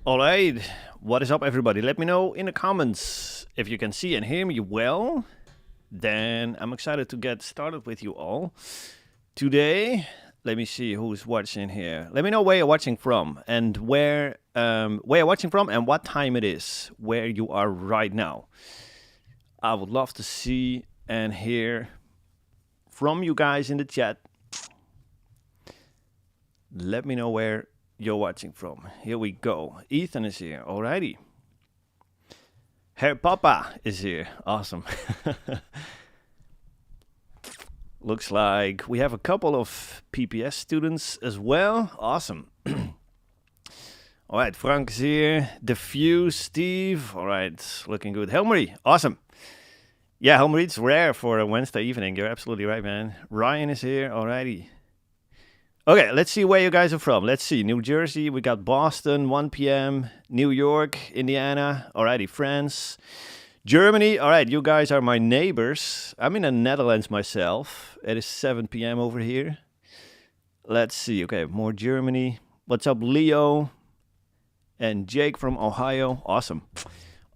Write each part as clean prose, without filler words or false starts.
All right, what is up, everybody? Let me know in the comments if you can see and hear me well. Then I'm excited to get started with you all. Today, let me see who's watching here. Let me know where you're watching from and where you're watching from and what time it is, where you are right now. I would love to see and hear from you guys in the chat. Let me know where you're watching from. Here we go. Ethan is here. Alrighty. Herr Papa is here. Awesome. Looks like we have a couple of PPS students as well. Awesome. All right, Frank is here. Diffuse, Steve. All right, looking good. Helmary, awesome. Yeah, Helmary, it's rare for a Wednesday evening. You're absolutely right, man. Ryan is here. Alrighty. Okay, let's see where you guys are from. Let's see. New Jersey, we got Boston, 1 p.m. New York, Indiana. Alrighty, France. Germany, all right, you guys are my neighbors. I'm in the Netherlands myself. It is 7 p.m. over here. Let's see. Okay, more Germany. What's up, Leo? And Jake from Ohio. Awesome.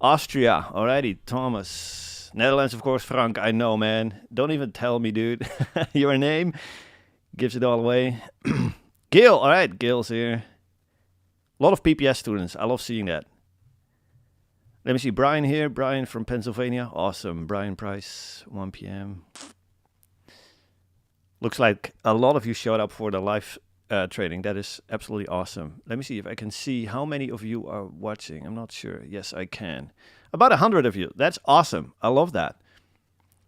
Austria, alrighty, Thomas. Netherlands, of course, Frank, I know, man. Don't even tell me, dude. Your name gives it all away. Gil, all right, Gil's here. A lot of PPS students. I love seeing that. Let me see, Brian here. Brian from Pennsylvania. Awesome. Brian Price, 1 p.m. Looks like a lot of you showed up for the live trading. That is absolutely awesome. Let me see if I can see how many of you are watching. I'm not sure. Yes, I can. About 100 of you. That's awesome. I love that.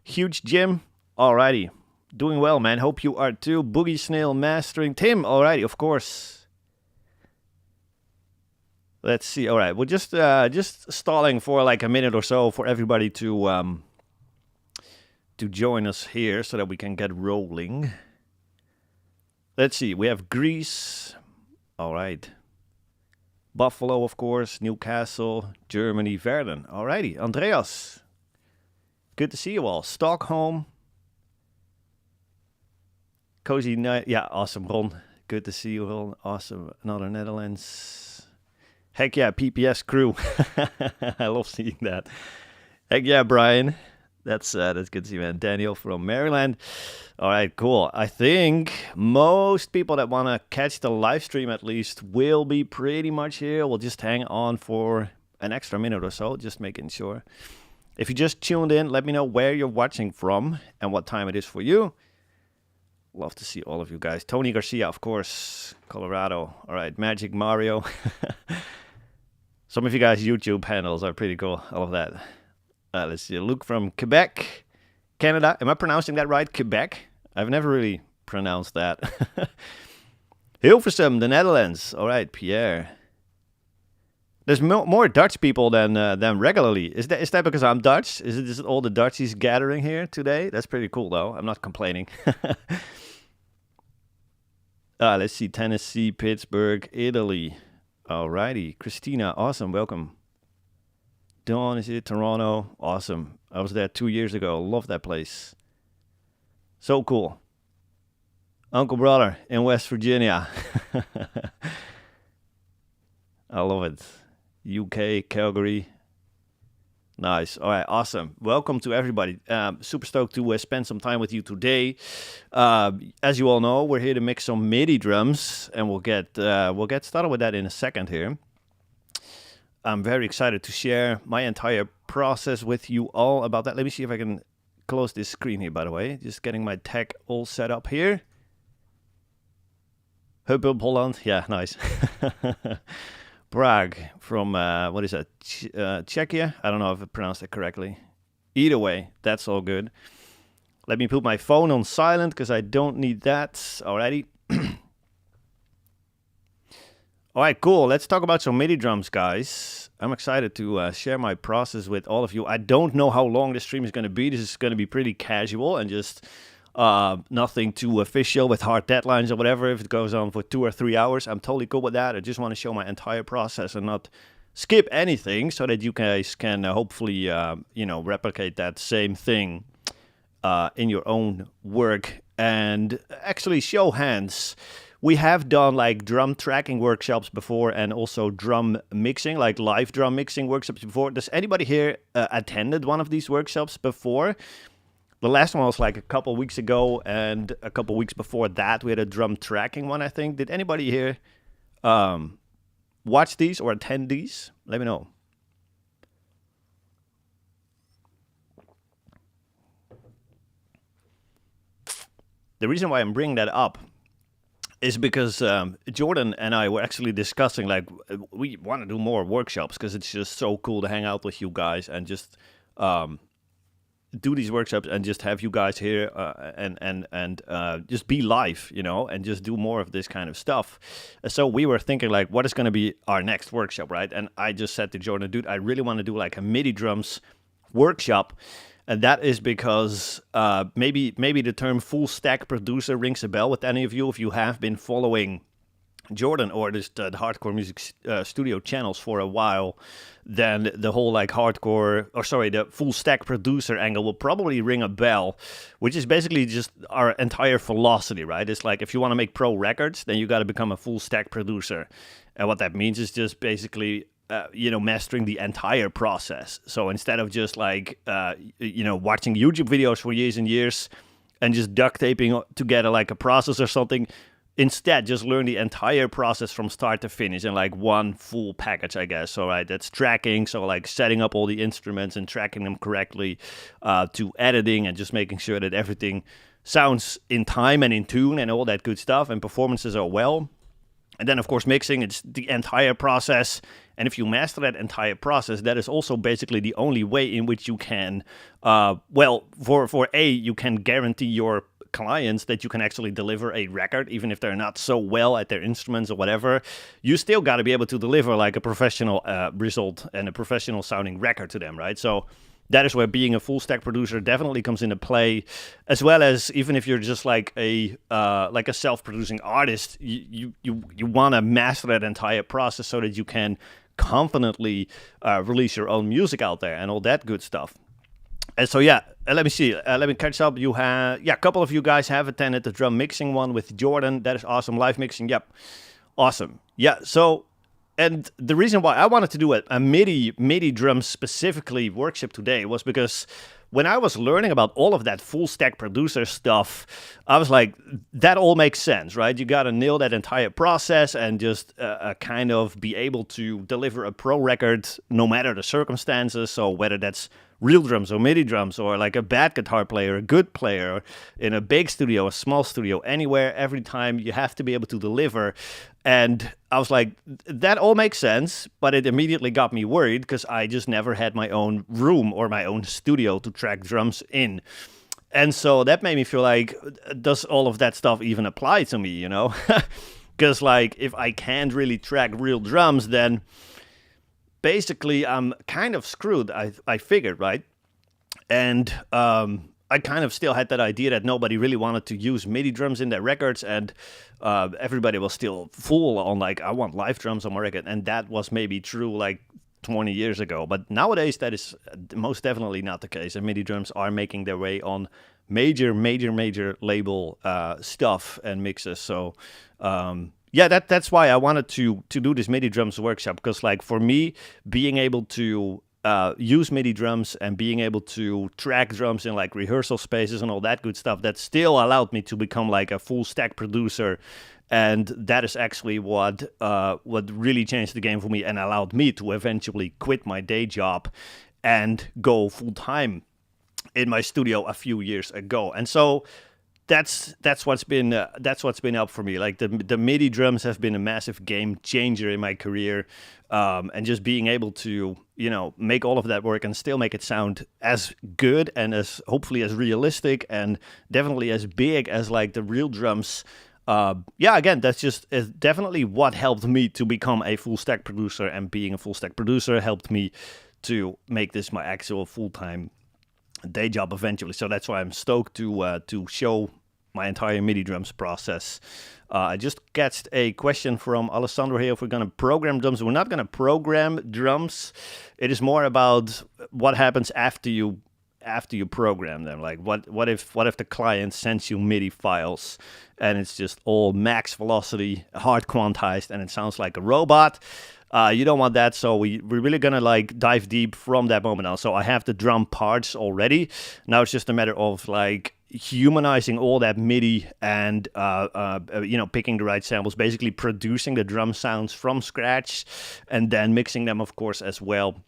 Huge Jim. Alrighty. Doing well, man. Hope you are too. Boogie Snail Mastering. Tim. Alrighty, of course. Let's see. All right, we're just stalling for like a minute or so for everybody to join us here so that we can get rolling. Let's see. We have Greece. All right. Buffalo, of course. Newcastle, Germany, Verden. All righty. Andreas. Good to see you all. Stockholm. Cozy night. Yeah, awesome, Ron. Good to see you all. Awesome. Another Netherlands. Heck yeah, PPS crew. I love seeing that. Heck yeah, Brian. That's good to see, man. Daniel from Maryland. All right, cool. I think most people that want to catch the live stream at least will be pretty much here. We'll just hang on for an extra minute or so, just making sure. If you just tuned in, let me know where you're watching from and what time it is for you. Love to see all of you guys. Tony Garcia, of course, Colorado. All right, Magic Mario. Some of you guys' YouTube handles are pretty cool. I love that. Let's see. Luke from Quebec, Canada. Am I pronouncing that right? Quebec? I've never really pronounced that. Hilversum, the Netherlands. All right, Pierre. There's more Dutch people than regularly. Is that because I'm Dutch? Is it all the Dutchies gathering here today? That's pretty cool, though. I'm not complaining. Let's see. Tennessee, Pittsburgh, Italy. Alrighty. Christina, awesome. Welcome. Dawn is here. Toronto. Awesome. I was there 2 years ago. Love that place. So cool. Uncle Brother in West Virginia. I love it. UK, Calgary. Nice. All right, awesome. Welcome to everybody. Super stoked to spend some time with you today. As you all know, we're here to mix some MIDI drums, and we'll get started with that in a second here. I'm very excited to share my entire process with you all about that. Let me see if I can close this screen here, by the way. Just getting my tech all set up here. Hub Holland. Yeah, nice. Prague from, what is that, Czechia? I don't know if I pronounced it correctly. Either way, that's all good. Let me put my phone on silent because I don't need that. Alrighty. All right, cool. Let's talk about some MIDI drums, guys. I'm excited to share my process with all of you. I don't know how long this stream is going to be. This is going to be pretty casual and just nothing too official with hard deadlines or whatever. If it goes on for 2 or 3 hours, I'm totally cool with that. I just want to show my entire process and not skip anything so that you guys can hopefully, replicate that same thing in your own work and actually show hands we have done like drum tracking workshops before, and also drum mixing, like live drum mixing workshops before. Does anybody here attended one of these workshops before? The last one was like a couple weeks ago, and a couple weeks before that we had a drum tracking one, I think. Did anybody here watch these or attend these? Let me know. The reason why I'm bringing that up is because Jordan and I were actually discussing, like, we want to do more workshops because it's just so cool to hang out with you guys and just do these workshops and just have you guys here and just be live, you know, and just do more of this kind of stuff. So we were thinking, like, what is going to be our next workshop, right? And I just said to Jordan, dude, I really want to do like a MIDI drums workshop. And that is because maybe the term full stack producer rings a bell with any of you if you have been following Jordan or just the hardcore music studio channels for a while. Then the whole like the full stack producer angle will probably ring a bell, which is basically just our entire philosophy, right? It's like, if you want to make pro records, then you got to become a full stack producer. And what that means is just basically mastering the entire process. So instead of just like, watching YouTube videos for years and years and just duct taping together like a process or something, instead just learn the entire process from start to finish in like one full package, I guess. So right, that's tracking, so like setting up all the instruments and tracking them correctly, to editing and just making sure that everything sounds in time and in tune and all that good stuff, and performances are well. And then, of course, mixing, it's the entire process. And if you master that entire process, that is also basically the only way in which you can, you can guarantee your clients that you can actually deliver a record, even if they're not so well at their instruments or whatever. You still got to be able to deliver like a professional result and a professional sounding record to them, right? So that is where being a full stack producer definitely comes into play, as well as even if you're just like a self-producing artist, you want to master that entire process so that you can confidently release your own music out there and all that good stuff. And so let me see. Let me catch up. You have a couple of you guys have attended the drum mixing one with Jordan. That is awesome. Live mixing. Yep, awesome. Yeah. So. And the reason why I wanted to do a MIDI drum specifically workshop today was because when I was learning about all of that full stack producer stuff, I was like, that all makes sense, right? You got to nail that entire process and just kind of be able to deliver a pro record no matter the circumstances. So whether that's real drums or MIDI drums or like a bad guitar player, a good player, in a big studio, a small studio, anywhere, every time you have to be able to deliver. And I was like, that all makes sense, but it immediately got me worried because I just never had my own room or my own studio to track drums in. And so that made me feel like, does all of that stuff even apply to me, you know? Because like, if I can't really track real drums, then basically I'm kind of screwed, I figured, right? And I kind of still had that idea that nobody really wanted to use MIDI drums in their records, and everybody was still full on like, I want live drums on my record. And that was maybe true like 20 years ago. But nowadays that is most definitely not the case. And MIDI drums are making their way on major label stuff and mixes. So that's why I wanted to do this MIDI drums workshop, because like for me, being able to use MIDI drums and being able to track drums in like rehearsal spaces and all that good stuff, that still allowed me to become like a full stack producer. And that is actually what really changed the game for me and allowed me to eventually quit my day job and go full time in my studio a few years ago. And so that's what's been up for me. Like the MIDI drums have been a massive game changer in my career, and just being able to make all of that work and still make it sound as good and as hopefully as realistic and definitely as big as like the real drums. Again, that's just definitely what helped me to become a full stack producer, and being a full stack producer helped me to make this my actual full-time day job eventually. So that's why I'm stoked to show my entire MIDI drums process. I just catched a question from Alessandro here if we're going to program drums. We're not going to program drums. It is more about what happens after you after you program them? Like, what if the client sends you MIDI files and it's just all max velocity, hard quantized, and it sounds like a robot? You don't want that, so we're really gonna like dive deep from that moment on. So I have the drum parts already. Now it's just a matter of like humanizing all that MIDI and picking the right samples, basically producing the drum sounds from scratch, and then mixing them, of course, as well,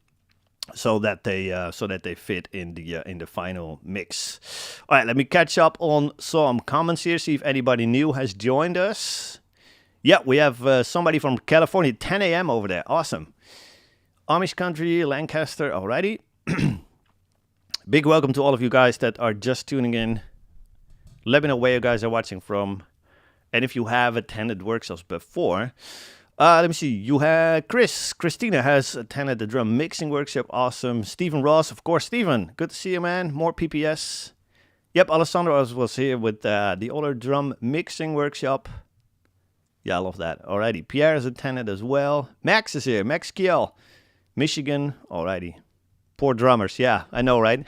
so that they fit in the final mix. All right, let me catch up on some comments here, see if anybody new has joined us. Yeah, we have somebody from California, 10 a.m. over there. Awesome. Amish country, Lancaster, alrighty. Big welcome to all of you guys that are just tuning in. Let me know where you guys are watching from, and if you have attended workshops before. Let me see. You had Christina has attended the drum mixing workshop. Awesome. Stephen Ross, of course. Stephen, good to see you, man. More PPS. Yep, Alessandro was here with the other drum mixing workshop. Yeah, I love that. Alrighty. Pierre has attended as well. Max is here. Max Kiel, Michigan. Alrighty. Poor drummers. Yeah, I know, right?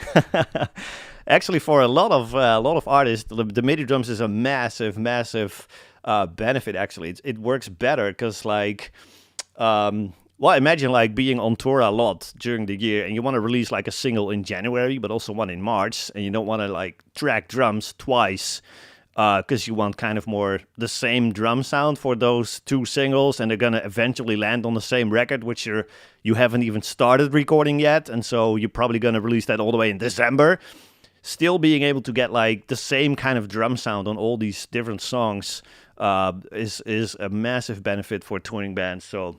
Actually, for a lot of artists, the MIDI drums is a massive benefit. Actually, it works better because, like, imagine like being on tour a lot during the year, and you want to release like a single in January, but also one in March, and you don't want to like track drums twice. Because you want kind of more the same drum sound for those two singles, and they're gonna eventually land on the same record, which you haven't even started recording yet, and so you're probably gonna release that all the way in December. Still being able to get like the same kind of drum sound on all these different songs is a massive benefit for touring bands. So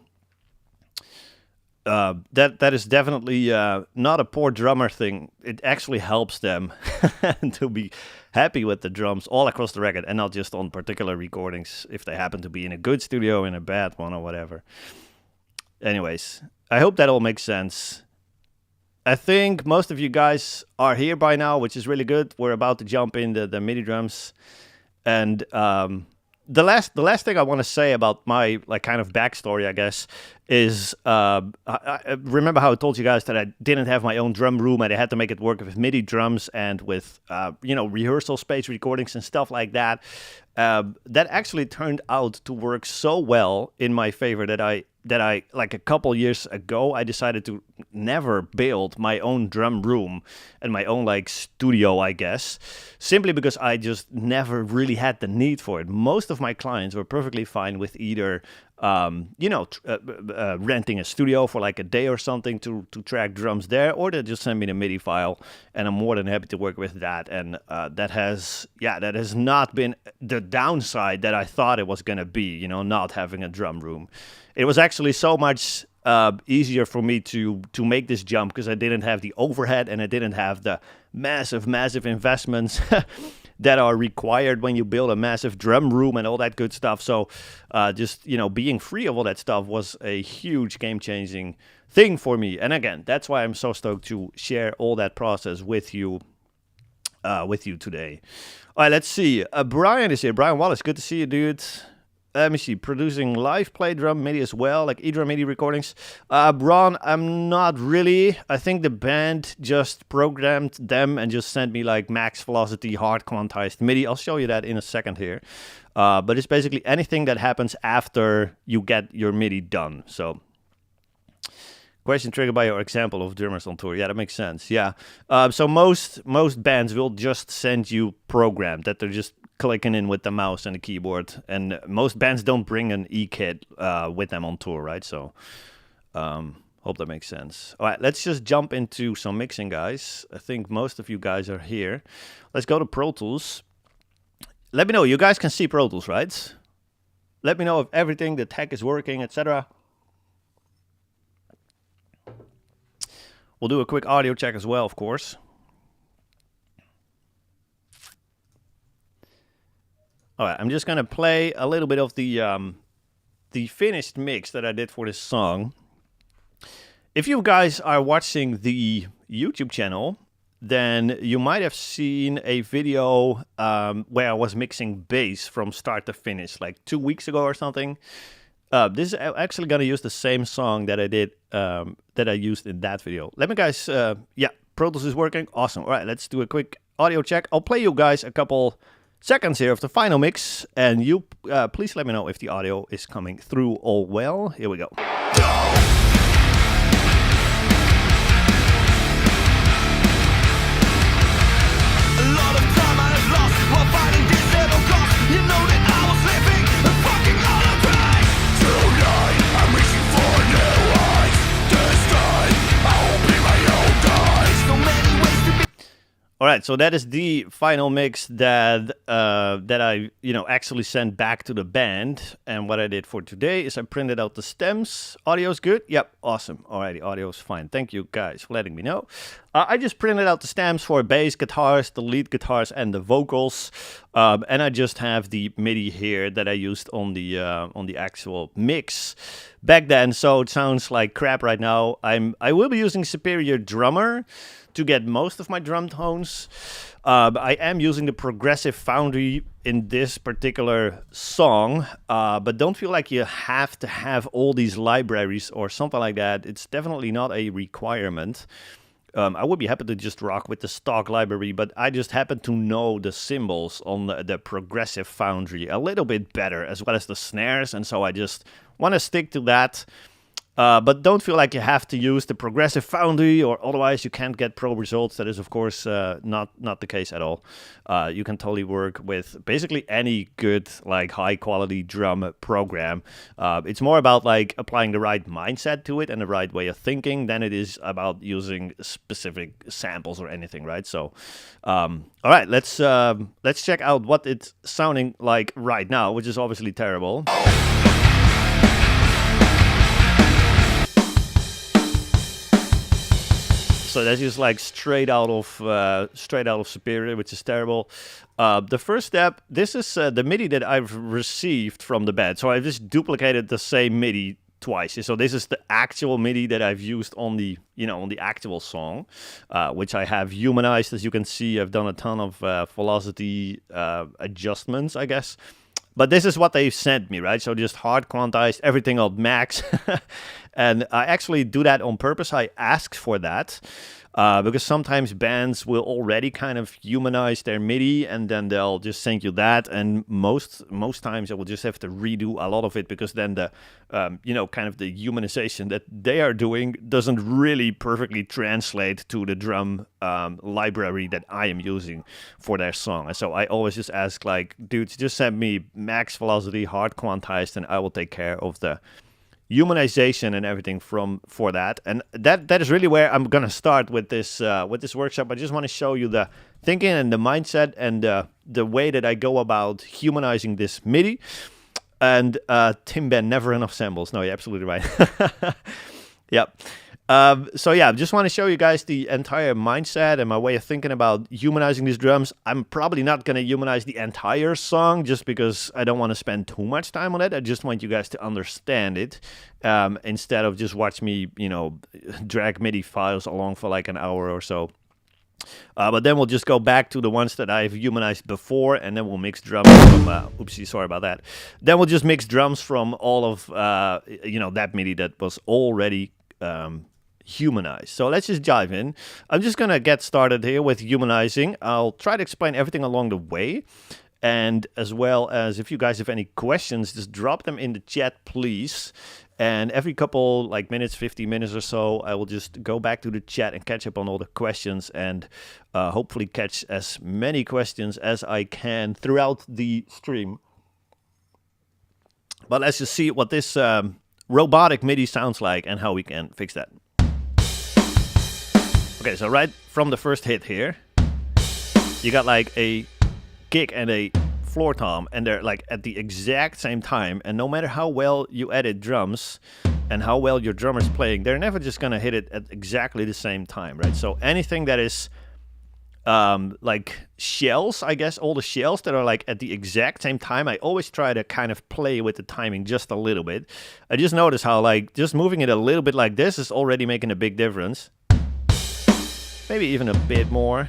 that is definitely not a poor drummer thing. It actually helps them to be happy with the drums all across the record, and not just on particular recordings if they happen to be in a good studio, in a bad one, or whatever. Anyways, I hope that all makes sense. I think most of you guys are here by now, which is really good. We're about to jump in the MIDI drums, and the last thing I want to say about my like kind of backstory, I guess, is I remember how I told you guys that I didn't have my own drum room, and I had to make it work with MIDI drums and with rehearsal space recordings and stuff like that. That actually turned out to work so well in my favor that I like a couple years ago I decided to never build my own drum room and my own like studio, I guess, simply because I just never really had the need for it. Most of my clients were perfectly fine with either renting a studio for like a day or something to track drums there, or they just send me the MIDI file, and I'm more than happy to work with that. And that has not been the downside that I thought it was gonna be, not having a drum room. It was actually so much easier for me to make this jump because I didn't have the overhead and I didn't have the massive investments that are required when you build a massive drum room and all that good stuff. So just being free of all that stuff was a huge game-changing thing for me. And again, that's why I'm so stoked to share all that process with you today. All right, let's see. Brian is here. Brian Wallace, good to see you, dude. Let me see, producing live play drum MIDI as well, like eDrum MIDI recordings. Ron, I'm not really. I think the band just programmed them and just sent me like max velocity, hard quantized MIDI. I'll show you that in a second here. But it's basically anything that happens after you get your MIDI done. So, question triggered by your example of drummers on tour. Yeah, that makes sense. Yeah. So most bands will just send you programmed that they're just clicking in with the mouse and the keyboard, and most bands don't bring an e-kit with them on tour, right? So hope that makes sense. All right, let's just jump into some mixing, guys. I think most of you guys are here. Let's go to Pro Tools. Let me know, you guys can see Pro Tools, right? Let me know if everything, the tech is working, etc. We'll do a quick audio check as well, of course. All right, I'm just gonna play a little bit of the finished mix that I did for this song. If you guys are watching the YouTube channel, then you might have seen a video where I was mixing bass from start to finish, like 2 weeks ago or something. This is actually gonna use the same song that I did, that I used in that video. Let me guys, Pro Tools is working. Awesome. All right, let's do a quick audio check. I'll play you guys a couple seconds here of the final mix, and you please let me know if the audio is coming through all well. Here we go. All right, so that is the final mix that I actually sent back to the band. And what I did for today is I printed out the stems. Audio's good? Yep, awesome. Alrighty, audio's fine. Thank you guys for letting me know. I just printed out the stems for bass guitars, the lead guitars, and the vocals. And I just have the MIDI here that I used on the actual mix back then. So it sounds like crap right now. I will be using Superior Drummer to get most of my drum tones. I am using the Progressive Foundry in this particular song, but don't feel like you have to have all these libraries or something like that. It's definitely not a requirement. I would be happy to just rock with the stock library, but I just happen to know the cymbals on the Progressive Foundry a little bit better, as well as the snares, and so I just want to stick to that. But don't feel like you have to use the Progressive Foundry, or otherwise you can't get pro results. That is, of course, not the case at all. You can totally work with basically any good, like, high-quality drum program. It's more about, like, applying the right mindset to it and the right way of thinking than it is about using specific samples or anything, right? So, all right, let's check out what it's sounding like right now, which is obviously terrible. So that's just like straight out of Superior, which is terrible. The first step, this is the MIDI that I've received from the band. So I just duplicated the same MIDI twice. So this is the actual MIDI that I've used on the actual song, which I have humanized. As you can see, I've done a ton of velocity adjustments, I guess. But this is what they sent me, right? So just hard quantized everything on max. And I actually do that on purpose. I asked for that because sometimes bands will already kind of humanize their MIDI and then they'll just send you that. And most times I will just have to redo a lot of it because then the, kind of the humanization that they are doing doesn't really perfectly translate to the drum library that I am using for their song. And so I always just ask, like, dudes, just send me max velocity, hard quantized, and I will take care of the humanization and everything for that. And that is really where I'm gonna start with this workshop. I just want to show you the thinking and the mindset and the way that I go about humanizing this MIDI. And Tim Ben, never enough samples. No, you're absolutely right. Yep. So yeah, I just want to show you guys the entire mindset and my way of thinking about humanizing these drums. I'm probably not going to humanize the entire song just because I don't want to spend too much time on it. I just want you guys to understand it instead of just watch me, drag MIDI files along for like an hour or so. But then we'll just go back to the ones that I've humanized before, and then we'll mix drums from, oopsie, sorry about that. Then we'll just mix drums from all of, that MIDI that was already humanized. So let's just dive in. I'm just gonna get started here with humanizing. I'll try to explain everything along the way, and as well as if you guys have any questions, just drop them in the chat, please. And every couple minutes, 50 minutes or so, I will just go back to the chat and catch up on all the questions and hopefully catch as many questions as I can throughout the stream. But let's just see what this robotic MIDI sounds like and how we can fix that. Okay, so right from the first hit here, you got like a kick and a floor tom, and they're like at the exact same time. And no matter how well you edit drums and how well your drummer's playing, they're never just gonna hit it at exactly the same time, right? So anything that is like shells, I guess, all the shells that are like at the exact same time, I always try to kind of play with the timing just a little bit. I just noticed how like just moving it a little bit like this is already making a big difference. Maybe even a bit more.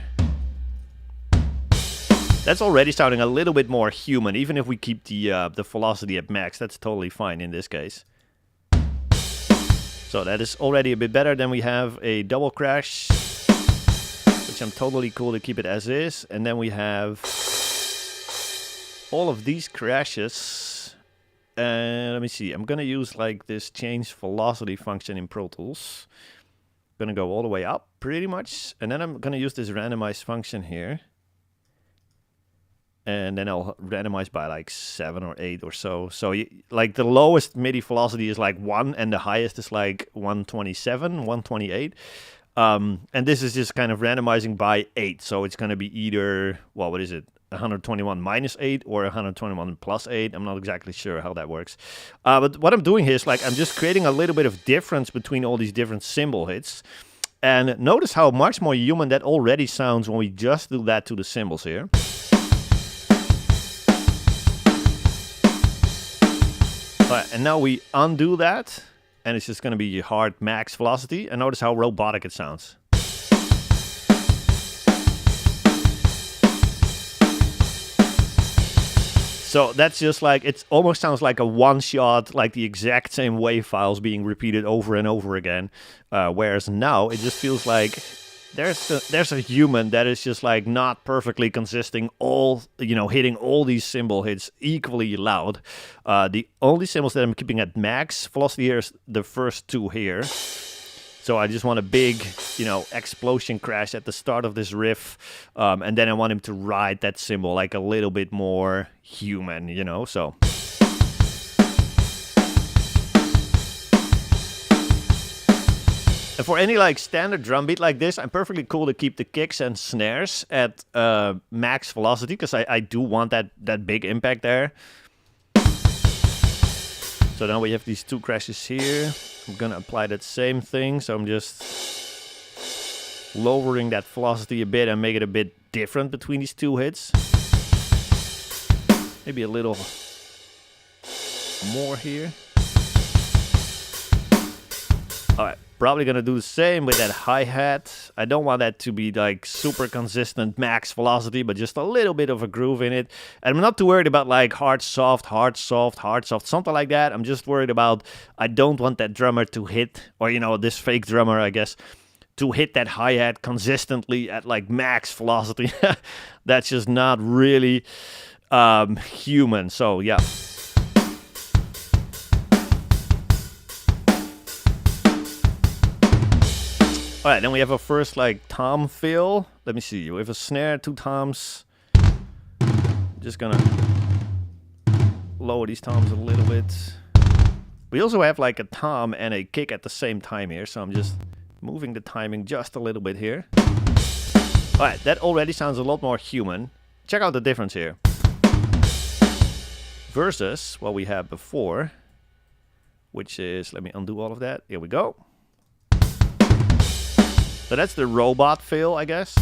That's already sounding a little bit more human, even if we keep the velocity at max. That's totally fine in this case. So that is already a bit better. Then we have a double crash. which I'm totally cool to keep it as is. And then we have all of these crashes. And let me see. I'm going to use like this change velocity function in Pro Tools. I'm going to go all the way up pretty much. And then I'm going to use this randomize function here. And then I'll randomize by like 7 or 8 or so. So like the lowest MIDI velocity is like 1 and the highest is like 127, 128. And this is just kind of randomizing by 8. So it's going to be either, well, what is it? 121 minus 8 or 121 plus 8. I'm not exactly sure how that works. But what I'm doing here is like I'm just creating a little bit of difference between all these different cymbal hits. And notice how much more human that already sounds when we just do that to the cymbals here. Alright, and now we undo that, and it's just going to be hard max velocity, and notice how robotic it sounds. So that's just like, it almost sounds like a one-shot, like the exact same wave files being repeated over and over again, whereas now it just feels like there's a human that is just like not perfectly consisting all, you know, hitting all these cymbal hits equally loud. The only cymbals that I'm keeping at max velocity here is the first 2 here. So I just want a big, you know, explosion crash at the start of this riff. And then I want him to ride that cymbal like a little bit more human, you know, so. And for any like standard drum beat like this, I'm perfectly cool to keep the kicks and snares at max velocity, because I do want that big impact there. So now we have these 2 crashes here. I'm gonna apply that same thing, so I'm just lowering that velocity a bit and make it a bit different between these 2 hits. Maybe a little more here. Alright, probably gonna do the same with that hi-hat. I don't want that to be like super consistent max velocity, but just a little bit of a groove in it. And I'm not too worried about like hard, soft, hard, soft, hard, soft, something like that. I'm just worried about, I don't want that drummer to hit, or you know, this fake drummer, I guess, to hit that hi-hat consistently at like max velocity. That's just not really human, so yeah. Alright, then we have a first like tom fill. Let me see, we have a snare, 2 toms. Just gonna lower these toms a little bit. We also have like a tom and a kick at the same time here, so I'm just moving the timing just a little bit here. Alright, that already sounds a lot more human. Check out the difference here. Versus what we had before, which is, let me undo all of that. Here we go. So that's the robot fill, I guess.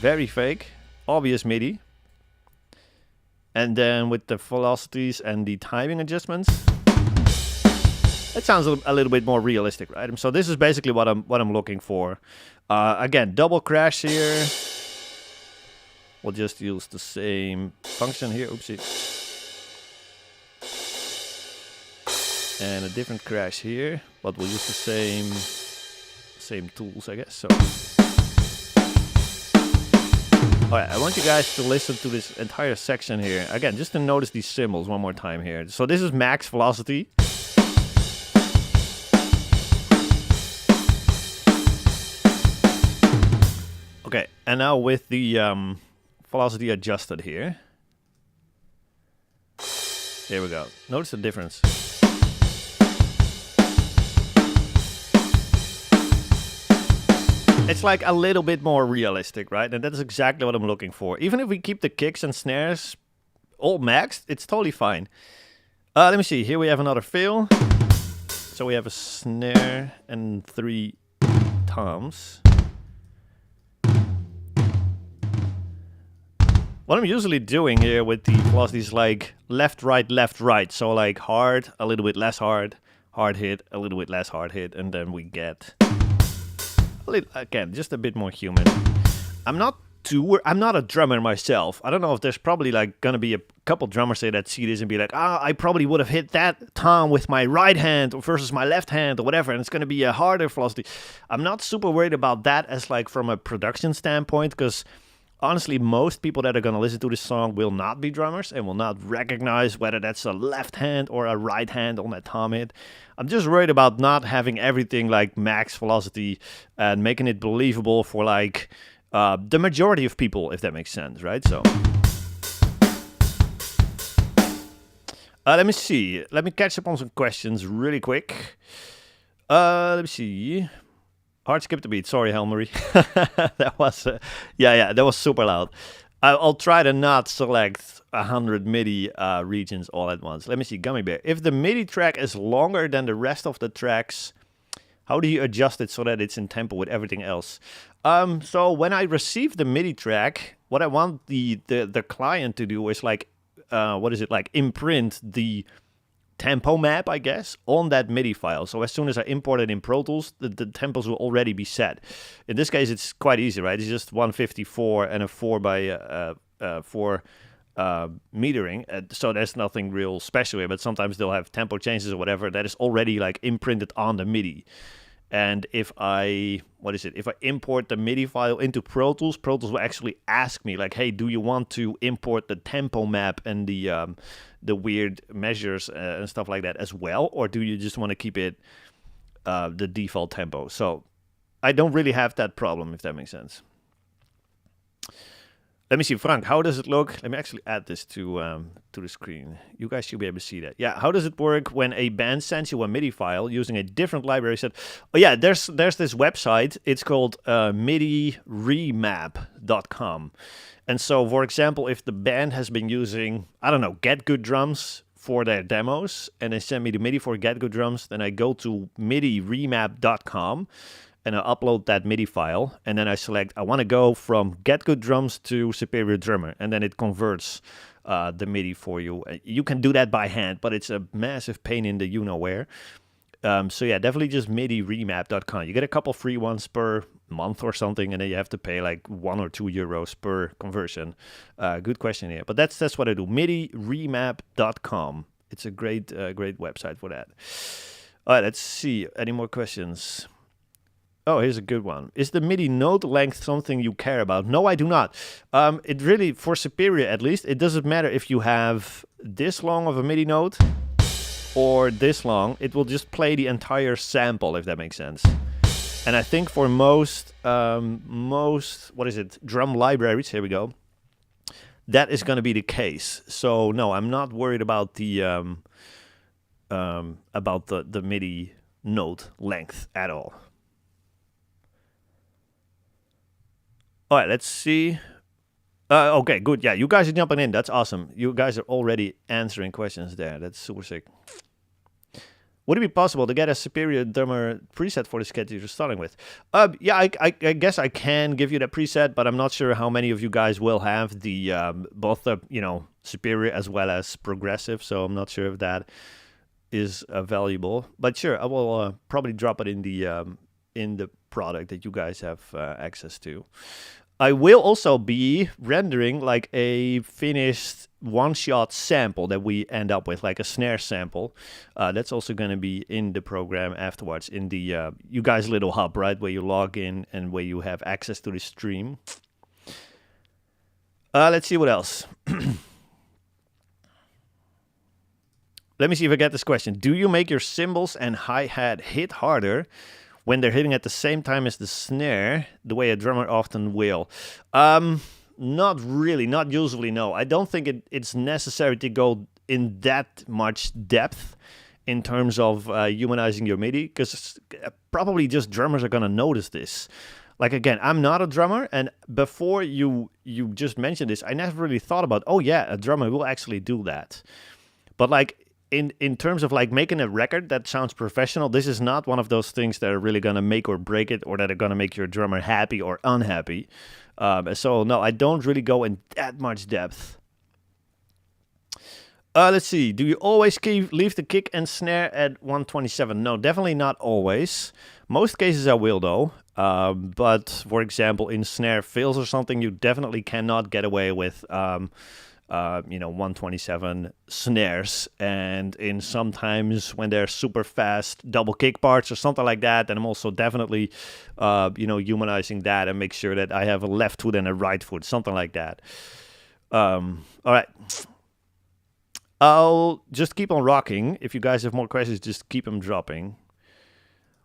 Very fake. Obvious MIDI. And then with the velocities and the timing adjustments, it sounds a little bit more realistic, right? So this is basically what I'm looking for. Again, double crash here. We'll just use the same function here. Oopsie. And a different crash here, but we'll use the same tools, I guess. So, alright, I want you guys to listen to this entire section here again, just to notice these cymbals one more time here. So this is max velocity. Okay, and now with the velocity adjusted here. Here we go. Notice the difference. It's like a little bit more realistic, right? And that's exactly what I'm looking for. Even if we keep the kicks and snares all maxed, it's totally fine. Let me see. Here we have another fill. So we have a snare and 3 toms. What I'm usually doing here with the velocity is like left, right. So like hard, a little bit less hard, hard hit, a little bit less hard hit, and then we get... again, just a bit more human. I'm not I'm not a drummer myself. I don't know if there's probably like gonna be a couple drummers that see this and be like, I probably would have hit that tom with my right hand versus my left hand or whatever, and it's gonna be a harder velocity. I'm not super worried about that as like from a production standpoint, because honestly, most people that are going to listen to this song will not be drummers and will not recognize whether that's a left hand or a right hand on that tom hit. I'm just worried about not having everything like max velocity and making it believable for like the majority of people, if that makes sense, right? So let me see. Let me catch up on some questions really quick. Let me see. Hard skip the beat. Sorry, Helmery. That was, that was super loud. I'll try to not select 100 MIDI regions all at once. Let me see, Gummy Bear. If the MIDI track is longer than the rest of the tracks, how do you adjust it so that it's in tempo with everything else? So when I receive the MIDI track, what I want the client to do is like, imprint the tempo map, I guess, on that MIDI file. So as soon as I import it in Pro Tools, the tempos will already be set. In this case, it's quite easy, right? It's just 154 and a 4x4 metering. So there's nothing real special here, but sometimes they'll have tempo changes or whatever that is already like imprinted on the MIDI. And if I import the MIDI file into Pro Tools will actually ask me like, hey, do you want to import the tempo map and the weird measures and stuff like that as well? Or do you just want to keep it the default tempo? So I don't really have that problem, if that makes sense. Let me see, Frank, how does it look? Let me actually add this to the screen. You guys should be able to see that. Yeah, how does it work when a band sends you a MIDI file using a different library set? Oh yeah, there's this website. It's called MIDI-remap.com. And so, for example, if the band has been using, I don't know, Get Good Drums for their demos, and they send me the MIDI for Get Good Drums, then I go to MIDI-remap.com. And I upload that MIDI file, and then I select, I want to go from Get Good Drums to Superior Drummer, and then it converts the MIDI for you. You can do that by hand, but it's a massive pain in the you-know-where. So yeah, definitely just MIDI-remap.com. You get a couple free ones per month or something, and then you have to pay like €1 or €2 per conversion. Good question here, but that's what I do, MIDI-remap.com. It's a great website for that. All right, let's see, any more questions? Oh, here's a good one. Is the MIDI note length something you care about? No, I do not. It really, for Superior at least, it doesn't matter if you have this long of a MIDI note or this long. It will just play the entire sample, if that makes sense. And I think for most drum libraries, here we go, that is going to be the case. So no, I'm not worried about the MIDI note length at all. All right, let's see. Okay, good. Yeah, you guys are jumping in. That's awesome. You guys are already answering questions there. That's super sick. Would it be possible to get a Superior Drummer preset for the sketch you're starting with? Yeah, I guess I can give you that preset, but I'm not sure how many of you guys will have the both the Superior as well as Progressive. So I'm not sure if that is valuable. But sure, I will probably drop it in the product that you guys have access to. I will also be rendering like a finished one-shot sample that we end up with, like a snare sample. That's also going to be in the program afterwards, in the you guys' little hub, right, where you log in and where you have access to the stream. Let's see what else. Let me see if I get this question. Do you make your cymbals and hi-hat hit harder when they're hitting at the same time as the snare, the way a drummer often will? Not really, not usually, no. I don't think it's necessary to go in that much depth in terms of humanizing your MIDI, because probably just drummers are going to notice this. Like, again, I'm not a drummer, and before you just mentioned this, I never really thought about, oh yeah, a drummer will actually do that. But like, in terms of like making a record that sounds professional, this is not one of those things that are really going to make or break it, or that are going to make your drummer happy or unhappy. So no, I don't really go in that much depth. Let's see. Do you always leave the kick and snare at 127? No, definitely not always. Most cases I will though. But for example, in snare fills or something, you definitely cannot get away with 127 snares. And in sometimes when they're super fast double kick parts or something like that, then I'm also definitely humanizing that and make sure that I have a left foot and a right foot, something like that. All right. I'll just keep on rocking. If you guys have more questions, just keep them dropping.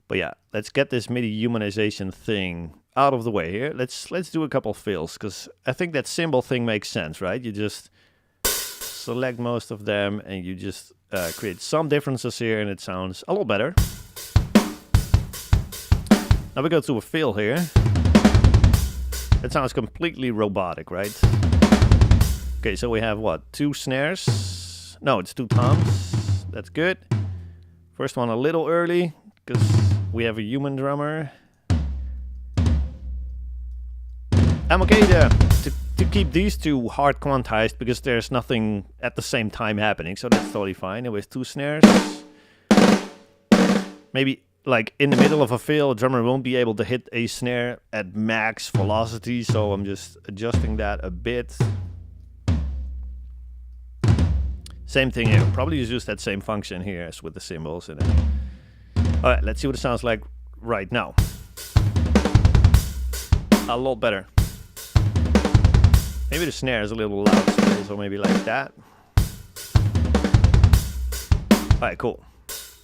But yeah, let's get this MIDI humanization thing out of the way here. Let's do a couple fills, because I think that cymbal thing makes sense, right? You just select most of them and you just create some differences here and it sounds a little better. Now we go to a fill here. It sounds completely robotic, right? Okay, so we have what? 2 snares? No, it's 2 toms. That's good. First one a little early, because we have a human drummer. I'm okay to keep these 2 hard quantized, because there's nothing at the same time happening, so that's totally fine. And with 2 snares, maybe like in the middle of a fill, a drummer won't be able to hit a snare at max velocity, so I'm just adjusting that a bit. Same thing here. Probably use that same function here as with the cymbals. And all right, let's see what it sounds like right now. A lot better. Maybe the snare is a little loud still, so maybe like that. All right, cool.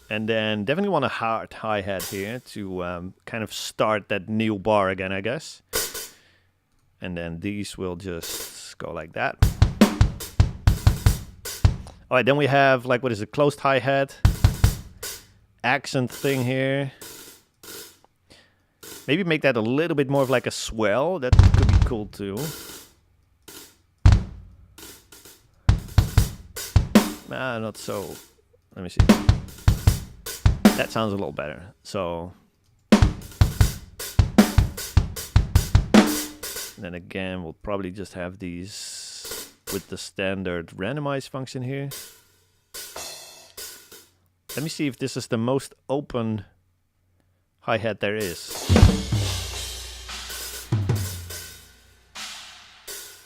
And then definitely want a hard hi-hat here to kind of start that new bar again, I guess. And then these will just go like that. All right, then we have like, what is it, closed hi-hat, accent thing here. Maybe make that a little bit more of like a swell. That could be cool too. Nah, not so. Let me see. That sounds a little better. So then again, we'll probably just have these with the standard randomize function here. Let me see if this is the most open hi-hat there is.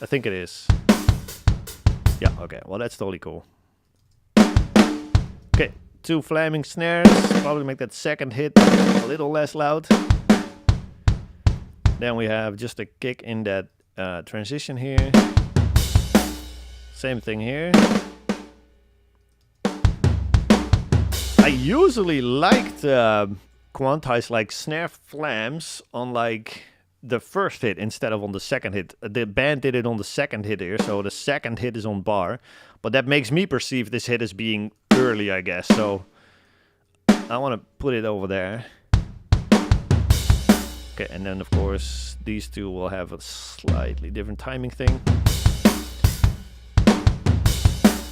I think it is. Yeah, okay, well that's totally cool. Okay, 2 flaming snares. Probably make that second hit a little less loud. Then we have just a kick in that transition here. Same thing here. I usually like to quantize like snare flams on like the first hit instead of on the second hit. The band did it on the second hit here, so the second hit is on bar. But that makes me perceive this hit as being early, I guess. So I want to put it over there. Okay, and then of course these 2 will have a slightly different timing thing.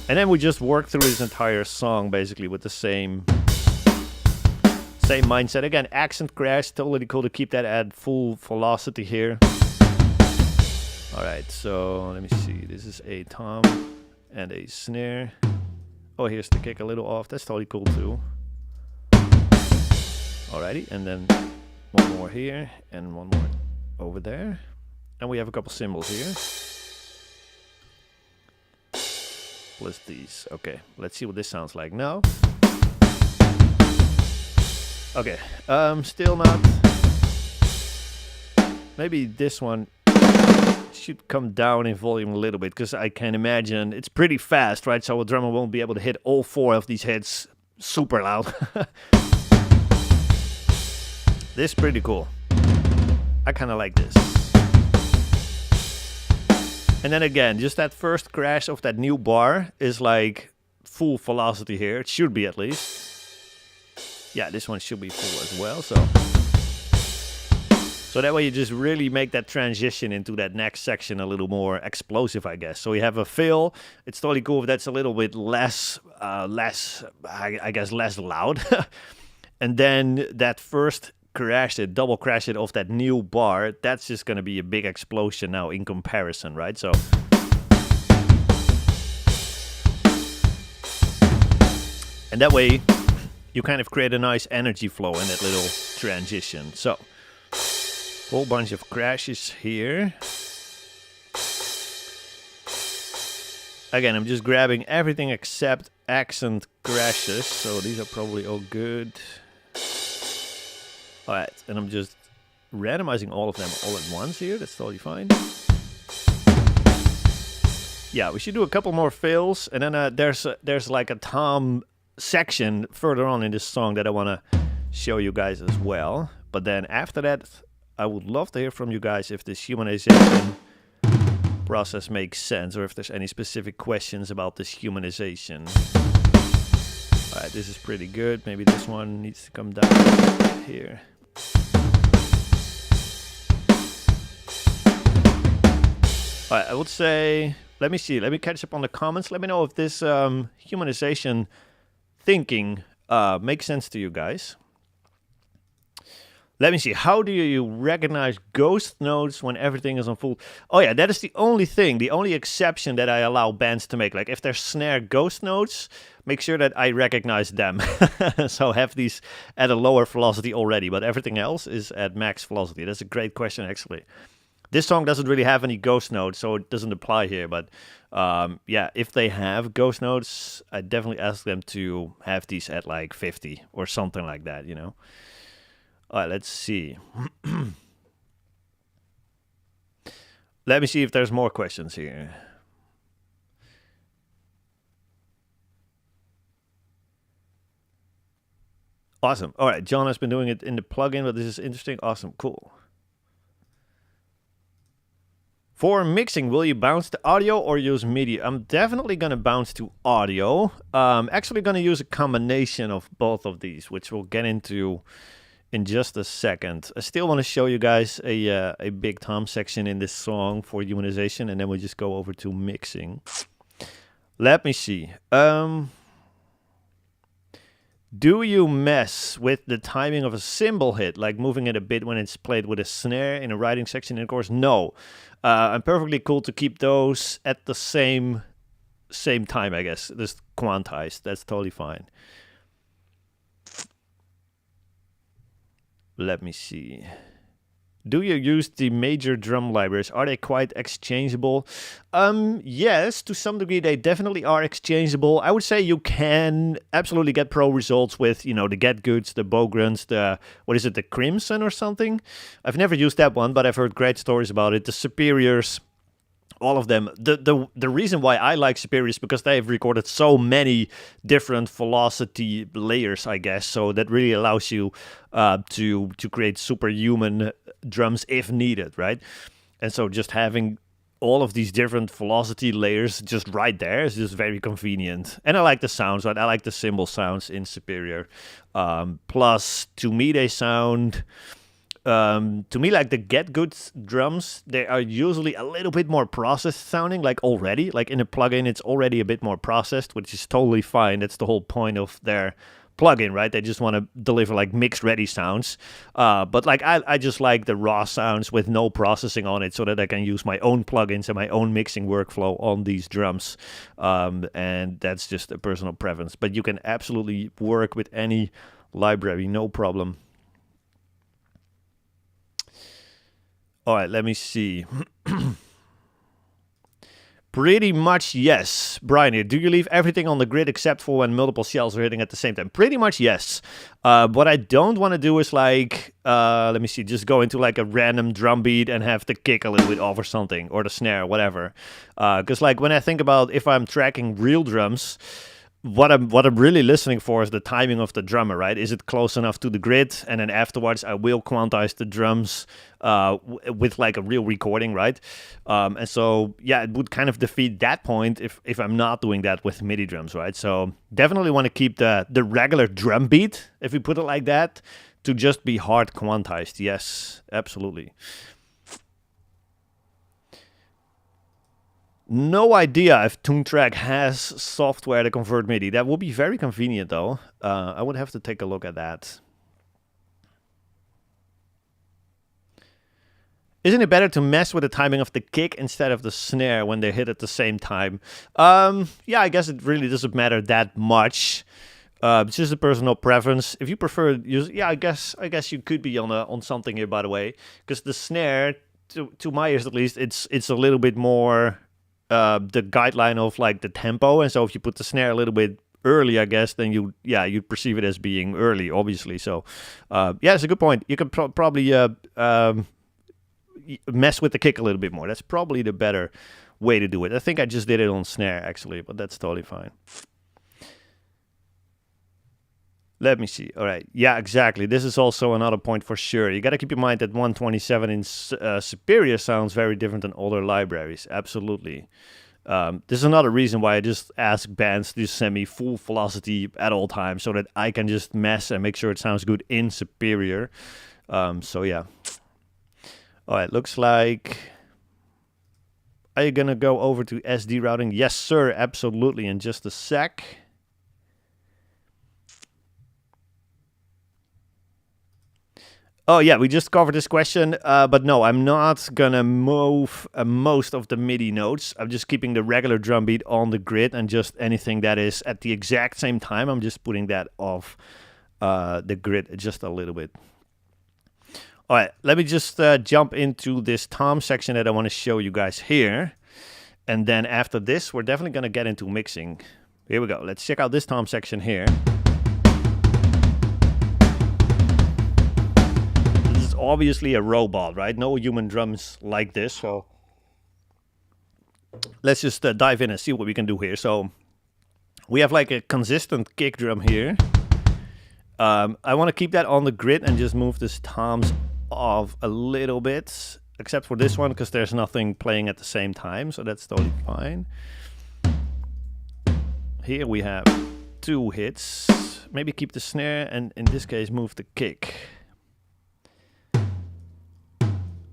And then we just work through this entire song basically with the same mindset. Again, accent crash, totally cool to keep that at full velocity here. All right, so let me see. This is a tom and a snare. Oh, here's the kick a little off. That's totally cool too. Alrighty, and then one more here and one more over there. And we have a couple cymbals here. Plus these. Okay, let's see what this sounds like now. Okay, still not. Maybe this one should come down in volume a little bit, because I can imagine it's pretty fast, right? So a drummer won't be able to hit all 4 of these hits super loud. This is pretty cool. I kind of like this. And then again, just that first crash of that new bar is like full velocity here. It should be at least. Yeah, this one should be full as well. So that way you just really make that transition into that next section a little more explosive, I guess. So we have a fill. It's totally cool if that's a little bit less loud. And then that first crash it, double crash it off that new bar, that's just going to be a big explosion now in comparison, right? So And that way, you kind of create a nice energy flow in that little transition. So, whole bunch of crashes here. Again, I'm just grabbing everything except accent crashes, so these are probably all good. Alright, and I'm just randomizing all of them all at once here, that's totally fine. Yeah, we should do a couple more fills, and then there's like a tom section further on in this song that I want to show you guys as well. But then after that, I would love to hear from you guys if this humanization process makes sense, or if there's any specific questions about this humanization. Alright, this is pretty good. Maybe this one needs to come down here. Alright, I would say, let me see, let me catch up on the comments. Let me know if this humanization thinking makes sense to you guys. Let me see, how do you recognize ghost notes when everything is on full? Oh yeah, that is the only thing, the only exception that I allow bands to make. Like if there's snare ghost notes, make sure that I recognize them. So have these at a lower velocity already, but everything else is at max velocity. That's a great question actually. This song doesn't really have any ghost notes, so it doesn't apply here. But yeah, if they have ghost notes, I definitely ask them to have these at like 50 or something like that, you know. All right, let's see. Let me see if there's more questions here. Awesome. All right, John has been doing it in the plugin, but this is interesting. Awesome, cool. For mixing, will you bounce to audio or use MIDI? I'm definitely going to bounce to audio. Actually going to use a combination of both of these, which we'll get into in just a second. I still want to show you guys a big tom section in this song for humanization, and then we'll just go over to mixing. Let me see. Do you mess with the timing of a cymbal hit, like moving it a bit when it's played with a snare in a writing section? And of course, no. I'm perfectly cool to keep those at the same time, I guess. Just quantized. That's totally fine. Let me see. Do you use the major drum libraries? Are they quite exchangeable? Yes, to some degree they definitely are exchangeable. I would say you can absolutely get pro results with, you know, the Get Goods, the Bogrunts, the, what is it, the Crimson or something? I've never used that one, but I've heard great stories about it. The Superiors, all of them. The reason why I like Superior is because they've recorded so many different velocity layers, I guess. So that really allows you to create superhuman drums if needed, right? And so just having all of these different velocity layers just right there is just very convenient. And I like the sounds, right? I like the cymbal sounds in Superior. Plus, to me, they sound... to me, like the Get Good drums, they are usually a little bit more processed sounding, like already. Like in a plugin, it's already a bit more processed, which is totally fine. That's the whole point of their plugin, right? They just want to deliver like mix ready sounds. But like I just like the raw sounds with no processing on it so that I can use my own plugins and my own mixing workflow on these drums. And that's just a personal preference. But you can absolutely work with any library, no problem. All right, let me see. Pretty much yes. Brian here, do you leave everything on the grid except for when multiple shells are hitting at the same time? Pretty much yes. What I don't want to do is like, let me see, just go into like a random drum beat and have the kick a little bit off or something, or the snare, whatever. Because like when I think about if I'm tracking real drums, what I'm really listening for is the timing of the drummer, right? Is it close enough to the grid? And then afterwards, I will quantize the drums with like a real recording, right? And so, yeah, it would kind of defeat that point if I'm not doing that with MIDI drums, right? So definitely want to keep the regular drum beat, if we put it like that, to just be hard quantized. Yes, absolutely. No idea if Toontrack has software to convert MIDI. That would be very convenient, though. I would have to take a look at that. Isn't it better to mess with the timing of the kick instead of the snare when they hit at the same time? Yeah, I guess it really doesn't matter that much. It's just a personal preference. If you prefer, yeah, I guess you could be on something here, by the way, because the snare, to my ears at least, it's a little bit more the guideline of like the tempo, and so if you put the snare a little bit early, I guess, then you'd perceive it as being early, obviously. So yeah, it's a good point. You can probably mess with the kick a little bit more. That's probably the better way to do it. I think I just did it on snare actually, but that's totally fine. Let me see. All right. Yeah, exactly. This is also another point for sure. You got to keep in mind that 127 in Superior sounds very different than older libraries. Absolutely. This is another reason why I just ask bands to send me full velocity at all times so that I can just mess and make sure it sounds good in Superior. So yeah. All right. Looks like... Are you going to go over to SD routing? Yes, sir. Absolutely. In just a sec. Oh, yeah, we just covered this question, but no, I'm not gonna move most of the MIDI notes. I'm just keeping the regular drum beat on the grid, and just anything that is at the exact same time, I'm just putting that off the grid just a little bit. All right, let me just jump into this tom section that I want to show you guys here. And then after this, we're definitely gonna get into mixing. Here we go, let's check out this tom section here. Obviously a robot, right? No human drums like this, so let's just dive in and see what we can do here. So we have like a consistent kick drum here. I want to keep that on the grid and just move this toms off a little bit, except for this one because there's nothing playing at the same time, so that's totally fine. Here we have 2 hits. Maybe keep the snare, and in this case move the kick.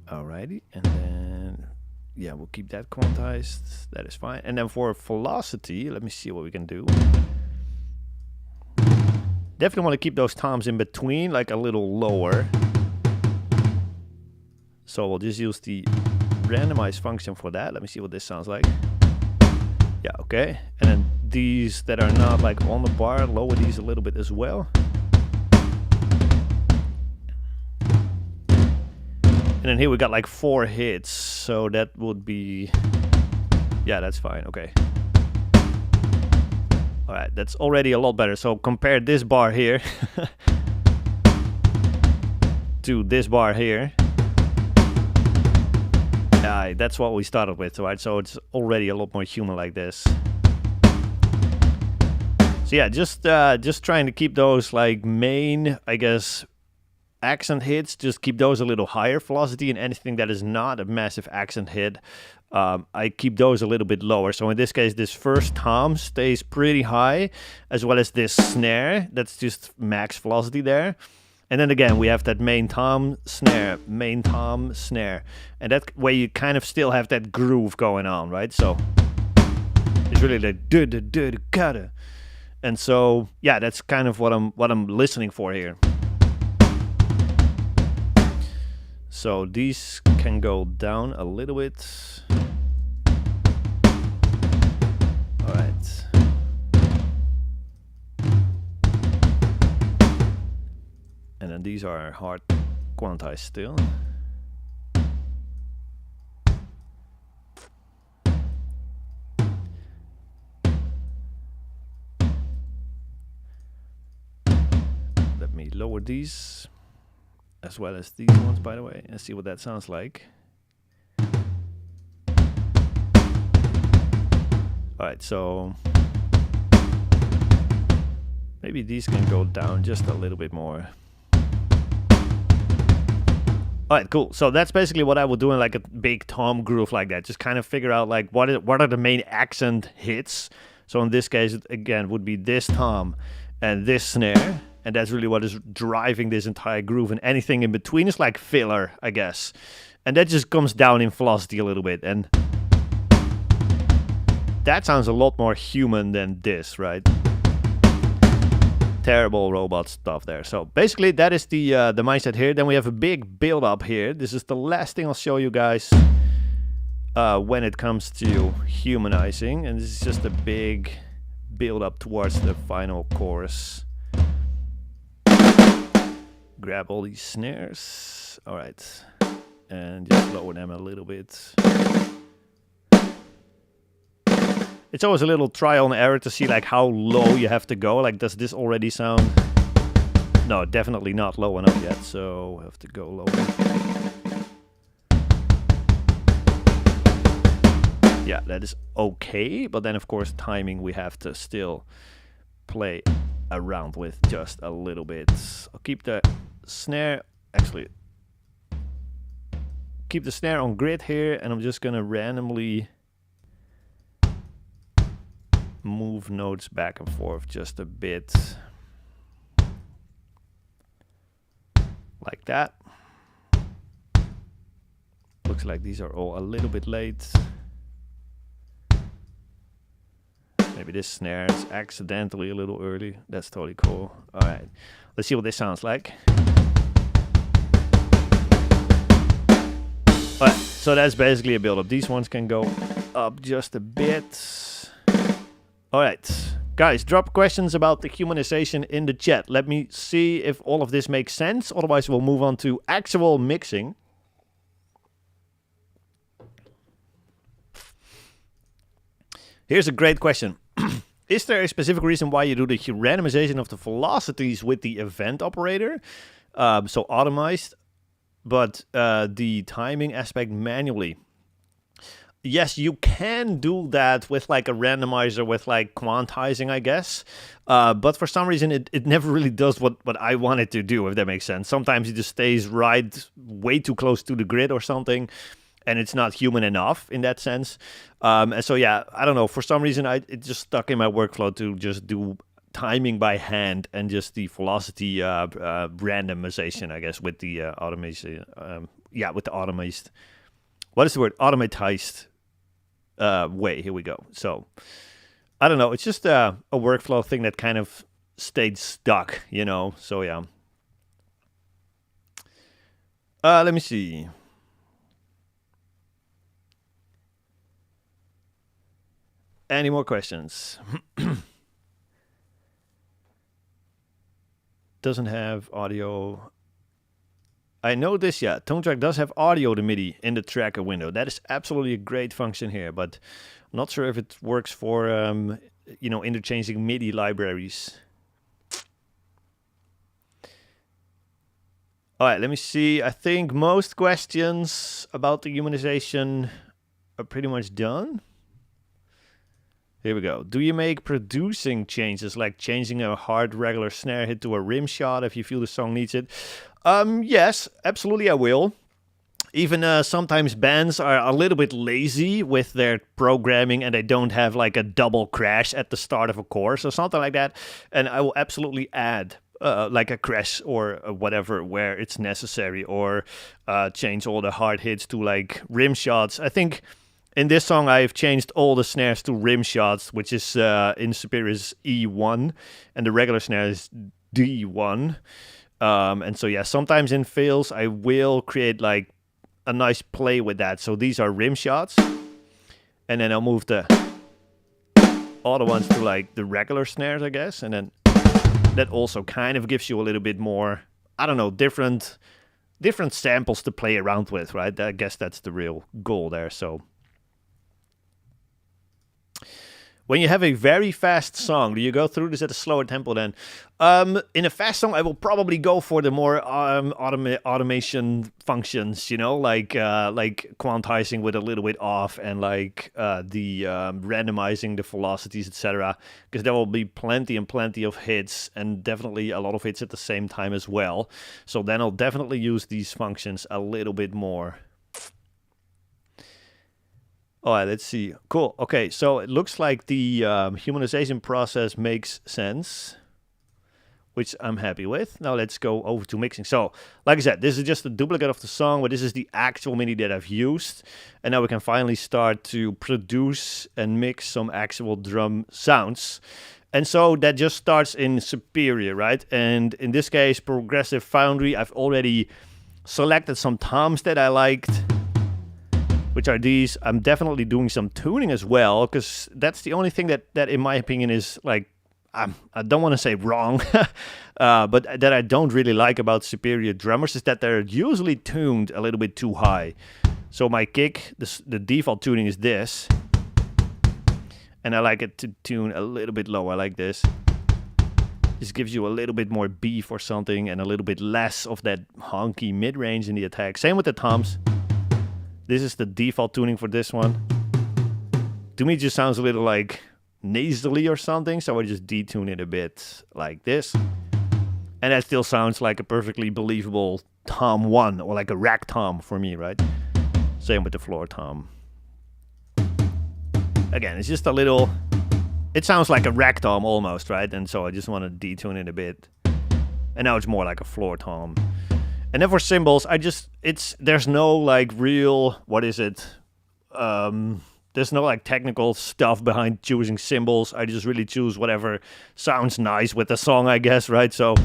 Alrighty, and then, yeah, we'll keep that quantized. That is fine. And then for velocity, let me see what we can do. Definitely want to keep those toms in between, like a little lower. So we'll just use the randomize function for that. Let me see what this sounds like. Yeah, okay. And then these that are not like on the bar, lower these a little bit as well. And then here we got like 4 hits, so that would be, yeah, that's fine, okay. All right, that's already a lot better. So compare this bar here to this bar here. That's what we started with, right? So it's already a lot more human like this. So yeah, just trying to keep those like main, I guess, accent hits, just keep those a little higher velocity, and anything that is not a massive accent hit, I keep those a little bit lower. So in this case, this first tom stays pretty high, as well as this snare, that's just max velocity there. And then again, we have that main tom, snare, main tom, snare. And that way you kind of still have that groove going on, right? So it's really like da-da-da-da-da. And so, yeah, that's kind of what I'm listening for here. So these can go down a little bit. All right. And then these are hard quantized still. Let me lower these, as well as these ones, by the way, and see what that sounds like. Alright, so maybe these can go down just a little bit more. Alright, cool. So that's basically what I would do in like a big tom groove like that. Just kind of figure out like what are the main accent hits. So in this case, it again would be this tom and this snare. And that's really what is driving this entire groove. And anything in between is like filler, I guess. And that just comes down in velocity a little bit. And that sounds a lot more human than this, right? Terrible robot stuff there. So basically that is the mindset here. Then we have a big build up here. This is the last thing I'll show you guys when it comes to humanizing. And this is just a big build up towards the final chorus. Grab all these snares. All right. And just lower them a little bit. It's always a little trial and error to see like how low you have to go. Like, does this already sound... No, definitely not low enough yet, so I have to go lower. Yeah, that is okay, but then of course timing we have to still play around with just a little bit. I'll keep the snare, actually, keep the snare on grid here, and I'm just gonna randomly move notes back and forth just a bit. Like that. Looks like these are all a little bit late. Maybe this snare is accidentally a little early. That's totally cool. All right, let's see what this sounds like. All right, so that's basically a build-up. These ones can go up just a bit. All right, guys, drop questions about the humanization in the chat. Let me see if all of this makes sense. Otherwise, we'll move on to actual mixing. Here's a great question. Is there a specific reason why you do the randomization of the velocities with the event operator? So automized, but the timing aspect manually. Yes, you can do that with like a randomizer with like quantizing, I guess. But for some reason, it never really does what I want it to do, if that makes sense. Sometimes it just stays right way too close to the grid or something, and it's not human enough in that sense. And so, yeah, I don't know. For some reason, it just stuck in my workflow to just do timing by hand and just the velocity randomization, I guess, with the automation. Yeah, with the automated. What is the word? Automatized way. Here we go. So, I don't know. It's just a workflow thing that kind of stayed stuck, you know. So, yeah. Let me see. Any more questions? Doesn't have audio. I know this, yeah. Tone Track does have audio to MIDI in the tracker window. That is absolutely a great function here, but I'm not sure if it works for, you know, interchanging MIDI libraries. All right, let me see. I think most questions about the humanization are pretty much done. Here we go. Do you make producing changes, like changing a hard regular snare hit to a rim shot if you feel the song needs it? Yes, absolutely I will. Even sometimes bands are a little bit lazy with their programming and they don't have like a double crash at the start of a chorus or something like that. And I will absolutely add like a crash or whatever where it's necessary, or change all the hard hits to like rim shots. I think in this song, I've changed all the snares to rim shots, which is in Superior is E1, and the regular snare is D1. And so, yeah, sometimes in fills, I will create like a nice play with that. So these are rim shots, and then I'll move the other ones to like the regular snares, I guess. And then that also kind of gives you a little bit more, I don't know, different samples to play around with, right? I guess that's the real goal there. So when you have a very fast song, do you go through this at a slower tempo then? In a fast song, I will probably go for the more automation functions, you know, like quantizing with a little bit off, and like the randomizing the velocities, etc. Because there will be plenty and plenty of hits, and definitely a lot of hits at the same time as well. So then I'll definitely use these functions a little bit more. All right, let's see. Cool. Okay, so it looks like the humanization process makes sense, which I'm happy with. Now let's go over to mixing. So, like I said, this is just a duplicate of the song, but this is the actual MIDI that I've used. And now we can finally start to produce and mix some actual drum sounds. And so that just starts in Superior, right? And in this case, Progressive Foundry, I've already selected some toms that I liked. which are these. I'm definitely doing some tuning as well, because that's the only thing that in my opinion is like, I don't want to say wrong, but that I don't really like about Superior drummers is that they're usually tuned a little bit too high. So my kick, the default tuning is this, and I like it to tune a little bit lower, like this. This gives you a little bit more beef or something, and a little bit less of that honky mid-range in the attack. Same with the toms. This is the default tuning for this one. To me, it just sounds a little like nasally or something, so I just detune it a bit like this. And that still sounds like a perfectly believable tom 1, or like a rack tom for me, right? Same with the floor tom. Again, it's just a little... It sounds like a rack tom almost, right? And so I just want to detune it a bit. And now it's more like a floor tom. And then for cymbals, there's no like real, what is it? There's no like technical stuff behind choosing cymbals. I just really choose whatever sounds nice with the song, I guess, right? So in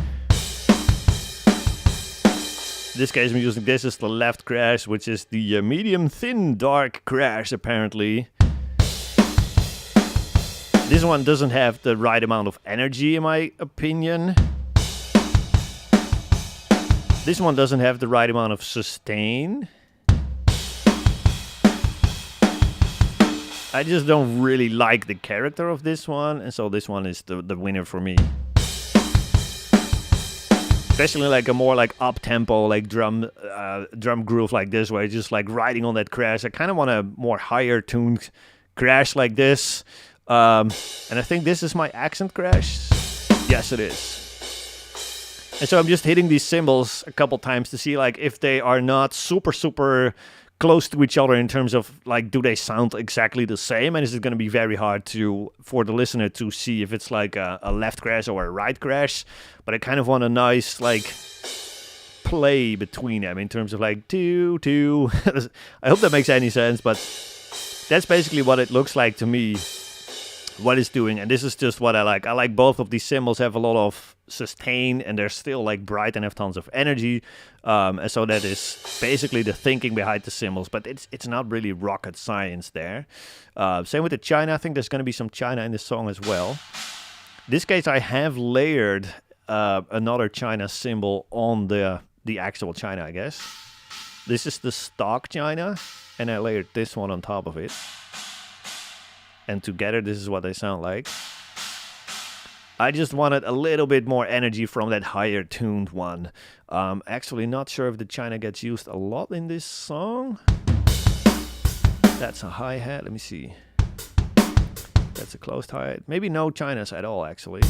this case, I'm using this as the left crash, which is the medium thin dark crash, apparently. This one doesn't have the right amount of energy, in my opinion. This one doesn't have the right amount of sustain. I just don't really like the character of this one, and so this one is the winner for me. Especially like a more like up-tempo, like drum groove like this, where it's just like riding on that crash. I kind of want a more higher tuned crash like this. And I think this is my accent crash. Yes, it is. And so I'm just hitting these cymbals a couple times to see like if they are not super close to each other in terms of like, do they sound exactly the same? And is it going to be very hard for the listener to see if it's like a left crash or a right crash? But I kind of want a nice like play between them in terms of like two. I hope that makes any sense, but that's basically what it looks like to me. What it's doing, and this is just what I like. I like both of these cymbals have a lot of sustain, and they're still like bright and have tons of energy. And so that is basically the thinking behind the cymbals, but it's not really rocket science there. Same with the China. I think there's going to be some China in this song as well. In this case, I have layered another China cymbal on the actual China, I guess. This is the stock China, and I layered this one on top of it. And together, this is what they sound like. I just wanted a little bit more energy from that higher tuned one. Actually, not sure if the China gets used a lot in this song. That's a hi-hat. Let me see. That's a closed hi-hat. Maybe no Chinas at all, actually.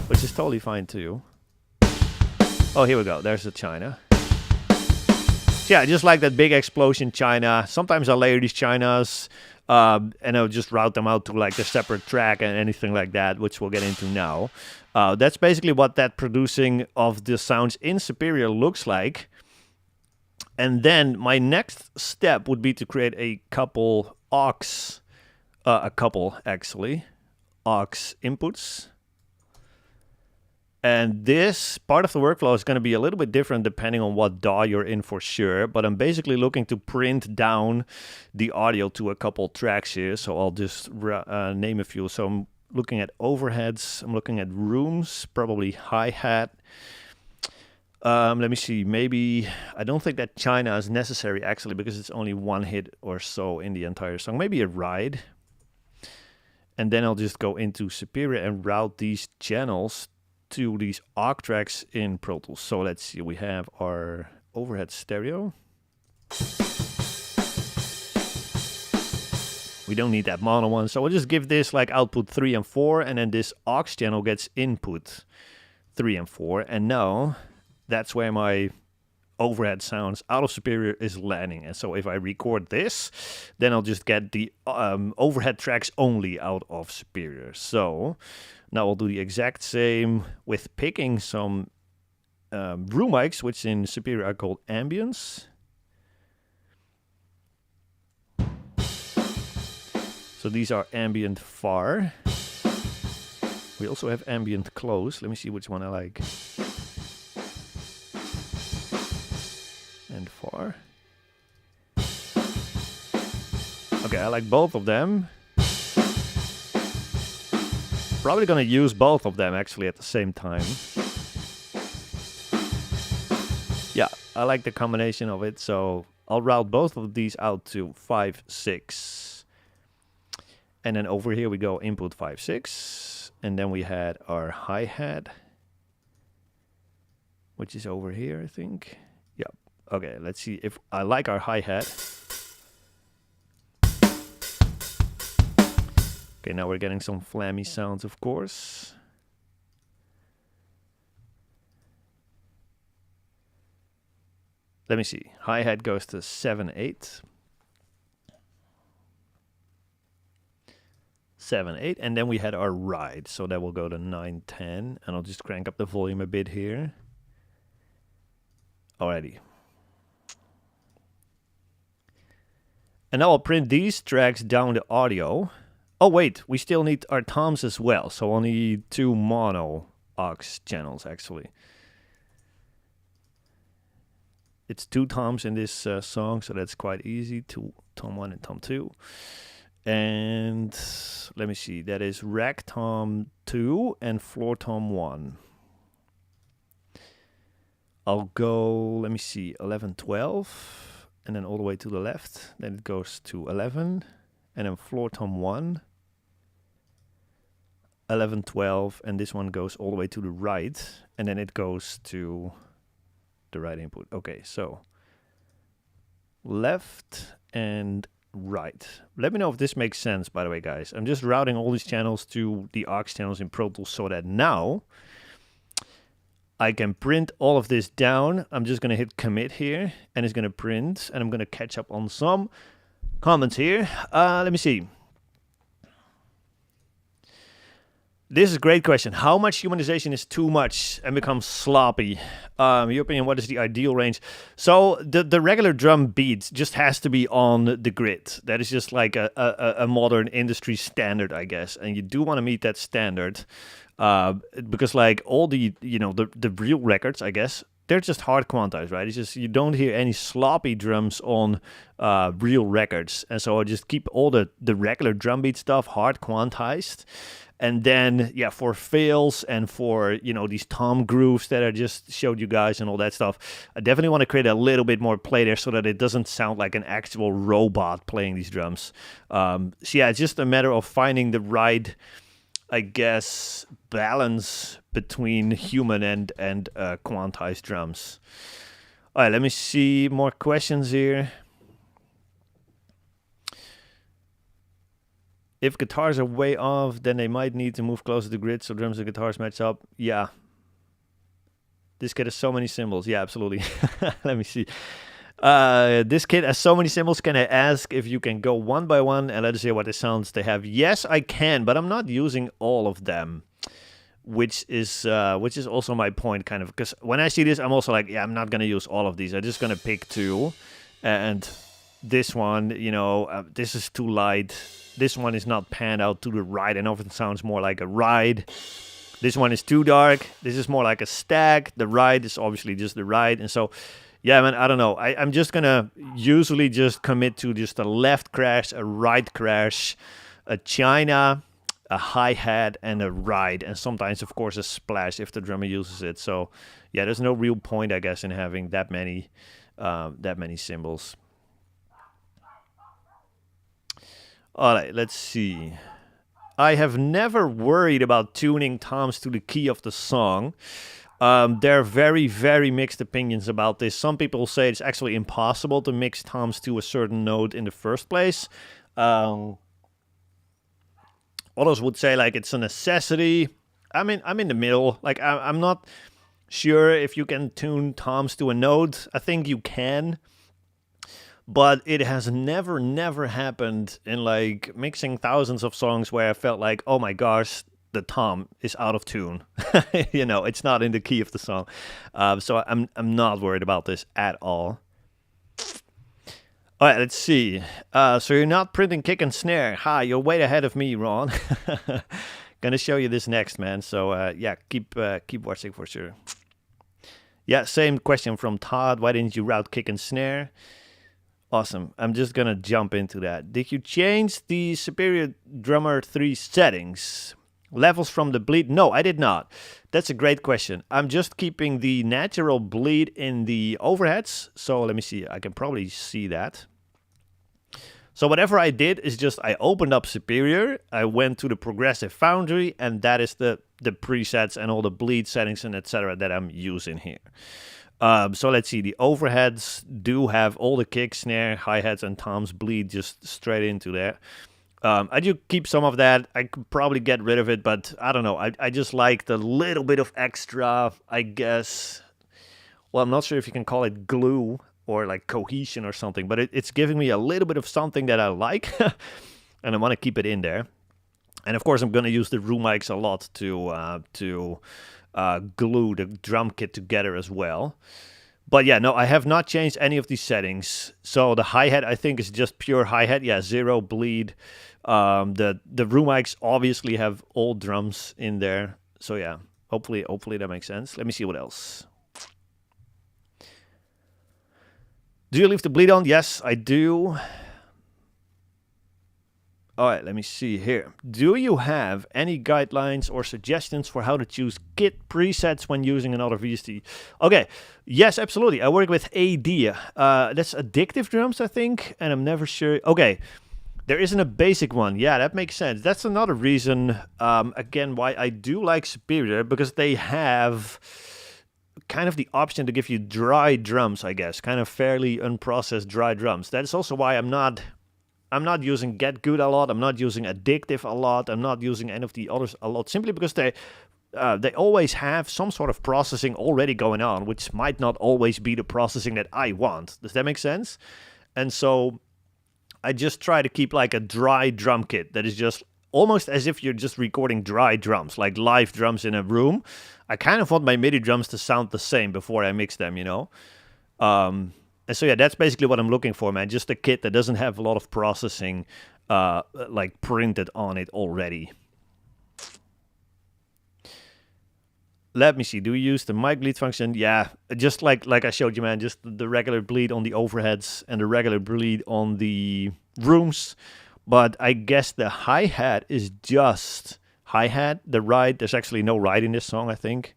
Which is totally fine, too. Oh, here we go. There's the China. Yeah, I just like that big explosion China. Sometimes I layer these Chinas. And I'll just route them out to like a separate track and anything like that, which we'll get into now. That's basically what that producing of the sounds in Superior looks like. And then my next step would be to create a couple aux inputs. And this part of the workflow is going to be a little bit different depending on what DAW you're in for sure. But I'm basically looking to print down the audio to a couple tracks here. So I'll just name a few. So I'm looking at overheads. I'm looking at rooms, probably hi-hat. Let me see. Maybe, I don't think that China is necessary actually because it's only one hit or so in the entire song. Maybe a ride. And then I'll just go into Superior and route these channels to these aux tracks in Pro Tools. So let's see, we have our overhead stereo. We don't need that mono one, so we'll just give this like output 3 and 4, and then this aux channel gets input 3 and 4, and now that's where my overhead sounds out of Superior is landing. And so if I record this, then I'll just get the overhead tracks only out of Superior. So now we'll do the exact same with picking some room mics, which in Superior are called ambience. So these are ambient far. We also have ambient close. Let me see which one I like. And far. Okay, I like both of them. Probably gonna use both of them actually at the same time. Yeah, I like the combination of it, so I'll route both of these out to 5, 6. And then over here we go input 5, 6. And then we had our hi-hat, which is over here, I think. Yep. Okay, let's see if I like our hi-hat. Okay, now we're getting some flammy sounds, of course. Let me see. Hi-hat goes to 7, 8. 7, 8. And then we had our ride. So that will go to 9, 10. And I'll just crank up the volume a bit here. Alrighty. And now I'll print these tracks down the audio. Oh wait, we still need our toms as well. So I'll need 2 mono aux channels actually. It's 2 toms in this song, so that's quite easy. Tom 1 and Tom 2. And let me see, that is rack tom 2 and floor tom 1. I'll go, let me see, 11, 12, and then all the way to the left. Then it goes to 11, and then floor tom 1, 11, 12, and this one goes all the way to the right, and then it goes to the right input. Okay, so left and right. Let me know if this makes sense, by the way, guys. I'm just routing all these channels to the aux channels in Pro Tools so that now I can print all of this down. I'm just going to hit commit here, and it's going to print, and I'm going to catch up on some comments here. Let me see. This is a great question. How much humanization is too much and becomes sloppy? Your opinion, what is the ideal range? So the regular drum beat just has to be on the grid. That is just like a modern industry standard, I guess. And you do want to meet that standard because like all the, you know, the real records, I guess, they're just hard quantized, right? It's just you don't hear any sloppy drums on real records. And so I just keep all the regular drum beat stuff hard quantized. And then, yeah, for fills and for, you know, these tom grooves that I just showed you guys and all that stuff, I definitely want to create a little bit more play there so that it doesn't sound like an actual robot playing these drums. So, yeah, it's just a matter of finding the right, I guess, balance between human and quantized drums. All right, let me see more questions here. If guitars are way off, then they might need to move closer to the grid so drums and guitars match up. Yeah. This kit has so many cymbals. Yeah, absolutely. Let me see. This kit has so many cymbals. Can I ask if you can go one by one and let us hear what the sounds they have? Yes, I can, but I'm not using all of them, which is also my point, kind of. Because when I see this, I'm also like, yeah, I'm not going to use all of these. I'm just going to pick 2. And this one, you know, this is too light. This one is not panned out to the right and often sounds more like a ride. This one is too dark. This is more like a stack. The ride is obviously just the ride. And so, yeah, man, I don't know. I'm just going to usually just commit to just a left crash, a right crash, a China, a hi-hat, and a ride. And sometimes, of course, a splash if the drummer uses it. So, yeah, there's no real point, I guess, in having that many cymbals. All right, let's see. I have never worried about tuning toms to the key of the song. There are very, very mixed opinions about this. Some people say it's actually impossible to mix toms to a certain note in the first place. Others would say like it's a necessity. I mean, I'm in the middle. Like I'm not sure if you can tune toms to a note. I think you can. But it has never happened in like mixing thousands of songs where I felt like, oh my gosh, the tom is out of tune. You know, it's not in the key of the song. So I'm not worried about this at all. All right, let's see. So you're not printing kick and snare. Hi, you're way ahead of me, Ron. Gonna show you this next, man. So yeah, keep watching for sure. Yeah, same question from Todd. Why didn't you route kick and snare? Awesome. I'm just gonna jump into that. Did you change the Superior Drummer 3 settings? Levels from the bleed? No, I did not. That's a great question. I'm just keeping the natural bleed in the overheads. So let me see. I can probably see that. So whatever I did is just I opened up Superior, I went to the Progressive Foundry, and that is the presets and all the bleed settings and etc. that I'm using here. So let's see, the overheads do have all the kick, snare, hi-hats, and toms bleed just straight into there. I do keep some of that. I could probably get rid of it, but I don't know. I just like the little bit of extra, I guess. Well, I'm not sure if you can call it glue or like cohesion or something, but it's giving me a little bit of something that I like, and I want to keep it in there. And of course, I'm going to use the room mics a lot to glue the drum kit together as well. But yeah, no, I have not changed any of these settings. So the hi-hat, I think, is just pure hi-hat. Yeah, 0 bleed. The room mics obviously have all drums in there. So yeah, hopefully that makes sense. Let me see what else. Do you leave the bleed on? Yes, I do. All right, let me see here. Do you have any guidelines or suggestions for how to choose kit presets when using another VST? Okay, yes, absolutely. I work with AD. That's Addictive Drums, I think, and I'm never sure. Okay, there isn't a basic one. Yeah, that makes sense. That's another reason, again, why I do like Superior, because they have kind of the option to give you dry drums, I guess, kind of fairly unprocessed dry drums. That's also why I'm not using Get Good a lot. I'm not using Addictive a lot. I'm not using any of the others a lot, simply because they always have some sort of processing already going on, which might not always be the processing that I want. Does that make sense? And so I just try to keep like a dry drum kit that is just almost as if you're just recording dry drums, like live drums in a room. I kind of want my MIDI drums to sound the same before I mix them, you know? And so yeah, that's basically what I'm looking for, man. Just a kit that doesn't have a lot of processing like printed on it already. Let me see. Do we use the mic bleed function? Yeah, just like I showed you, man. Just the regular bleed on the overheads and the regular bleed on the rooms. But I guess the hi-hat is just hi-hat. The ride, there's actually no ride in this song, I think.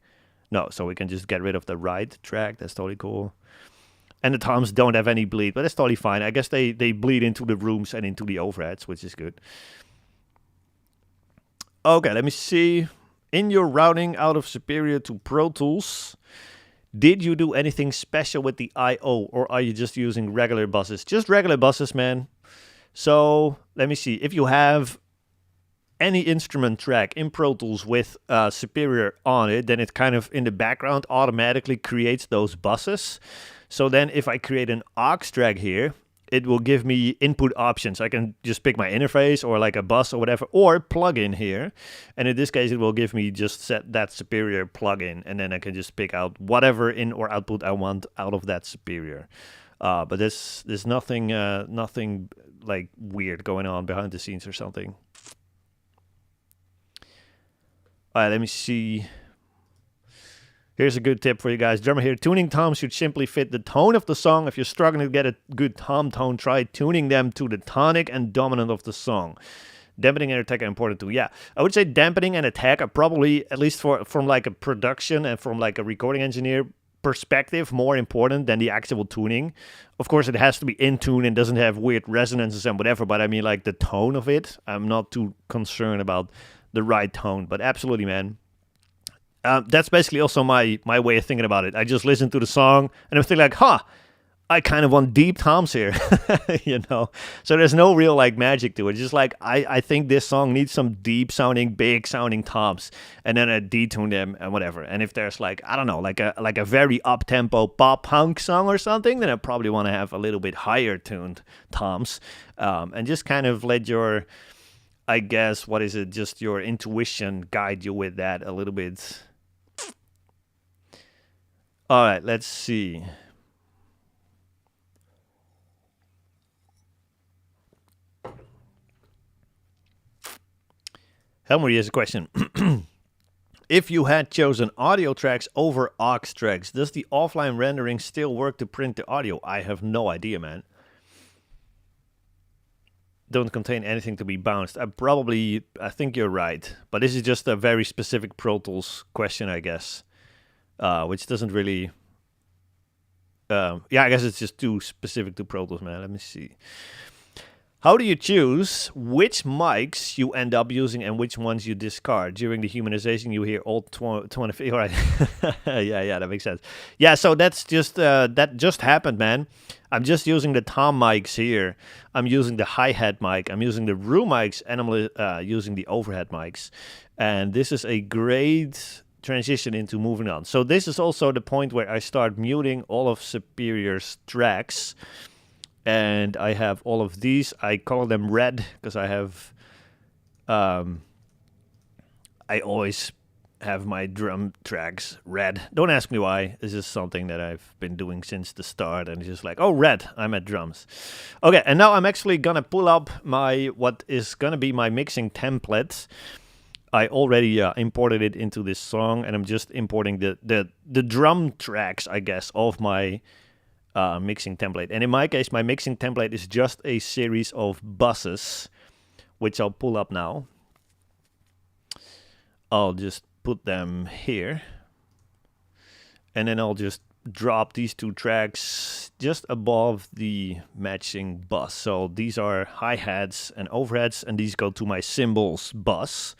No, so we can just get rid of the ride track. That's totally cool. And the toms don't have any bleed, but that's totally fine. I guess they bleed into the rooms and into the overheads, which is good. Okay, let me see. In your routing out of Superior to Pro Tools, did you do anything special with the I/O, or are you just using regular buses? Just regular buses, man. So let me see. If you have any instrument track in Pro Tools with Superior on it, then it kind of in the background automatically creates those buses. So then if I create an aux track here, it will give me input options. I can just pick my interface or like a bus or whatever, or plug in here. And in this case, it will give me just set that Superior plugin, and then I can just pick out whatever in or output I want out of that Superior. But there's nothing like weird going on behind the scenes or something. All right, let me see. Here's a good tip for you guys. Drummer here. Tuning toms should simply fit the tone of the song. If you're struggling to get a good tom tone, try tuning them to the tonic and dominant of the song. Dampening and attack are important too. Yeah, I would say dampening and attack are probably, at least from like a production and from like a recording engineer perspective, more important than the actual tuning. Of course, it has to be in tune and doesn't have weird resonances and whatever, but I mean like the tone of it, I'm not too concerned about the right tone. But absolutely, man. That's basically also my way of thinking about it. I just listen to the song and I'm thinking like, I kind of want deep toms here, you know? So there's no real like magic to it. It's just like, I think this song needs some deep sounding, big sounding toms, and then I detune them and whatever. And if there's like, I don't know, like a very up tempo pop punk song or something, then I probably want to have a little bit higher tuned toms, and just kind of let your, I guess, just your intuition guide you with that a little bit. All right, let's see. Helmut has a question. If you had chosen audio tracks over aux tracks, does the offline rendering still work to print the audio? I have no idea, man. don't contain anything to be bounced. I think you're right. But this is just a very specific Pro Tools question, I guess. Which doesn't really... yeah, I guess it's just too specific to Pro Tools, man. Let me see. How do you choose which mics you end up using and which ones you discard? During the humanization, you hear all 20... All right. yeah, that makes sense. Yeah, so that's just... that just happened, man. I'm just using the tom mics here. I'm using the hi-hat mic. I'm using the room mics. And I'm using the overhead mics. And this is a great transition into moving on. So this is also the point where I start muting all of Superior's tracks. And I have all of these. I call them red because I have... I always have my drum tracks red. Don't ask me why. This is something that I've been doing since the start. And it's just like, oh, red, I'm at drums. Okay, and now I'm actually going to pull up what is going to be my mixing template. I already imported it into this song. And I'm just importing the drum tracks, I guess, of my... mixing template. And in my case, my mixing template is just a series of buses, which I'll pull up now. I'll just put them here. And then I'll just drop these two tracks just above the matching bus. So these are hi-hats and overheads, and these go to my cymbals bus.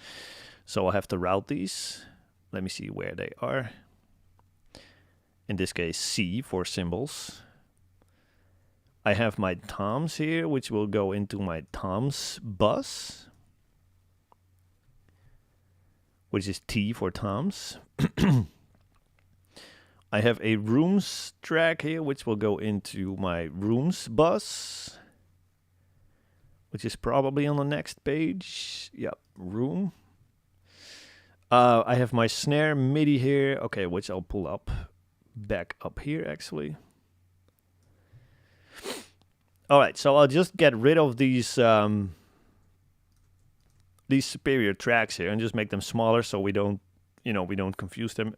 So I'll have to route these. Let me see where they are. In this case, C for cymbals. I have my toms here, which will go into my toms bus, which is T for toms. I have a rooms track here, which will go into my rooms bus, which is probably on the next page. Yep, room. I have my snare MIDI here, okay, which I'll pull up back up here actually. All right, so I'll just get rid of these Superior tracks here and just make them smaller so we don't confuse them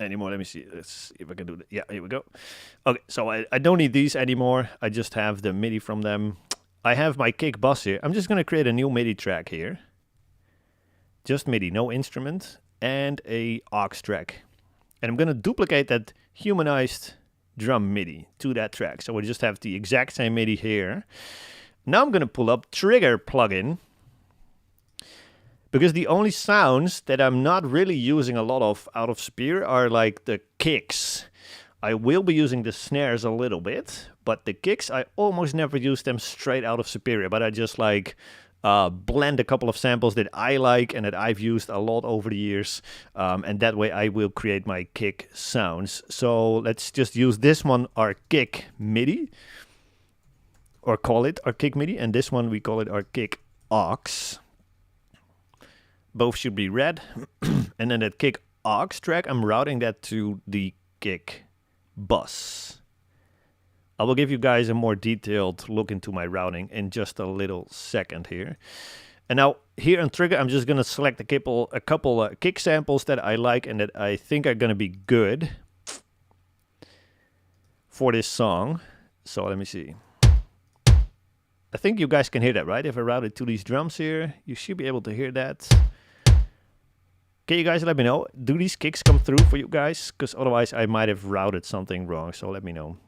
anymore. Let me see. Let's see if I can do that. Yeah, here we go. Okay, so I don't need these anymore. I just have the MIDI from them. I have my kick bus here. I'm just going to create a new MIDI track here. Just MIDI, no instrument, and a aux track. And I'm going to duplicate that humanized drum MIDI to that track. So we just have the exact same MIDI here. Now I'm going to pull up Trigger plugin, because the only sounds that I'm not really using a lot of out of Superior are like the kicks. I will be using the snares a little bit, but the kicks, I almost never use them straight out of Superior, but I just like blend a couple of samples that I like and that I've used a lot over the years, and that way I will create my kick sounds. So let's just use this one, our kick MIDI, or call it our kick MIDI, and this one we call it our kick aux. Both should be red. And then that kick aux track, I'm routing that to the kick bus. I will give you guys a more detailed look into my routing in just a little second here. And now here on Trigger, I'm just going to select a couple kick samples that I like and that I think are going to be good for this song. So let me see. I think you guys can hear that, right? If I route it to these drums here, you should be able to hear that. Can you guys let me know? Do these kicks come through for you guys? Because otherwise I might have routed something wrong. So let me know.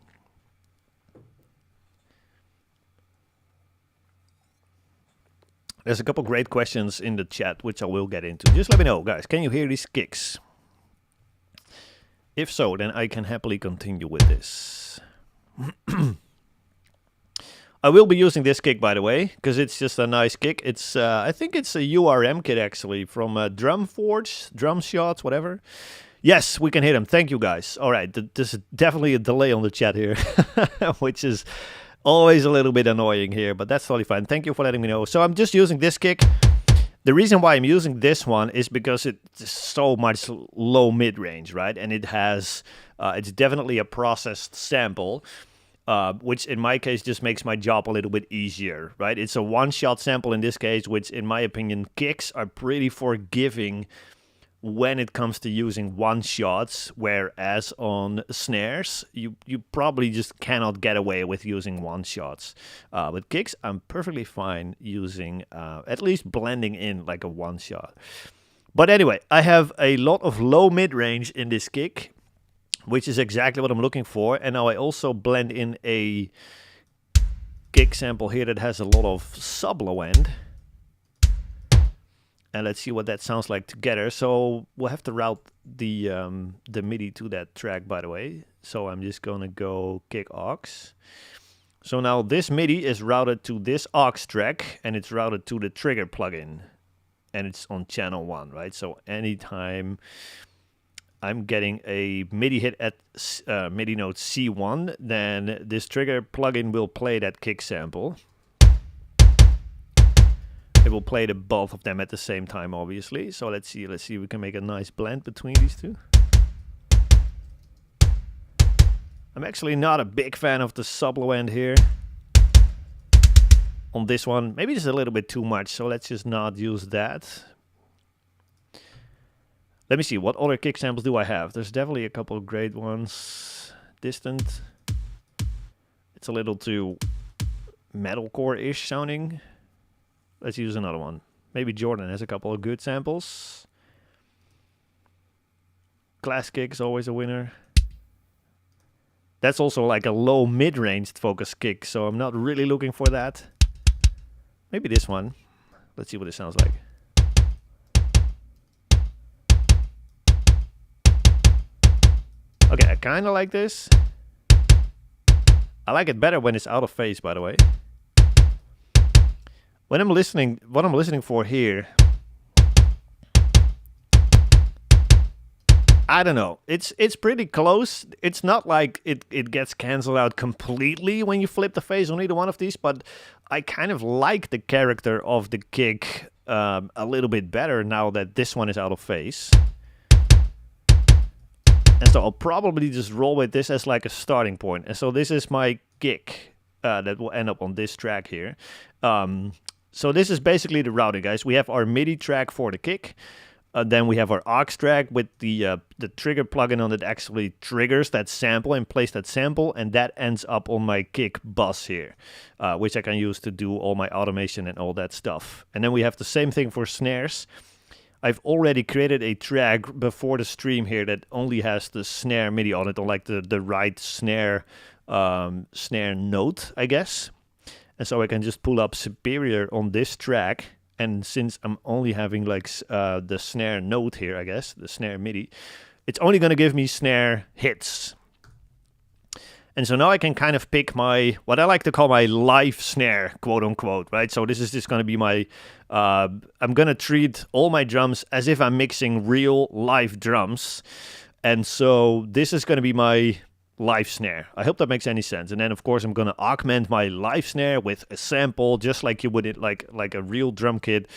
There's a couple great questions in the chat, which I will get into. Just let me know, guys. Can you hear these kicks? If so, then I can happily continue with this. I will be using this kick, by the way, because it's just a nice kick. It's I think it's a URM kit, actually, from Drum Forge, Drum Shots, whatever. Yes, we can hear them. Thank you, guys. All right, there's definitely a delay on the chat here, which is always a little bit annoying here, but that's totally fine. Thank you for letting me know. So I'm just using this kick. The reason why I'm using this one is because it's so much low mid-range, right? And it has, it's definitely a processed sample, which in my case just makes my job a little bit easier, right? It's a one-shot sample in this case, which in my opinion, kicks are pretty forgiving when it comes to using one shots, whereas on snares you probably just cannot get away with using one shots. With kicks, I'm perfectly fine using at least blending in like a one shot. But anyway, I have a lot of low mid range in this kick, which is exactly what I'm looking for. And now I also blend in a kick sample here that has a lot of sub low end. And let's see what that sounds like together. So we'll have to route the MIDI to that track, by the way. So I'm just gonna go kick aux. So now this MIDI is routed to this aux track, and it's routed to the trigger plugin, and it's on channel 1, right? So anytime I'm getting a MIDI hit at MIDI note C1, then this trigger plugin will play that kick sample. It will play the both of them at the same time, obviously. So let's see if we can make a nice blend between these two. I'm actually not a big fan of the sub low end here. On this one, maybe it's a little bit too much, so let's just not use that. Let me see, what other kick samples do I have? There's definitely a couple of great ones. Distant. It's a little too metalcore-ish sounding. Let's use another one. Maybe Jordan has a couple of good samples. Class kick is always a winner. That's also like a low mid-range focus kick, so I'm not really looking for that. Maybe this one. Let's see what it sounds like. Okay, I kind of like this. I like it better when it's out of phase, by the way. When I'm listening, what I'm listening for here, I don't know. It's pretty close. It's not like it gets canceled out completely when you flip the phase on either one of these, but I kind of like the character of the kick a little bit better now that this one is out of phase. And so I'll probably just roll with this as like a starting point. And so this is my kick that will end up on this track here. So this is basically the routing, guys. We have our MIDI track for the kick. Then we have our aux track with the trigger plugin on it actually triggers that sample and plays that sample. And that ends up on my kick bus here, which I can use to do all my automation and all that stuff. And then we have the same thing for snares. I've already created a track before the stream here that only has the snare MIDI on it, on like the right snare note, I guess. And so I can just pull up Superior on this track. And since I'm only having like the snare note here, I guess, the snare MIDI, it's only going to give me snare hits. And so now I can kind of pick my, what I like to call my live snare, quote unquote, right? So this is just going to be my, I'm going to treat all my drums as if I'm mixing real live drums. And so this is going to be my live snare. I hope that makes any sense. And then of course I'm going to augment my live snare with a sample, just like you would it like a real drum kit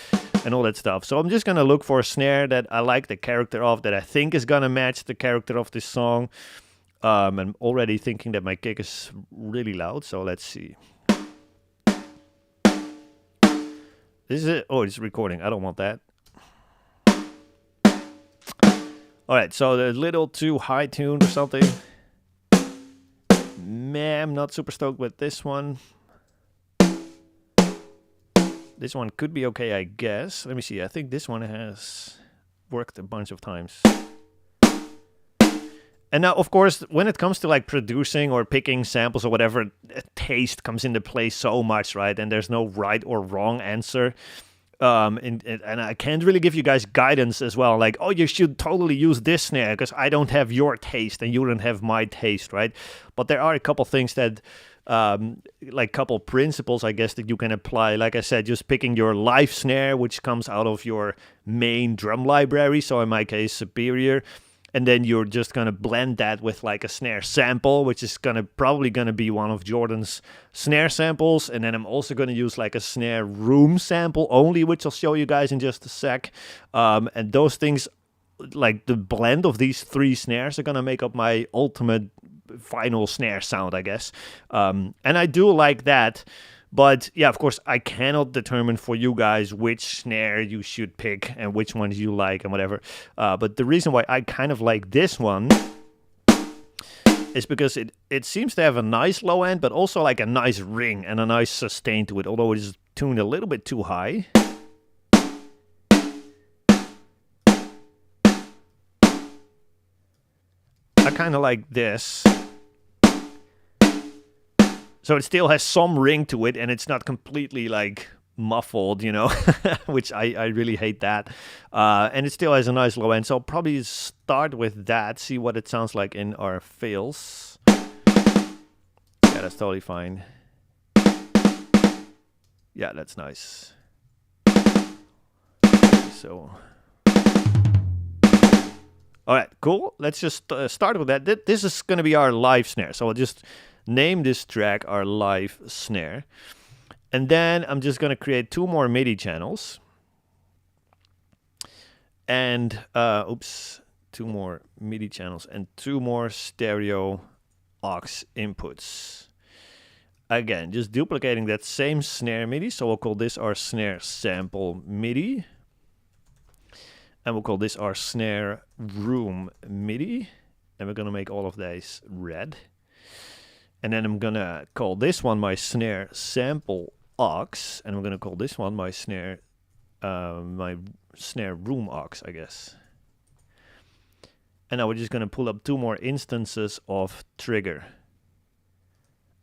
and all that stuff. So I'm just going to look for a snare that I like the character of, that I think is going to match the character of this song. I'm already thinking that my kick is really loud, so let's see. This is it. Oh, it's recording. I don't want that. All right, so a little too high tuned or something. Man, I'm not super stoked with this one. This one could be okay, I guess. Let me see. I think this one has worked a bunch of times. And now, of course, when it comes to like producing or picking samples or whatever, taste comes into play so much, right? And there's no right or wrong answer. And I can't really give you guys guidance as well. Like, oh, you should totally use this snare because I don't have your taste and you don't have my taste, right? But there are a couple things that, like couple principles, I guess, that you can apply. Like I said, just picking your live snare, which comes out of your main drum library. So in my case, Superior. And then you're just going to blend that with like a snare sample, which is probably going to be one of Jordan's snare samples. And then I'm also going to use like a snare room sample only, which I'll show you guys in just a sec. And those things, like the blend of these three snares, are going to make up my ultimate final snare sound, I guess. And I do like that But yeah, of course, I cannot determine for you guys which snare you should pick and which ones you like and whatever. But the reason why I kind of like this one is because it seems to have a nice low end, but also like a nice ring and a nice sustain to it, although it is tuned a little bit too high. I kind of like this. So it still has some ring to it, and it's not completely like muffled, you know, which I really hate that. And it still has a nice low end. So I'll probably start with that, see what it sounds like in our fills. Yeah, that's totally fine. Yeah, that's nice. So, all right, cool. Let's just start with that. This is going to be our live snare. So I'll just name this track our live snare. And then I'm just going to create 2 more MIDI channels. And, 2 more MIDI channels and 2 more stereo aux inputs. Again, just duplicating that same snare MIDI. So we'll call this our snare sample MIDI. And we'll call this our snare room MIDI. And we're going to make all of these red. And then I'm going to call this one my snare sample aux. And I'm going to call this one my snare room aux, I guess. And now we're just going to pull up 2 more instances of trigger.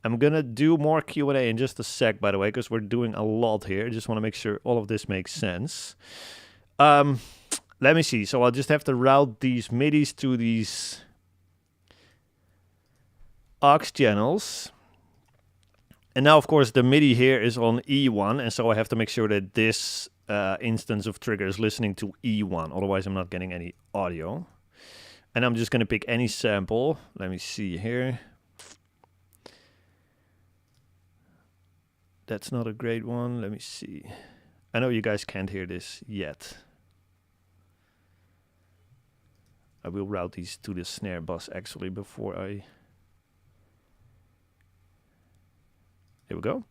I'm going to do more Q&A in just a sec, by the way, because we're doing a lot here. I just want to make sure all of this makes sense. Let me see. So I'll just have to route these MIDIs to these aux channels. And now, of course, the MIDI here is on E1. And so I have to make sure that this instance of trigger is listening to E1. Otherwise, I'm not getting any audio. And I'm just going to pick any sample. Let me see here. That's not a great one. Let me see. I know you guys can't hear this yet. I will route these to the snare bus actually before I... Here we go.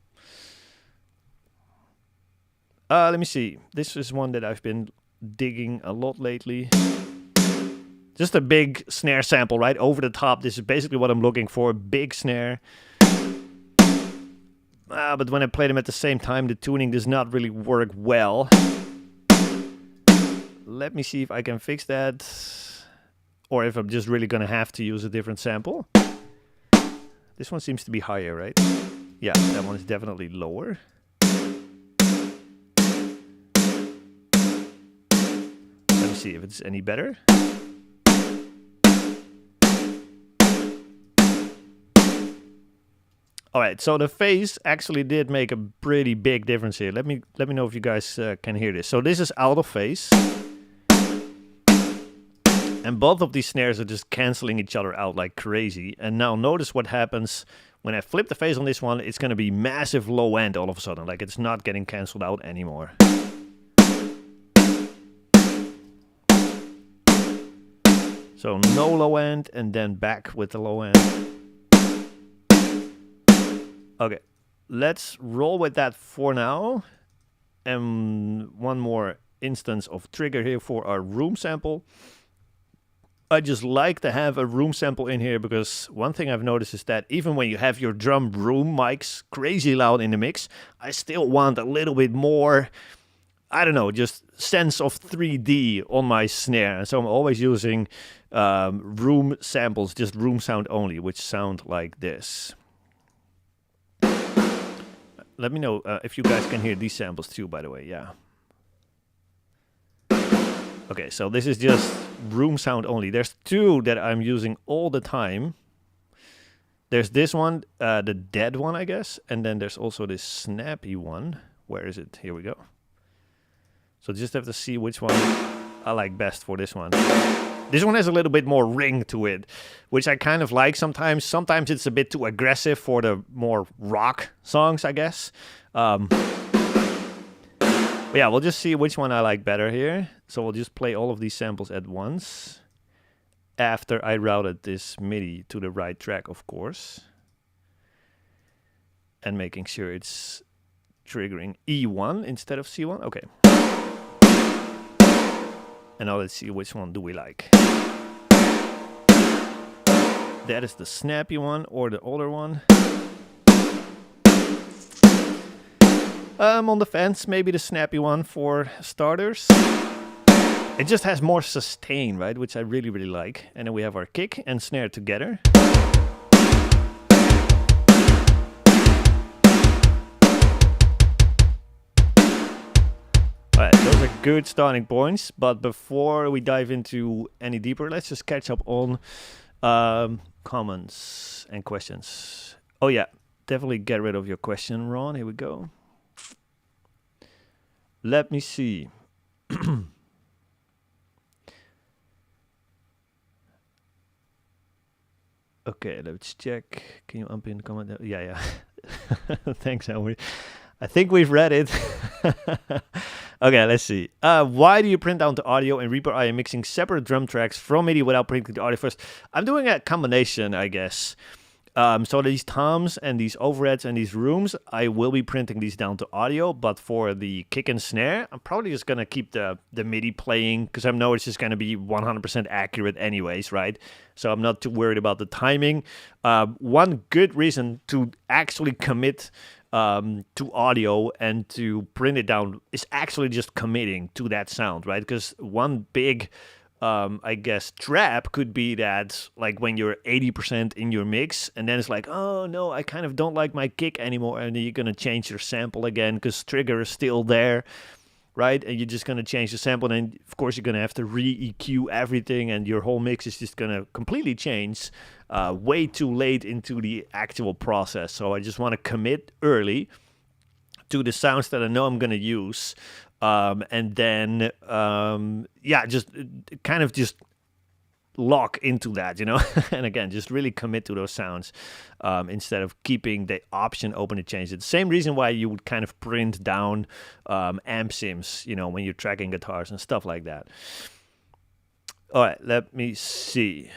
Let me see. This is one that I've been digging a lot lately. Just a big snare sample, right? Over the top. This is basically what I'm looking for. Big snare. But when I play them at the same time, the tuning does not really work well. Let me see if I can fix that. Or if I'm just really going to have to use a different sample. This one seems to be higher, right? Yeah, that one is definitely lower. Let me see if it's any better. All right, so the phase actually did make a pretty big difference here. Let me know if you guys can hear this. So this is out of phase. And both of these snares are just canceling each other out like crazy. And now notice what happens when I flip the phase on this one. It's going to be massive low end all of a sudden. Like it's not getting canceled out anymore. So no low end and then back with the low end. Okay, let's roll with that for now. And one more instance of trigger here for our room sample. I just like to have a room sample in here because one thing I've noticed is that even when you have your drum room mics crazy loud in the mix, I still want a little bit more, I don't know, just sense of 3D on my snare. And so I'm always using room samples, just room sound only, which sound like this. Let me know if you guys can hear these samples too, by the way, yeah. Okay, so this is just room sound only. There's 2 that I'm using all the time. There's this one, the dead one, I guess. And then there's also this snappy one. Where is it? Here we go. So just have to see which one I like best for this one. This one has a little bit more ring to it, which I kind of like sometimes. Sometimes it's a bit too aggressive for the more rock songs, I guess. But yeah, we'll just see which one I like better here. So we'll just play all of these samples at once. After I routed this MIDI to the right track, of course. And making sure it's triggering E1 instead of C1. Okay. And now let's see which one do we like. That is the snappy one or the older one. On the fence, maybe the snappy one for starters. It just has more sustain, right? Which I really, really like. And then we have our kick and snare together. Alright, those are good starting points. But before we dive into any deeper, let's just catch up on comments and questions. Oh yeah, definitely get rid of your question, Ron. Here we go. Let me see. Okay, let's check. Can you unpin the comment? Yeah. Thanks, Henry. I think we've read it. Okay, let's see. Why do you print down the audio and Reaper? I am mixing separate drum tracks from MIDI without printing the audio first. I'm doing a combination, I guess. So these toms and these overheads and these rooms, I will be printing these down to audio. But for the kick and snare, I'm probably just going to keep the MIDI playing because I know it's just going to be 100% accurate anyways, right? So I'm not too worried about the timing. One good reason to actually commit to audio and to print it down is actually just committing to that sound, right? Because one big I guess trap could be that like when you're 80% in your mix and then it's like, oh no, I kind of don't like my kick anymore, and then you're gonna change your sample again because trigger is still there, right? And you're just gonna change the sample, and then of course you're gonna have to re-EQ everything, and your whole mix is just gonna completely change way too late into the actual process. So I just want to commit early to the sounds that I know I'm gonna use. And then, just kind of just lock into that, you know, and again, just really commit to those sounds instead of keeping the option open to change it. Same reason why you would kind of print down amp sims, you know, when you're tracking guitars and stuff like that. All right, let me see.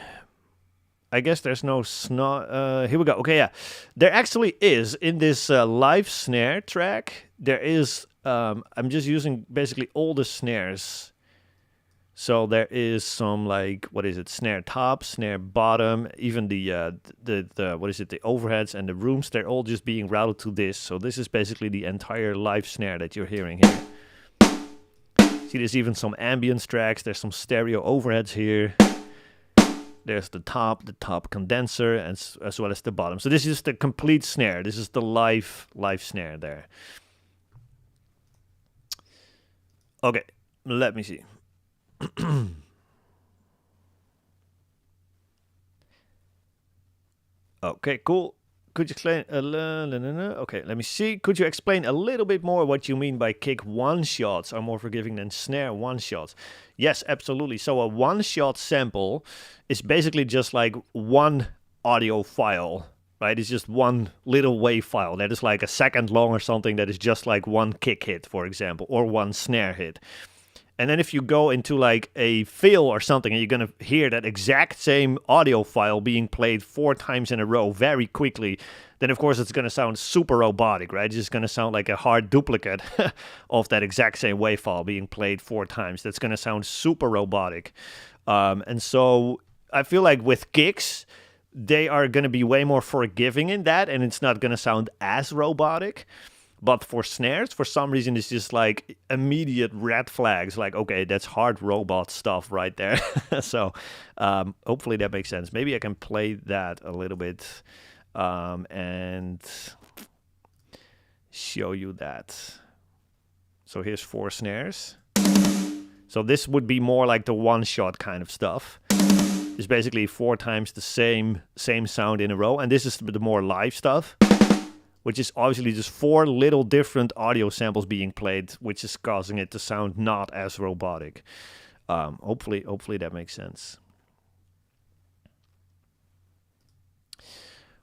I guess there's no here we go. Okay, yeah. There actually is, in this live snare track, there is... I'm just using basically all the snares. So there is some like, what is it? Snare top, snare bottom, even the what is it? The overheads and the rooms, they're all just being routed to this. So this is basically the entire live snare that you're hearing here. See, there's even some ambience tracks. There's some stereo overheads here. There's the top condenser, and as well as the bottom. So this is the complete snare. This is the live snare there. Okay, let me see. Okay, cool. Could you explain? Okay, let me see. Could you explain a little bit more what you mean by kick one-shots are more forgiving than snare one-shots? Yes, absolutely. So a one-shot sample is basically just like one audio file, right? It's just one little wave file that is like a second long or something, that is just like one kick hit, for example, or one snare hit. And then if you go into like a fill or something and you're going to hear that exact same audio file being played 4 times in a row very quickly, then of course it's going to sound super robotic, right? It's just going to sound like a hard duplicate of that exact same wave file being played 4 times. That's going to sound super robotic. And so I feel like with kicks, they are going to be way more forgiving in that, and it's not going to sound as robotic. But for snares, for some reason, it's just like immediate red flags. Like, okay, that's hard robot stuff right there. So hopefully that makes sense. Maybe I can play that a little bit and show you that. So here's 4 snares. So this would be more like the one-shot kind of stuff. It's basically 4 times the same sound in a row. And this is the more live stuff, which is obviously just 4 little different audio samples being played, which is causing it to sound not as robotic. Hopefully that makes sense.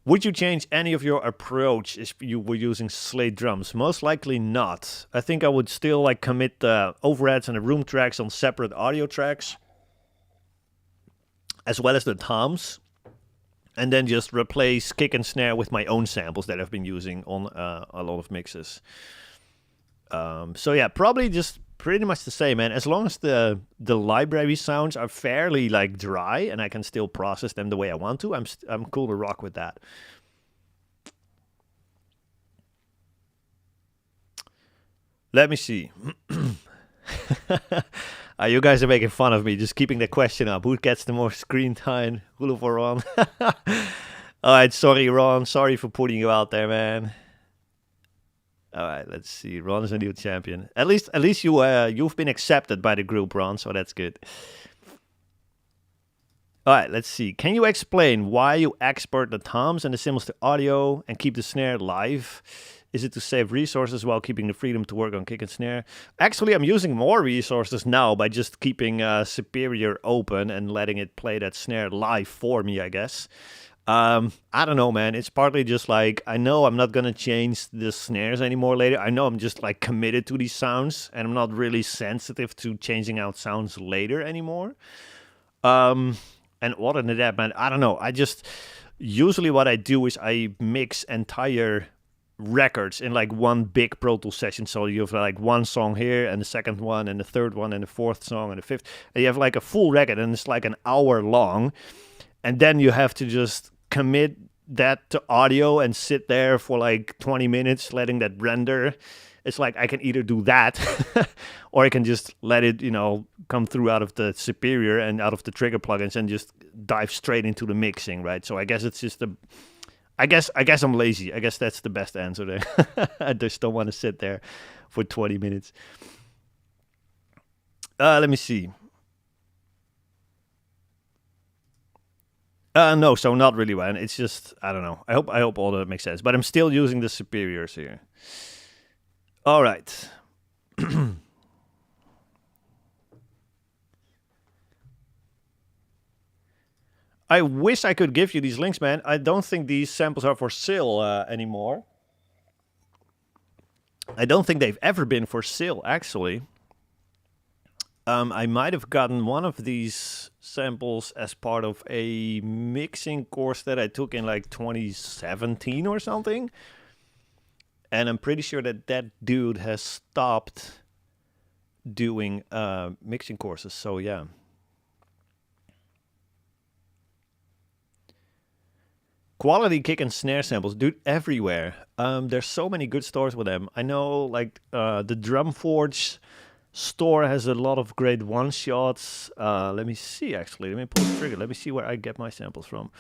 Would you change any of your approach if you were using slate drums? Most likely not. I think I would still like commit the overheads and the room tracks on separate audio tracks, as well as the toms. And then just replace kick and snare with my own samples that I've been using on a lot of mixes. So yeah, probably just pretty much the same, man. As long as the library sounds are fairly like dry and I can still process them the way I want to, I'm cool to rock with that. Let me see. You guys are making fun of me, just keeping the question up. Who gets the more screen time, Roelof or Ron? All right, sorry, Ron. Sorry for putting you out there, man. All right, let's see. Ron is a new champion. At least you've been accepted by the group, Ron. So that's good. All right, let's see. Can you explain why you export the toms and the cymbals to audio and keep the snare live? Is it to save resources while keeping the freedom to work on kick and snare? Actually, I'm using more resources now by just keeping Superior open and letting it play that snare live for me, I guess. I don't know, man. It's partly just like, I know I'm not going to change the snares anymore later. I know I'm just like committed to these sounds and I'm not really sensitive to changing out sounds later anymore. And other than that, man, I don't know. Usually what I do is I mix entire records in like one big Pro Tools session. So you have like one song here and the second one and the third one and the fourth song and the fifth. And you have like a full record and it's like an hour long. And then you have to just commit that to audio and sit there for like 20 minutes letting that render. It's like I can either do that or I can just let it, come through out of the Superior and out of the trigger plugins and just dive straight into the mixing, right? So I guess it's just I guess I'm lazy. I guess that's the best answer there. I just don't want to sit there for 20 minutes. Let me see. No, so not really, man. It's just, I don't know. I hope all that makes sense. But I'm still using the Superiors here. All right. I wish I could give you these links, man. I don't think these samples are for sale anymore. I don't think they've ever been for sale, actually. I might have gotten one of these samples as part of a mixing course that I took in like 2017 or something. And I'm pretty sure that dude has stopped doing mixing courses. So, yeah. Quality kick and snare samples, dude, everywhere. There's so many good stores with them. I know, like, the Drum Forge store has a lot of great one-shots. Let me see, actually. Let me pull the trigger. Let me see where I get my samples from.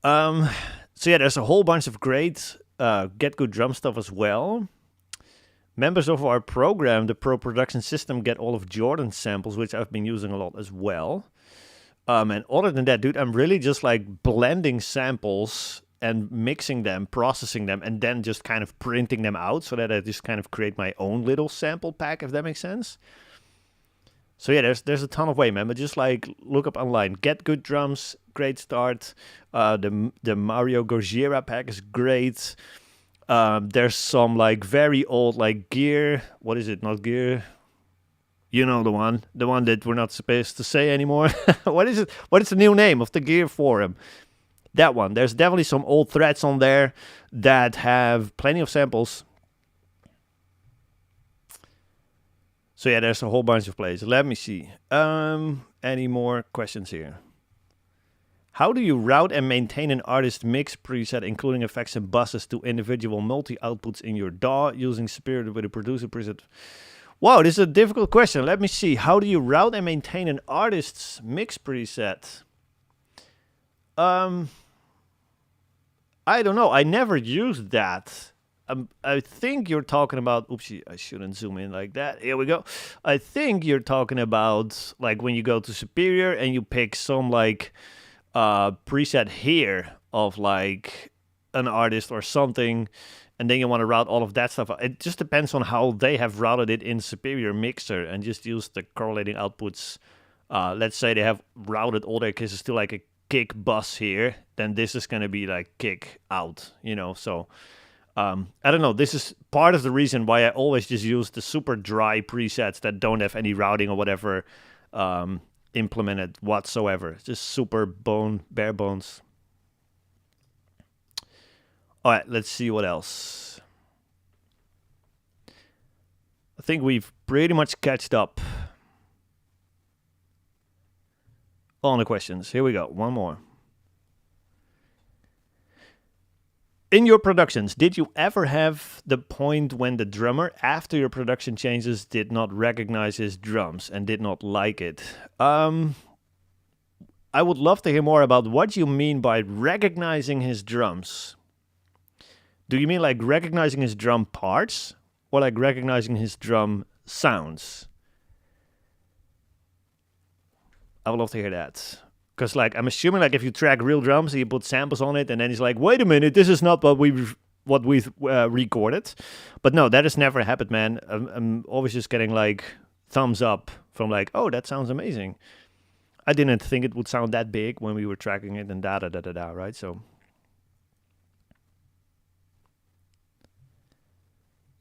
So, yeah, there's a whole bunch of great Get Good Drum stuff as well. Members of our program, the Pro Production System, get all of Jordan's samples, which I've been using a lot as well. And other than that, dude, I'm really just like blending samples and mixing them, processing them, and then just kind of printing them out so that I just kind of create my own little sample pack, if that makes sense. So yeah, there's a ton of way, man. But just like look up online, Get Good Drums, great start. The Mario Gojira pack is great. There's some like very old like gear. What is it? Not gear. You know the one that we're not supposed to say anymore. What is it? What is the new name of the gear forum? That one. There's definitely some old threads on there that have plenty of samples. So yeah, there's a whole bunch of places. Let me see. Any more questions here? How do you route and maintain an artist mix preset, including effects and buses, to individual multi-outputs in your DAW using Superior with a producer preset? Wow, this is a difficult question. Let me see. How do you route and maintain an artist's mix preset? I don't know. I never used that. I think you're talking about... Oopsie, I shouldn't zoom in like that. Here we go. I think you're talking about like when you go to Superior and you pick some like preset here of like an artist or something, and then you want to route all of that stuff. It just depends on how they have routed it in Superior Mixer and just use the correlating outputs. Let's say they have routed all their cases to like a kick bus here, then this is going to be like kick out, so I don't know. This is part of the reason why I always just use the super dry presets that don't have any routing or whatever implemented whatsoever. It's just super bare bones. All right, let's see what else. think we've pretty much catched up on the questions. Here we go, one more. In your productions, did you ever have the point when the drummer, after your production changes, did not recognize his drums and did not like it? I would love to hear more about what you mean by recognizing his drums. Do you mean like recognizing his drum parts or like recognizing his drum sounds? I would love to hear that. Because like I'm assuming like if you track real drums, you put samples on it, and then he's like, "Wait a minute, this is not what we've recorded." But no, that has never happened, man. I'm always just getting like thumbs up from like, "Oh, that sounds amazing." I didn't think it would sound that big when we were tracking it, and da da da da da. Right? So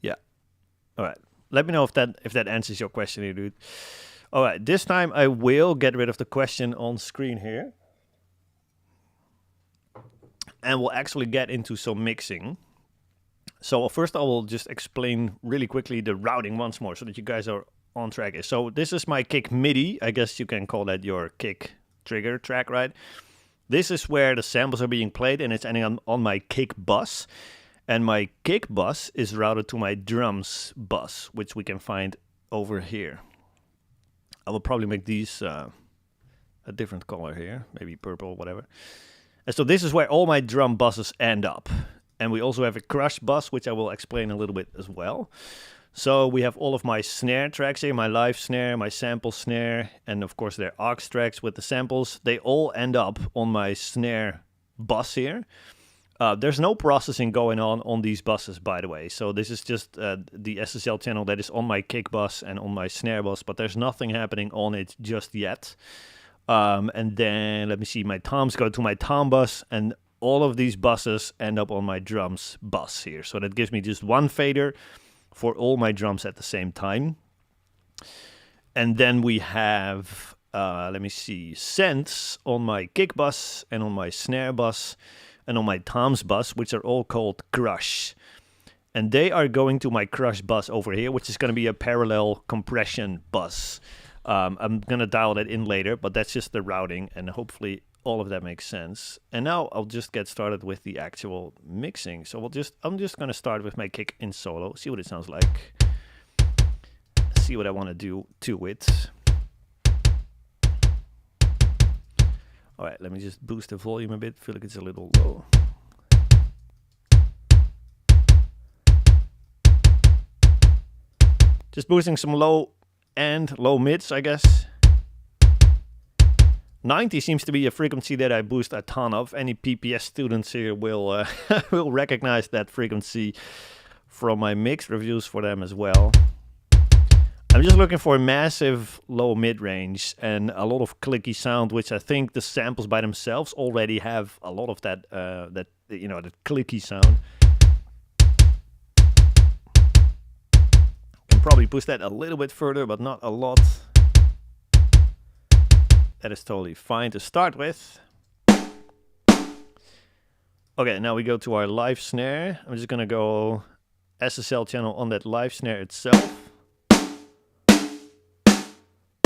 yeah. All right. Let me know if that answers your question here, dude. All right, this time I will get rid of the question on screen here. And we'll actually get into some mixing. So first I will just explain really quickly the routing once more so that you guys are on track. So this is my kick MIDI. I guess you can call that your kick trigger track, right? This is where the samples are being played and it's ending on my kick bus. And my kick bus is routed to my drums bus, which we can find over here. I will probably make these a different color here, maybe purple, whatever. And so this is where all my drum buses end up. And we also have a crush bus, which I will explain a little bit as well. So we have all of my snare tracks here, my live snare, my sample snare, and of course their aux tracks with the samples. They all end up on my snare bus here. There's no processing going on these buses, by the way. So this is just the SSL channel that is on my kick bus and on my snare bus, but there's nothing happening on it just yet. And then, let me see, my toms go to my tom bus, and all of these buses end up on my drums bus here. So that gives me just one fader for all my drums at the same time. And then we have, let me see, cents on my kick bus and on my snare bus. And on my toms bus, which are all called crush. And they are going to my crush bus over here, which is going to be a parallel compression bus. I'm going to dial that in later, but that's just the routing, and hopefully all of that makes sense. And now I'll just get started with the actual mixing. So I'm just going to start with my kick in solo, see what it sounds like, see what I want to do to it. All right, let me just boost the volume a bit. I feel like it's a little low. Just boosting some low and low mids, I guess. 90 seems to be a frequency that I boost a ton of. Any PPS students here will will recognize that frequency from my mix reviews for them as well. I'm just looking for a massive low mid-range and a lot of clicky sound, which I think the samples by themselves already have a lot of that, that clicky sound. Can probably push that a little bit further, but not a lot. That is totally fine to start with. Okay, now we go to our live snare. I'm just gonna go SSL channel on that live snare itself.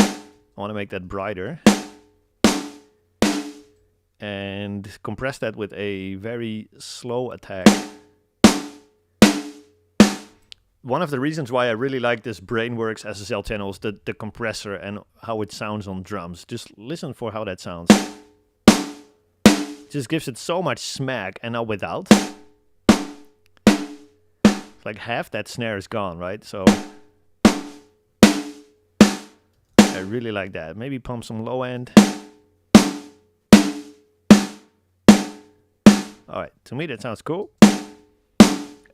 I want to make that brighter and compress that with a very slow attack. One of the reasons why I really like this Brainworks SSL channel is the compressor and how it sounds on drums. Just listen for how that sounds. Just gives it so much smack, and now without, it's like half that snare is gone, right? So I really like that. Maybe pump some low end. Alright, to me that sounds cool.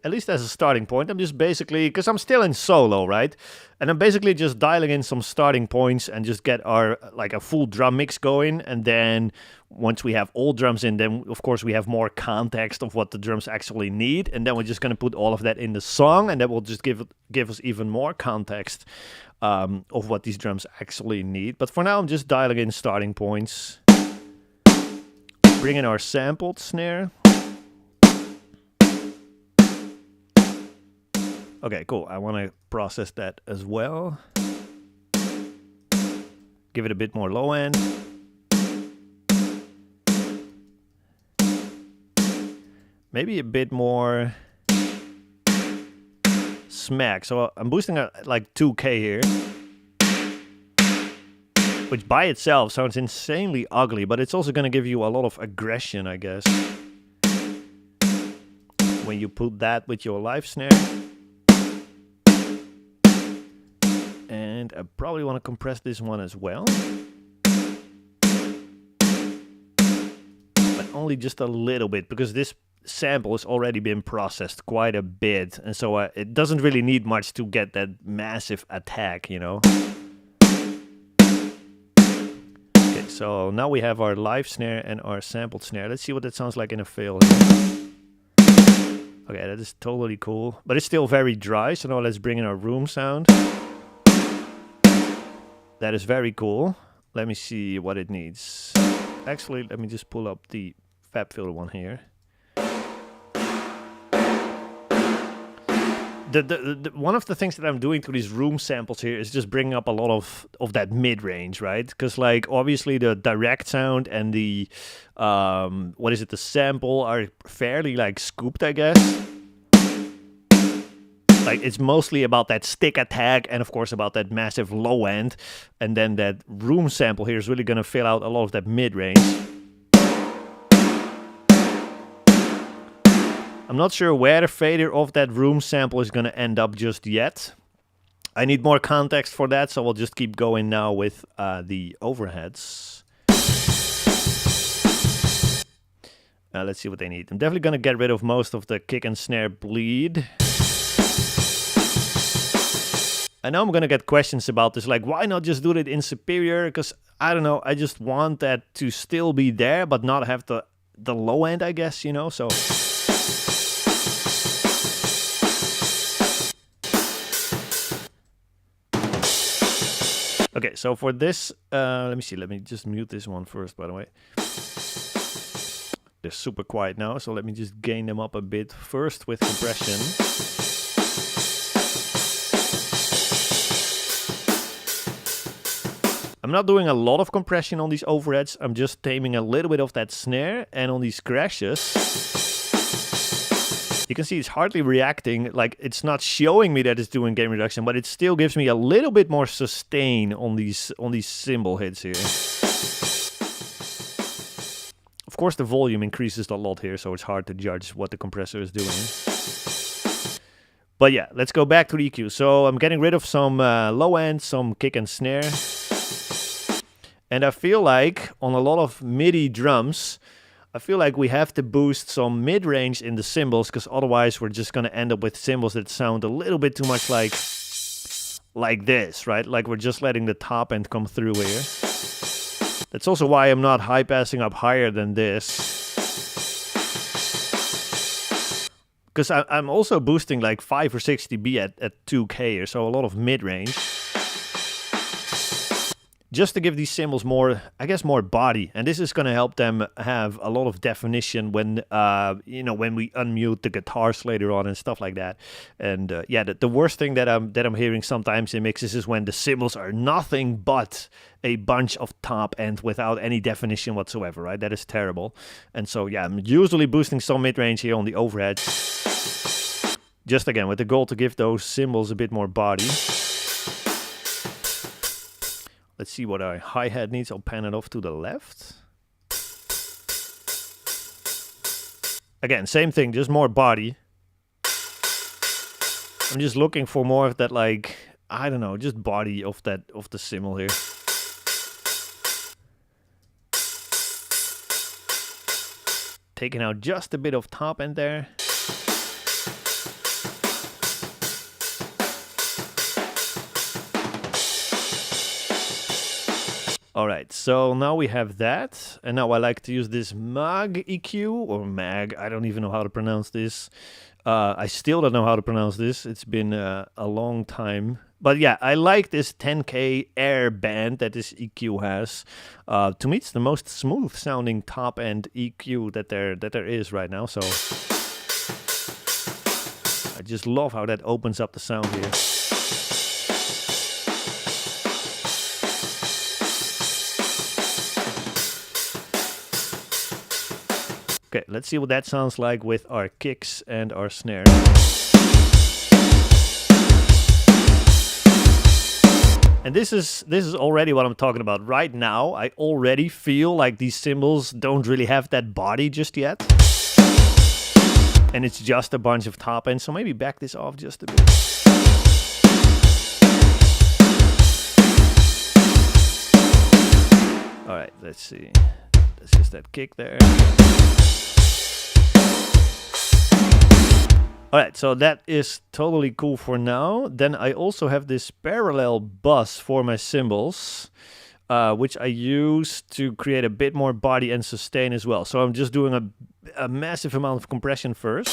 At least as a starting point. I'm just basically, because I'm still in solo, right? And I'm basically just dialing in some starting points and just get our, like a full drum mix going. And then once we have all drums in, then of course we have more context of what the drums actually need. And then we're just going to put all of that in the song, and that will just give us even more context of what these drums actually need. But for now, I'm just dialing in starting points. Bring in our sampled snare. Okay, cool. I want to process that as well. Give it a bit more low end. Maybe a bit more smack. So I'm boosting at like 2K here. Which by itself sounds insanely ugly, but it's also going to give you a lot of aggression, I guess. When you put that with your live snare. And I probably want to compress this one as well. But only just a little bit, because this sample has already been processed quite a bit. And so it doesn't really need much to get that massive attack, you know. Okay, so now we have our live snare and our sampled snare. Let's see what that sounds like in a fill here. Okay, that is totally cool. But it's still very dry, so now let's bring in our room sound. That is very cool. Let me see what it needs. Actually, let me just pull up the Fab Filter one here. One of the things that I'm doing to these room samples here is just bringing up a lot of that mid-range, right? Because like obviously the direct sound and the the sample are fairly like scooped, I guess. Like it's mostly about that stick attack and of course about that massive low end, and then that room sample here is really gonna fill out a lot of that mid-range. I'm not sure where the fader of that room sample is going to end up just yet. I need more context for that, so we'll just keep going now with the overheads. Let's see what they need. I'm definitely going to get rid of most of the kick and snare bleed. I know I'm going to get questions about this, like why not just do it in Superior? Because I don't know, I just want that to still be there, but not have the low end, I guess, you know, so... Okay, so for this, let me see, let me just mute this one first, by the way. They're super quiet now, so let me just gain them up a bit first with compression. I'm not doing a lot of compression on these overheads, I'm just taming a little bit of that snare, and on these crashes... You can see it's hardly reacting, like it's not showing me that it's doing gain reduction, but it still gives me a little bit more sustain on these cymbal hits here. Of course the volume increases a lot here, so it's hard to judge what the compressor is doing. But yeah, let's go back to the EQ. So I'm getting rid of some low end, some kick and snare. And I feel like on a lot of MIDI drums, I feel like we have to boost some mid-range in the cymbals, because otherwise we're just going to end up with cymbals that sound a little bit too much like this, right? Like we're just letting the top end come through here. That's also why I'm not high-passing up higher than this. Because I'm also boosting like 5 or 6 dB at 2K or so, a lot of mid-range. Just to give these cymbals more, I guess, more body, and this is going to help them have a lot of definition when, when we unmute the guitars later on and stuff like that. And yeah, the worst thing that I'm hearing sometimes in mixes is when the cymbals are nothing but a bunch of top end without any definition whatsoever, right? That is terrible. And so yeah, I'm usually boosting some mid range here on the overhead, just again with the goal to give those cymbals a bit more body. Let's see what our hi-hat needs. I'll pan it off to the left. Again, same thing, just more body. I'm just looking for more of that, like, I don't know, just body of the cymbal here. Taking out just a bit of top end there. Alright, so now we have that, and now I like to use this MAG EQ, or MAG, I don't even know how to pronounce this. I still don't know how to pronounce this, it's been a long time. But yeah, I like this 10K air band that this EQ has. To me, it's the most smooth sounding top end EQ that there is right now, so... I just love how that opens up the sound here. Okay, let's see what that sounds like with our kicks and our snare. And this is already what I'm talking about. Right now, I already feel like these cymbals don't really have that body just yet. And it's just a bunch of top ends, so maybe back this off just a bit. All right, let's see. That's just that kick there. Alright, so that is totally cool for now. Then I also have this parallel bus for my cymbals, which I use to create a bit more body and sustain as well. So I'm just doing a massive amount of compression first.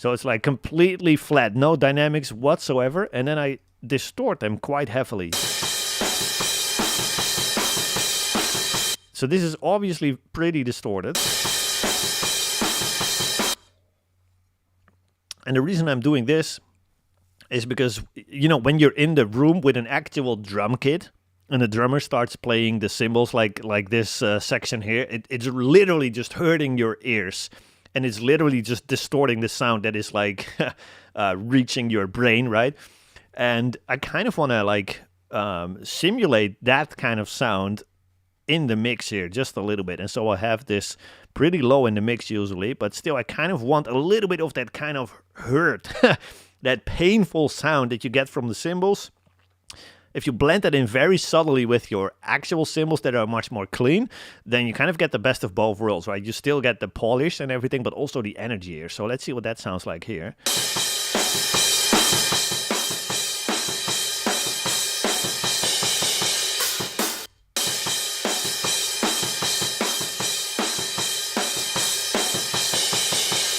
So it's like completely flat, no dynamics whatsoever. And then I distort them quite heavily. So this is obviously pretty distorted. And the reason I'm doing this is because, you know, when you're in the room with an actual drum kit and the drummer starts playing the cymbals like this section here, it's literally just hurting your ears. And it's literally just distorting the sound that is like reaching your brain, right? And I kind of want to like simulate that kind of sound in the mix here just a little bit. And so I have this pretty low in the mix usually, but still I kind of want a little bit of that kind of hurt, that painful sound that you get from the cymbals. If you blend that in very subtly with your actual cymbals that are much more clean, then you kind of get the best of both worlds, right? You still get the polish and everything, but also the energy here. So let's see what that sounds like here.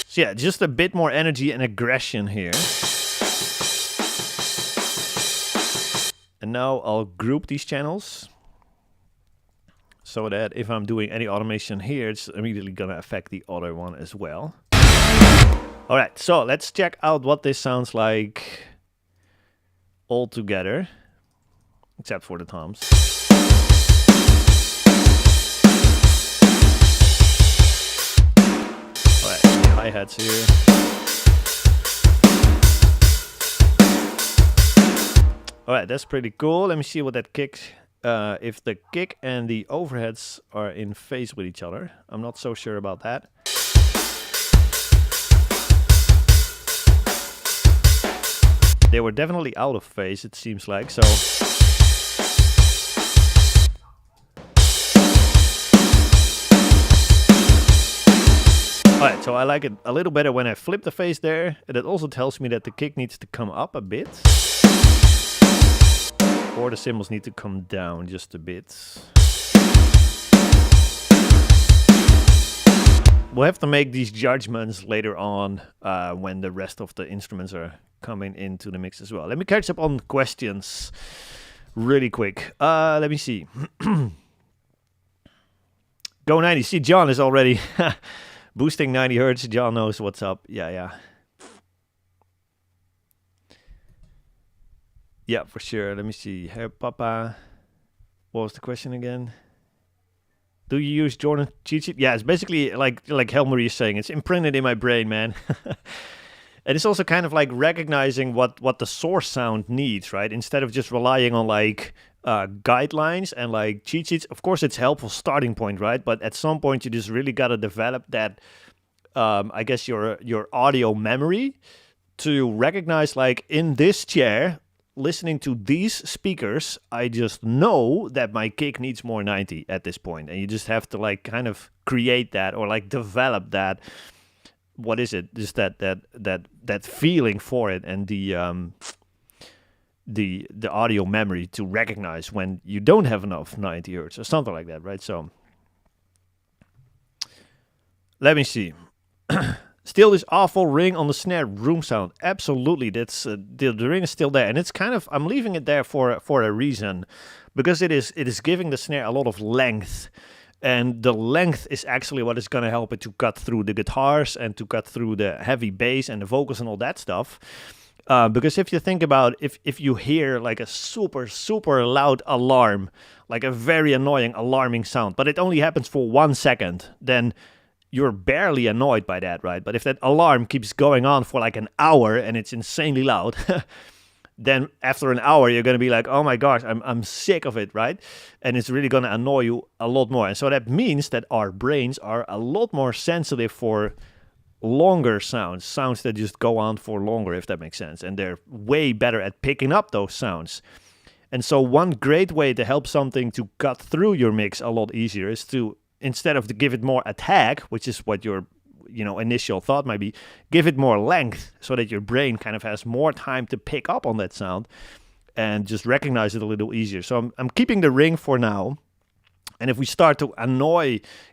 So yeah, just a bit more energy and aggression here. And now I'll group these channels so that if I'm doing any automation here, it's immediately going to affect the other one as well. All right, so let's check out what this sounds like all together, except for the toms. Hi-hats here. Alright, that's pretty cool. Let me see what that kick, if the kick and the overheads are in phase with each other. I'm not so sure about that. They were definitely out of phase, it seems like, so... Alright, so I like it a little better when I flip the phase there. And it also tells me that the kick needs to come up a bit. Or the cymbals need to come down just a bit. We'll have to make these judgments later on when the rest of the instruments are coming into the mix as well. Let me catch up on questions really quick. Let me see. Go 90. See, John is already... boosting 90 hertz, John knows what's up. Yeah. Yeah, for sure. Let me see. Hey, Papa. What was the question again? Do you use Jordan cheat sheet? Yeah, it's basically like Helmarie is saying. It's imprinted in my brain, man. And it's also kind of like recognizing what the source sound needs, right? Instead of just relying on like guidelines and like cheat sheets. Of course, it's a helpful starting point, right? But at some point, you just really got to develop that, I guess, your audio memory to recognize, like, in this chair, listening to these speakers, I just know that my kick needs more 90 at this point. And you just have to like kind of create that or like develop that. What is it? Just that feeling for it and the audio memory to recognize when you don't have enough 90 hertz or something like that, right? So let me see. Still this awful ring on the snare, room sound. Absolutely, that's the ring is still there, and it's kind of, I'm leaving it there for a reason, because it is giving the snare a lot of length, And the length is actually what is going to help it to cut through the guitars and to cut through the heavy bass and the vocals and all that stuff. Because if you think about, if you hear like a super, super loud alarm, like a very annoying alarming sound, but it only happens for 1 second, then you're barely annoyed by that, right? But if that alarm keeps going on for like an hour and it's insanely loud, then after an hour, you're going to be like, oh my gosh, I'm sick of it, right? And it's really going to annoy you a lot more. And so that means that our brains are a lot more sensitive for longer sounds that just go on for longer, if that makes sense. And they're way better at picking up those sounds. And so one great way to help something to cut through your mix a lot easier is to, instead of to give it more attack, which is what your initial thought might be, give it more length so that your brain kind of has more time to pick up on that sound and just recognize it a little easier. So I'm keeping the ring for now. And if we start to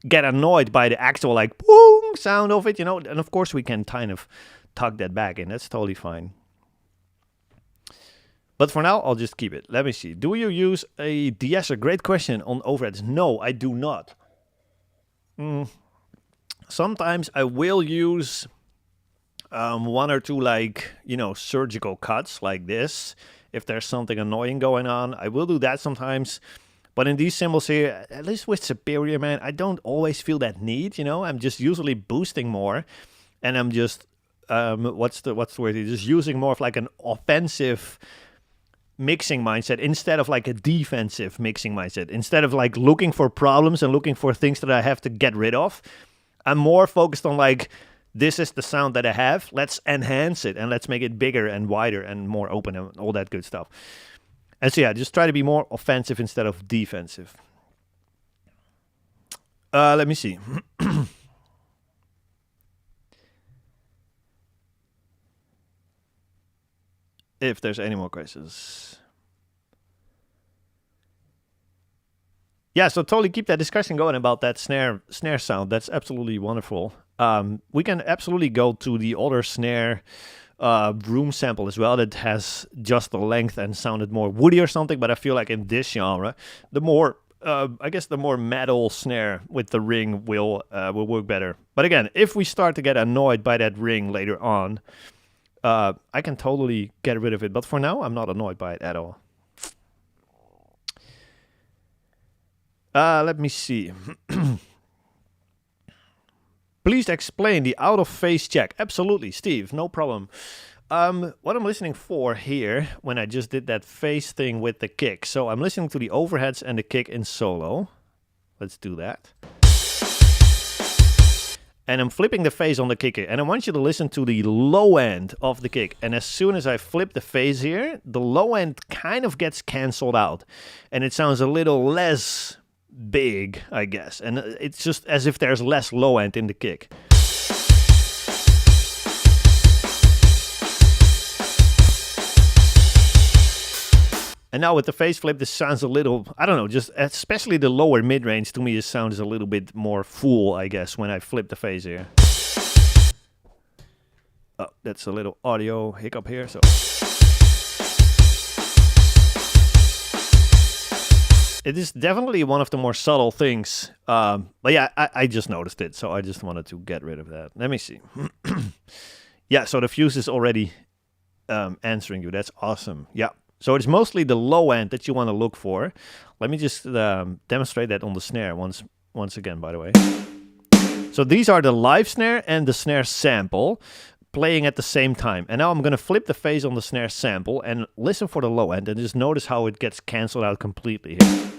get annoyed by the actual like boom sound of it, and of course we can kind of tuck that back in. That's totally fine. But for now, I'll just keep it. Let me see. Do you use a de-esser? Great question on overheads. No, I do not. Sometimes I will use one or two surgical cuts like this. If there's something annoying going on, I will do that sometimes. But in these cymbals here, at least with Superior, man, I don't always feel that need, I'm just usually boosting more. And I'm just, what's the word? Just using more of like an offensive mixing mindset instead of like a defensive mixing mindset. Instead of like looking for problems and looking for things that I have to get rid of, I'm more focused on like, this is the sound that I have. Let's enhance it and let's make it bigger and wider and more open and all that good stuff. And so yeah, just try to be more offensive instead of defensive. Let me see. If there's any more questions. Yeah, so totally keep that discussion going about that snare sound. That's absolutely wonderful. We can absolutely go to the other snare room sample as well that has just the length and sounded more woody or something. But I feel like in this genre, the more metal snare with the ring will work better. But again, if we start to get annoyed by that ring later on, I can totally get rid of it. But for now, I'm not annoyed by it at all. Let me see. Please explain the out-of-phase check. Absolutely, Steve, no problem. What I'm listening for here, when I just did that phase thing with the kick. So I'm listening to the overheads and the kick in solo. Let's do that. And I'm flipping the phase on the kick here. And I want you to listen to the low end of the kick. And as soon as I flip the phase here, the low end kind of gets canceled out. And it sounds a little less big, I guess. And it's just as if there's less low end in the kick. And now with the phase flip, this sounds a little, I don't know, just especially the lower mid-range to me, it sounds a little bit more full, I guess, when I flip the phase here. Oh, that's a little audio hiccup here, so. It is definitely one of the more subtle things. But yeah, I just noticed it, so I just wanted to get rid of that. Let me see. Yeah, so the fuse is already answering you. That's awesome. Yeah. So it's mostly the low end that you want to look for. Let me just demonstrate that on the snare once again, by the way. So these are the live snare and the snare sample playing at the same time. And now I'm going to flip the phase on the snare sample and listen for the low end and just notice how it gets canceled out completely here.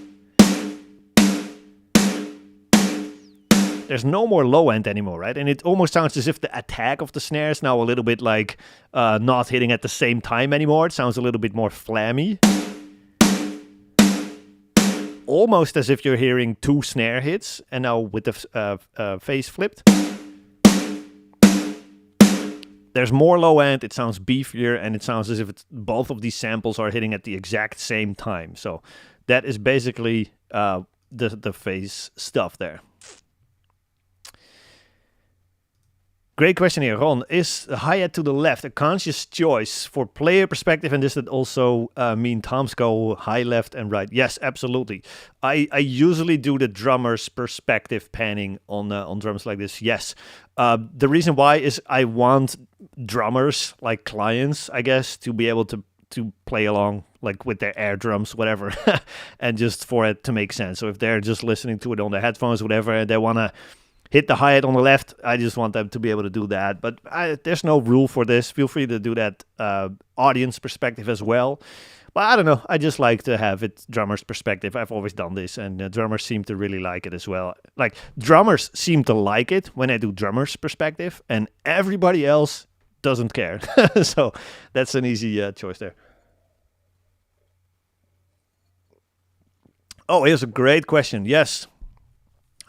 There's no more low end anymore, right? And it almost sounds as if the attack of the snare is now a little bit like not hitting at the same time anymore. It sounds a little bit more flammy. Almost as if you're hearing two snare hits. And now with the phase flipped, there's more low end. It sounds beefier and it sounds as if both of these samples are hitting at the exact same time. So that is basically the phase stuff there. Great question here, Ron. Is the hi-hat to the left a conscious choice for player perspective? And does that also mean toms go high, left, and right? Yes, absolutely. I usually do the drummer's perspective panning on drums like this. Yes. The reason why is I want drummers, like clients, I guess, to be able to play along like with their air drums, whatever, and just for it to make sense. So if they're just listening to it on their headphones, whatever, and they want to hit the hi-hat on the left, I just want them to be able to do that. But there's no rule for this. Feel free to do that audience perspective as well. But I don't know. I just like to have it drummer's perspective. I've always done this, and drummers seem to really like it as well. Like, drummers seem to like it when I do drummer's perspective, and everybody else doesn't care. So that's an easy choice there. Oh, here's a great question. Yes.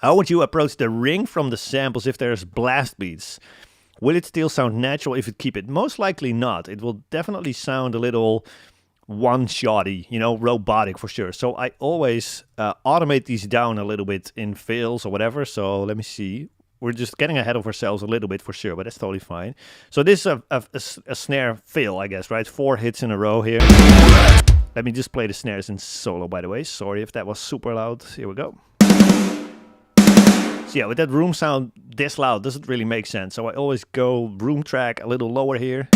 How would you approach the ring from the samples if there's blast beats? Will it still sound natural if you keep it? Most likely not. It will definitely sound a little one-shotty, robotic for sure. So I always automate these down a little bit in fills or whatever. So let me see. We're just getting ahead of ourselves a little bit for sure, but that's totally fine. So this is a snare fill, I guess, right? 4 hits in a row here. Let me just play the snares in solo, by the way. Sorry if that was super loud. Here we go. So yeah, with that room sound this loud doesn't really make sense. So I always go room track a little lower here.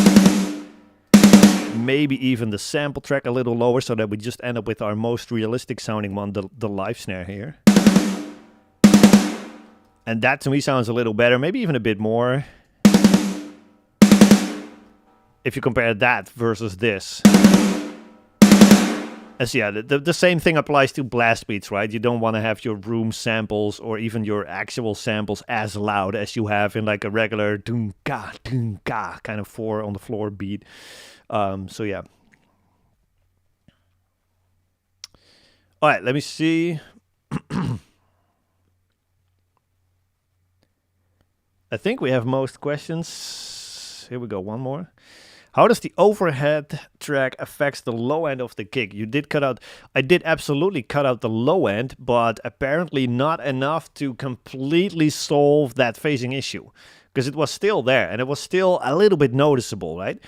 Maybe even the sample track a little lower so that we just end up with our most realistic sounding one, the live snare here. And that to me sounds a little better, maybe even a bit more. If you compare that versus this. As yeah, the same thing applies to blast beats, right? You don't want to have your room samples or even your actual samples as loud as you have in like a regular doom-ka kind of 4 on the floor beat. So yeah. All right, let me see. I think we have most questions. Here we go, one more. How does the overhead track affect the low end of the kick? You did cut out, I did absolutely cut out the low end, but apparently not enough to completely solve that phasing issue. Because it was still there, and it was still a little bit noticeable, right?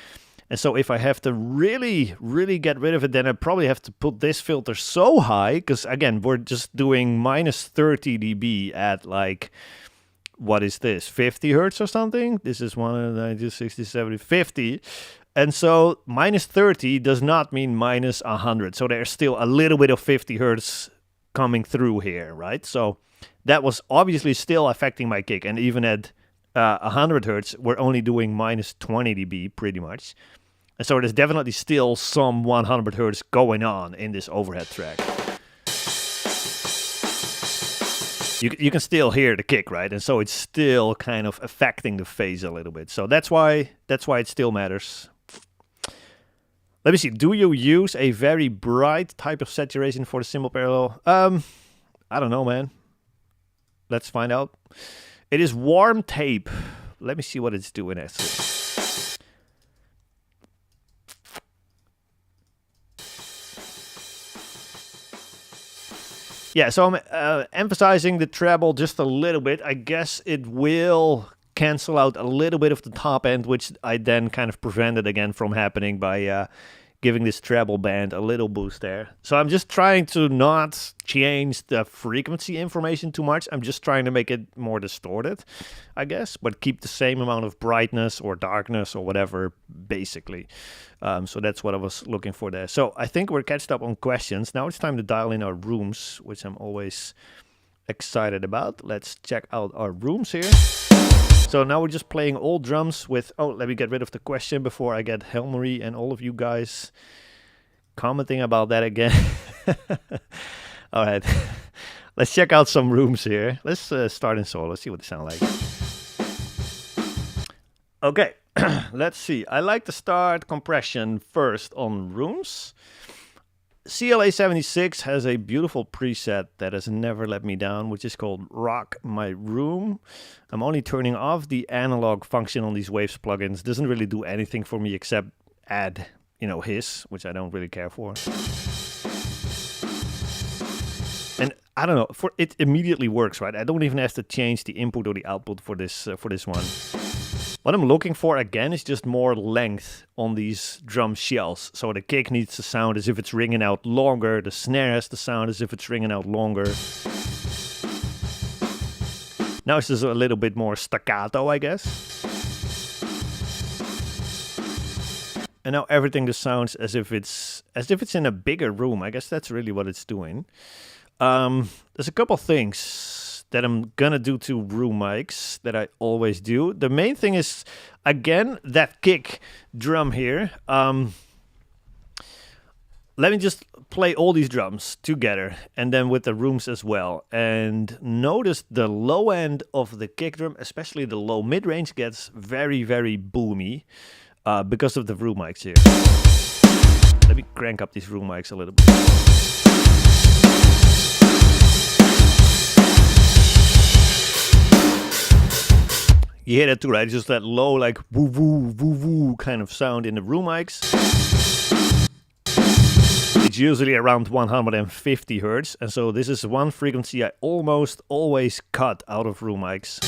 And so if I have to really, really get rid of it, then I probably have to put this filter so high, because again, we're just doing minus 30 dB at like, what is this, 50 hertz or something? This is 190, 60, 70, 50. And so minus 30 does not mean minus 100. So there's still a little bit of 50 hertz coming through here, right? So that was obviously still affecting my kick. And even at 100 hertz, we're only doing minus 20 dB pretty much. And so there's definitely still some 100 hertz going on in this overhead track. You can still hear the kick, right? And so it's still kind of affecting the phase a little bit. So that's why it still matters. Let me see. Do you use a very bright type of saturation for the cymbal parallel? I don't know, man. Let's find out. It is warm tape. Let me see what it's doing actually. Yeah, so I'm emphasizing the treble just a little bit. I guess it will cancel out a little bit of the top end, which I then kind of prevented again from happening by giving this treble band a little boost there. So I'm just trying to not change the frequency information too much. I'm just trying to make it more distorted, I guess, but keep the same amount of brightness or darkness or whatever, basically. So that's what I was looking for there. So I think we're catched up on questions. Now it's time to dial in our rooms, which I'm always excited about. Let's check out our rooms here. So now we're just playing all drums with... Oh, let me get rid of the question before I get Helmery and all of you guys commenting about that again. All right. Let's check out some rooms here. Let's start in solo. Let's see what they sound like. Okay. Let's see. I like to start compression first on rooms. CLA 76 has a beautiful preset that has never let me down, which is called Rock My Room. I'm only turning off the analog function on these Waves plugins. Doesn't really do anything for me except add, hiss, which I don't really care for. And I don't know, it immediately works, right? I don't even have to change the input or the output for this one. What I'm looking for again is just more length on these drum shells. So the kick needs to sound as if it's ringing out longer. The snare has to sound as if it's ringing out longer. Now it's just a little bit more staccato, I guess. And now everything just sounds as if it's in a bigger room. I guess that's really what it's doing. There's a couple things that I'm gonna do to room mics that I always do. The main thing is, again, that kick drum here. Let me just play all these drums together and then with the rooms as well. And notice the low end of the kick drum, especially the low mid-range, gets very, very boomy because of the room mics here. Let me crank up these room mics a little bit. You hear that too, right? It's just that low, like woo woo woo woo kind of sound in the room mics. It's usually around 150 hertz, and so this is one frequency I almost always cut out of room mics.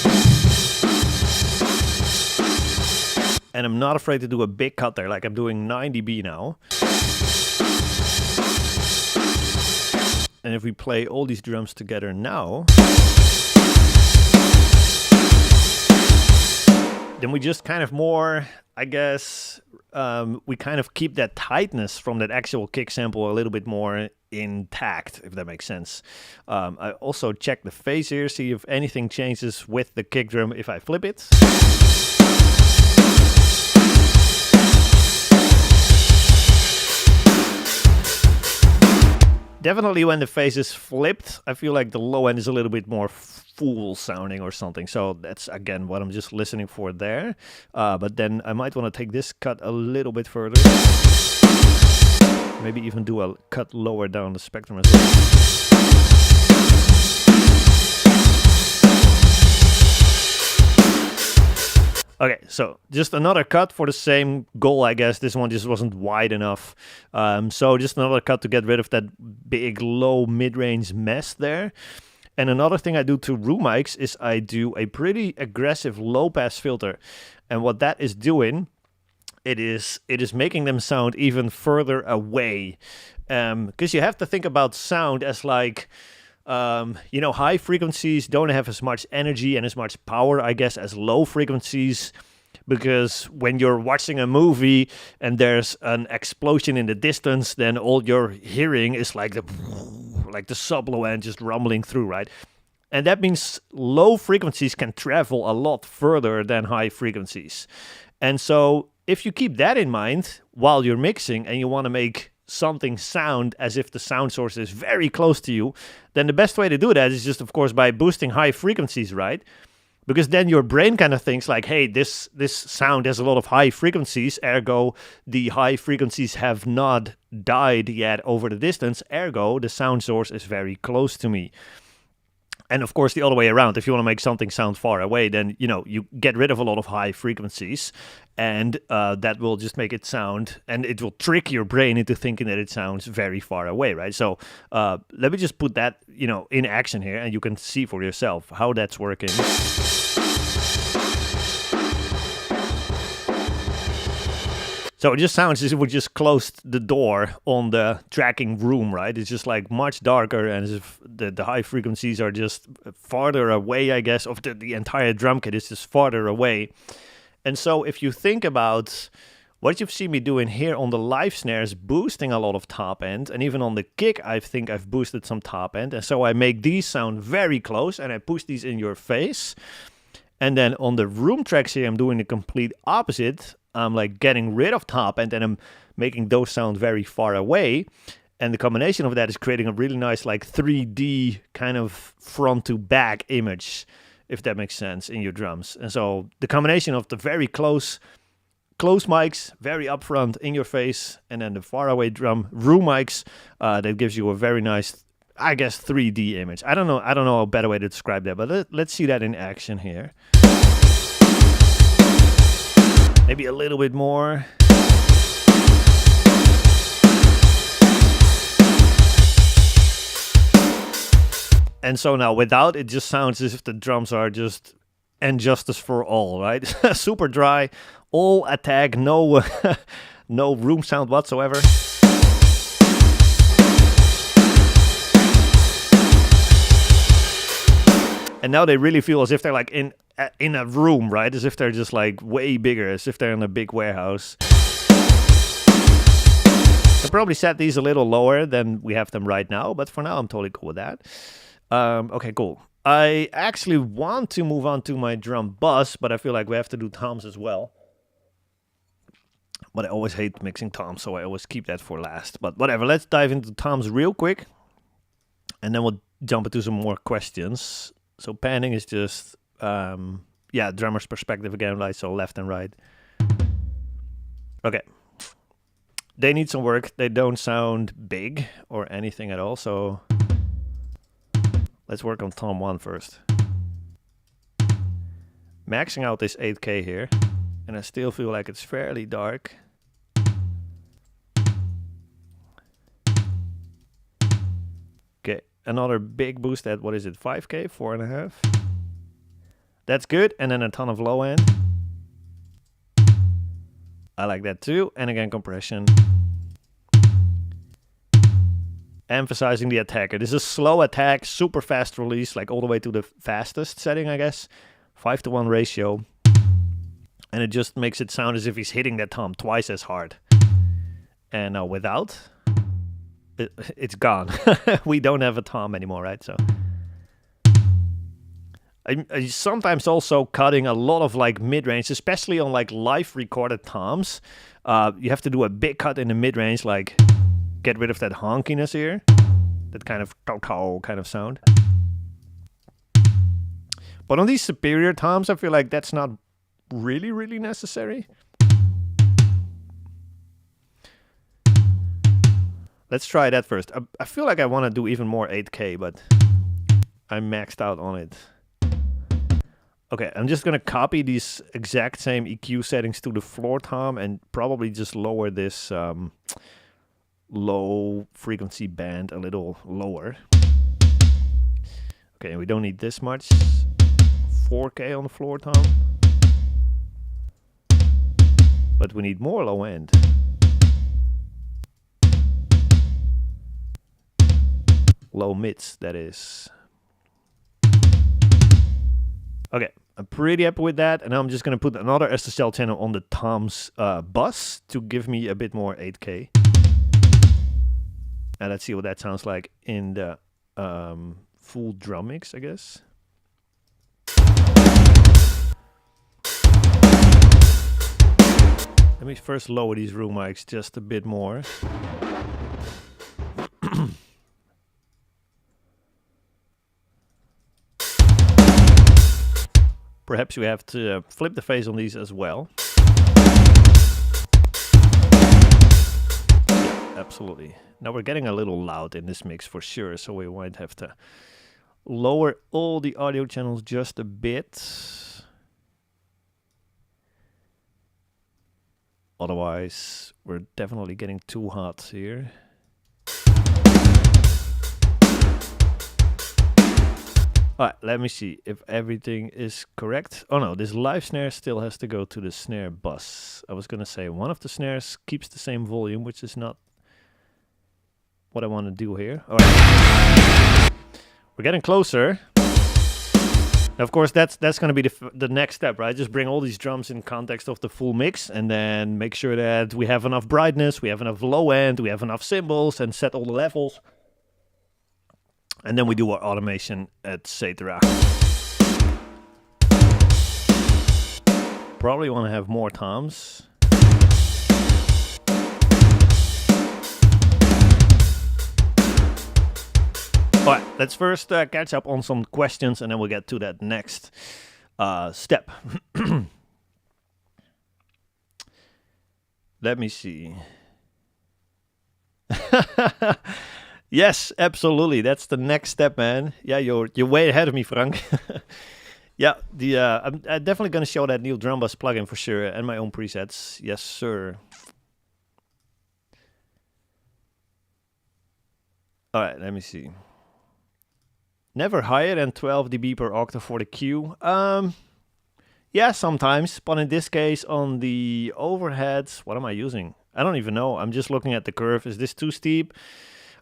And I'm not afraid to do a big cut there, like I'm doing 9 dB now. And if we play all these drums together now, then we just kind of more, I guess, we kind of keep that tightness from that actual kick sample a little bit more intact, if that makes sense. I also check the phase here, see if anything changes with the kick drum if I flip it. Definitely when the phase is flipped, I feel like the low end is a little bit more full sounding or something. So that's, again, what I'm just listening for there. But then I might want to take this cut a little bit further. Maybe even do a cut lower down the spectrum as well. Okay, so just another cut for the same goal, I guess. This one just wasn't wide enough. So just another cut to get rid of that big low mid-range mess there. And another thing I do to room mics is I do a pretty aggressive low-pass filter. And what that is doing, it is making them sound even further away. Because you have to think about sound as like, high frequencies don't have as much energy and as much power, I guess, as low frequencies. Because when you're watching a movie and there's an explosion in the distance, then all you're hearing is like the sub-low end just rumbling through, right? And that means low frequencies can travel a lot further than high frequencies. And so if you keep that in mind while you're mixing and you want to make something sound as if the sound source is very close to you, then the best way to do that is just, of course, by boosting high frequencies, right? Because then your brain kind of thinks like, hey, this sound has a lot of high frequencies, ergo the high frequencies have not died yet over the distance, ergo the sound source is very close to me. And of course, the other way around, if you want to make something sound far away, then, you get rid of a lot of high frequencies, and that will just make it sound, and it will trick your brain into thinking that it sounds very far away, right? So let me just put that, in action here, and you can see for yourself how that's working. So it just sounds as if we just closed the door on the tracking room, right? It's just like much darker, and as if the high frequencies are just farther away, I guess, of the entire drum kit is just farther away. And so if you think about what you've seen me doing here on the live snares, boosting a lot of top end, and even on the kick, I think I've boosted some top end. And so I make these sound very close, and I push these in your face. And then on the room tracks here, I'm doing the complete opposite. I'm like getting rid of top end and I'm making those sound very far away. And the combination of that is creating a really nice like 3D kind of front to back image, if that makes sense, in your drums. And so the combination of the very close mics, very upfront in your face, and then the far away room mics, that gives you a very nice, I guess, 3D image. I don't know a better way to describe that, but let's see that in action here. Maybe a little bit more. And so now without, it just sounds as if the drums are just and justice for all, right? Super dry, all attack, no, no room sound whatsoever. And now they really feel as if they're like in a room, right? As if they're just like way bigger, as if they're in a big warehouse. I probably set these a little lower than we have them right now, but for now I'm totally cool with that. Okay, cool. I actually want to move on to my drum bus, but I feel like we have to do toms as well. But I always hate mixing toms, so I always keep that for last. But whatever, let's dive into toms real quick, and then we'll jump into some more questions. So panning is just, drummer's perspective again, right? So left and right. Okay. They need some work. They don't sound big or anything at all, so let's work on tom 1 first. Maxing out this 8K here, and I still feel like it's fairly dark. Okay, another big boost at, what is it, 5K, 4.5? That's good, and then a ton of low end. I like that too, and again compression. Emphasizing the attacker. This is a slow attack, super fast release, like all the way to the fastest setting, I guess. 5-to-1 ratio. And it just makes it sound as if he's hitting that tom twice as hard. And now without, it's gone. We don't have a tom anymore, right? So I sometimes also cutting a lot of like mid-range, especially on like live recorded toms. You have to do a big cut in the mid-range, like get rid of that honkiness here, that kind of toto kind of sound. But on these superior toms, I feel like that's not really necessary. Let's try that first. I feel like I want to do even more 8K, but I'm maxed out on it. Okay, I'm just going to copy these exact same EQ settings to the floor tom and probably just lower this low frequency band a little lower. Okay, we don't need this much. 4K on the floor tom. But we need more low end. Low mids, that is. Okay, I'm pretty happy with that. And now I'm just going to put another SSL channel on the tom's bus to give me a bit more 8K. And let's see what that sounds like in the full drum mix, I guess. Let me first lower these room mics just a bit more. Perhaps we have to flip the phase on these as well. Yeah, absolutely. Now we're getting a little loud in this mix for sure, so we might have to lower all the audio channels just a bit. Otherwise, we're definitely getting too hot here. Alright, let me see if everything is correct. Oh no, this live snare still has to go to the snare bus. I was going to say one of the snares keeps the same volume, which is not what I want to do here. Alright, we're getting closer. Now, of course, that's going to be the next step, right? Just bring all these drums in context of the full mix and then make sure that we have enough brightness, we have enough low end, we have enough cymbals, and set all the levels. And then we do our automation, etc. Probably want to have more toms. Alright, let's first catch up on some questions and then we'll get to that next step. Let me see. Yes, absolutely. That's the next step, man. Yeah, you're way ahead of me, Frank. Yeah, I'm definitely going to show that new drum bus plugin for sure and my own presets. Yes, sir. All right, let me see. Never higher than 12 dB per octave for the Q. Yeah, sometimes, but in this case, on the overheads, what am I using? I don't even know. I'm just looking at the curve. Is this too steep?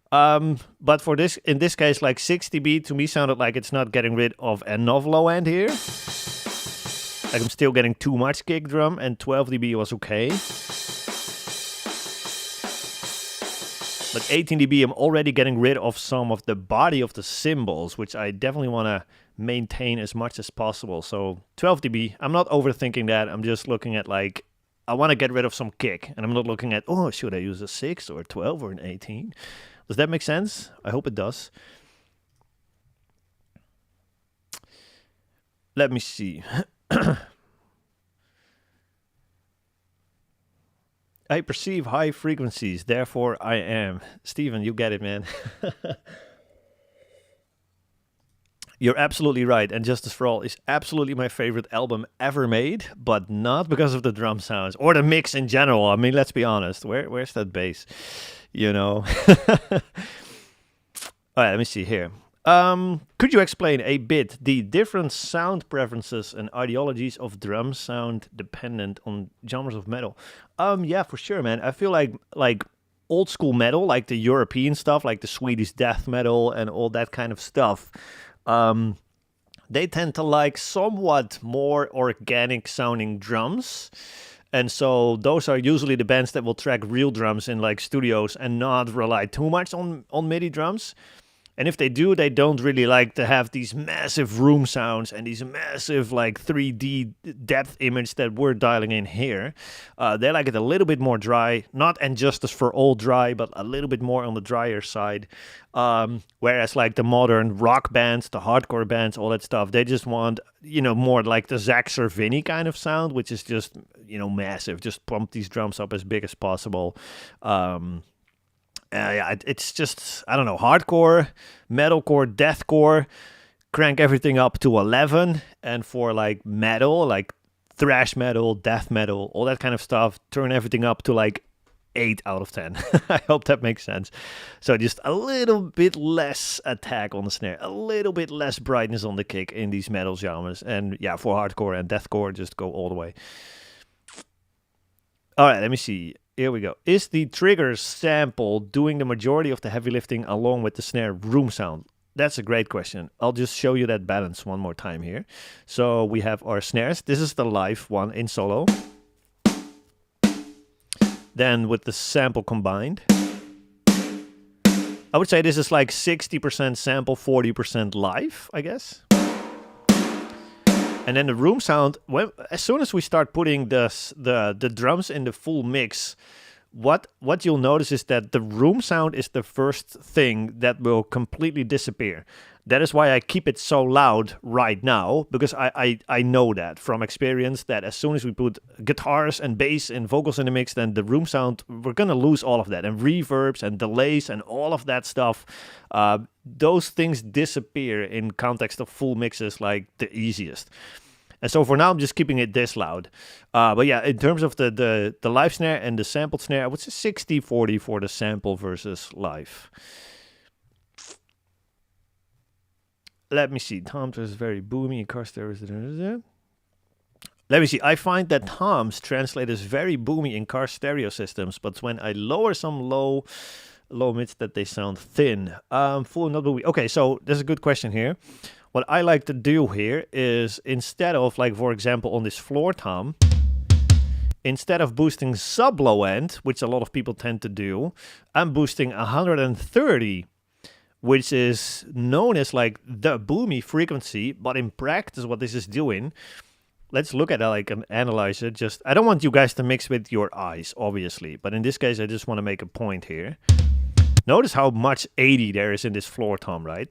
But for this, in this case, like 60 dB to me sounded like it's not getting rid of enough low end here. Like I'm still getting too much kick drum, and 12 dB was okay. But 18 dB, I'm already getting rid of some of the body of the cymbals, which I definitely want to maintain as much as possible. So 12 dB, I'm not overthinking that. I'm just looking at like, I want to get rid of some kick. And I'm not looking at, oh, should I use a 6 or a 12 or an 18? Does that make sense? I hope it does. Let me see. I perceive high frequencies, therefore I am. Steven, you get it, man. You're absolutely right, and Justice for All is absolutely my favorite album ever made, but not because of the drum sounds or the mix in general. I mean, let's be honest. Where's that bass? You know. All right, let me see here. Could you explain a bit the different sound preferences and ideologies of drum sound dependent on genres of metal? Yeah, for sure, man. I feel like old school metal, like the European stuff, like the Swedish death metal and all that kind of stuff. They tend to like somewhat more organic sounding drums. And so those are usually the bands that will track real drums in like studios and not rely too much on MIDI drums. And if they do, they don't really like to have these massive room sounds and these massive like 3D depth image that we're dialing in here. They like it a little bit more dry, not And Justice for All dry, but a little bit more on the drier side. Whereas like the modern rock bands, the hardcore bands, all that stuff, they just want, you know, more like the Zach Cervini kind of sound, which is just, you know, massive. Just pump these drums up as big as possible. Yeah, it's just, I don't know, hardcore, metalcore, deathcore, crank everything up to 11. And for like metal, like thrash metal, death metal, all that kind of stuff, turn everything up to like 8 out of 10. I hope that makes sense. So just a little bit less attack on the snare, a little bit less brightness on the kick in these metal genres. And yeah, for hardcore and deathcore, just go all the way. All right, let me see. Here we go. Is the trigger sample doing the majority of the heavy lifting along with the snare room sound? That's a great question. I'll just show you that balance one more time here. So we have our snares. This is the live one in solo. Then with the sample combined, I would say this is like 60% sample, 40% live, I guess. And then the room sound, as soon as we start putting the drums in the full mix, what you'll notice is that the room sound is the first thing that will completely disappear. That is why I keep it so loud right now, because I know that from experience that as soon as we put guitars and bass and vocals in the mix, then the room sound, we're going to lose all of that. And reverbs and delays and all of that stuff, those things disappear in context of full mixes like the easiest. And so for now, I'm just keeping it this loud. But yeah, in terms of the live snare and the sampled snare, I would say 60-40 for the sample versus live. Let me see. Toms is very boomy in car stereos. Let me see. I find that toms translate as very boomy in car stereo systems, but when I lower some low mids, that they sound thin. Full not boomy. Okay, so there's a good question here. What I like to do here is, instead of, like, for example, on this floor tom, instead of boosting sub low end, which a lot of people tend to do, I'm boosting 130, which is known as like the boomy frequency. But in practice, what this is doing, let's look at like an analyzer. Just, I don't want you guys to mix with your eyes, obviously, but in this case, I just want to make a point here. Notice how much 80 there is in this floor tom, right?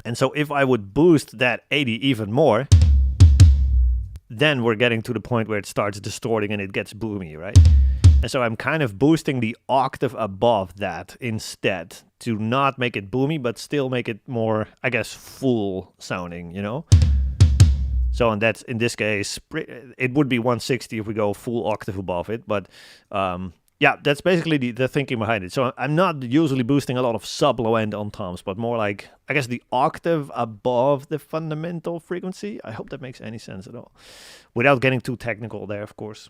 And so if I would boost that 80 even more, then we're getting to the point where it starts distorting and it gets boomy, right? And so I'm kind of boosting the octave above that instead to not make it boomy, but still make it more, I guess, full sounding, you know? So and that's, in this case, it would be 160 if we go full octave above it, but Yeah, that's basically the thinking behind it. So I'm not usually boosting a lot of sub low end on toms, but more like, I guess, the octave above the fundamental frequency. I hope that makes any sense at all. Without getting too technical there, of course.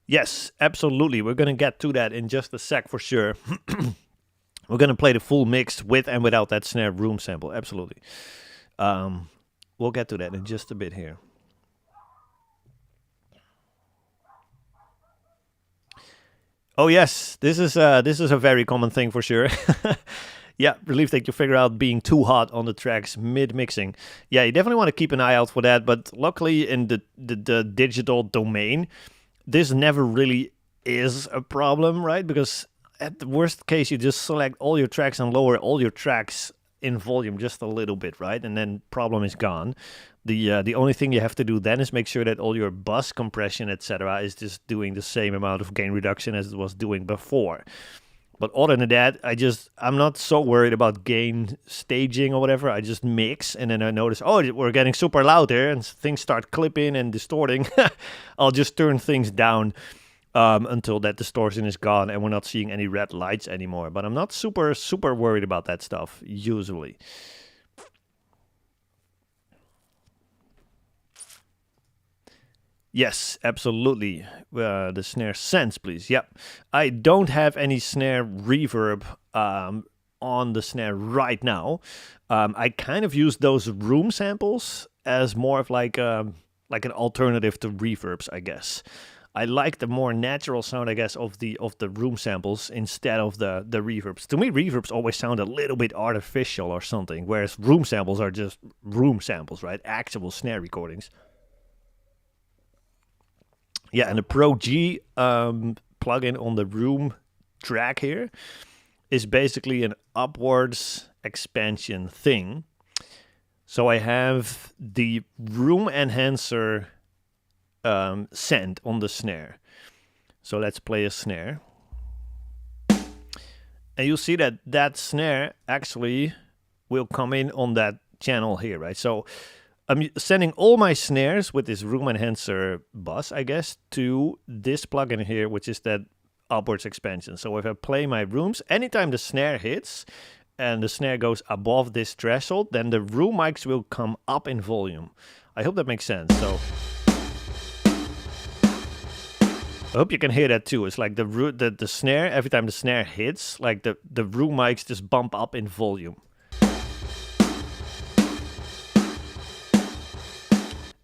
Yes, absolutely. We're going to get to that in just a sec for sure. We're going to play the full mix with and without that snare room sample. Absolutely. We'll get to that in just a bit here. Oh yes, this is a very common thing for sure. Yeah, relief that you figure out being too hot on the tracks mid-mixing. Yeah, you definitely want to keep an eye out for that, but luckily in the digital domain, this never really is a problem, right? Because at the worst case, you just select all your tracks and lower all your tracks in volume just a little bit, right? And then problem is gone. The only thing you have to do then is make sure that all your bus compression, etc., is just doing the same amount of gain reduction as it was doing before. But other than that, I'm not so worried about gain staging or whatever. I just mix, and then I notice, oh, we're getting super loud there, and things start clipping and distorting. I'll just turn things down until that distortion is gone and we're not seeing any red lights anymore. But I'm not super worried about that stuff, usually. Yes, absolutely. The snare sense, please. Yep. I don't have any snare reverb on the snare right now. I kind of use those room samples as more of like an alternative to reverbs, I guess. I like the more natural sound, I guess, of the room samples instead of the reverbs. To me, reverbs always sound a little bit artificial or something, whereas room samples are just room samples, right? Actual snare recordings. Yeah, and the Pro G plugin on the room track here is basically an upwards expansion thing. So I have the room enhancer send on the snare. So let's play a snare. And you'll see that that snare actually will come in on that channel here, right? So I'm sending all my snares with this room enhancer bus, I guess, to this plugin here, which is that upwards expansion. So if I play my rooms, anytime the snare hits and the snare goes above this threshold, then the room mics will come up in volume. I hope that makes sense. So I hope you can hear that too. It's like the snare, every time the snare hits, like the room mics just bump up in volume.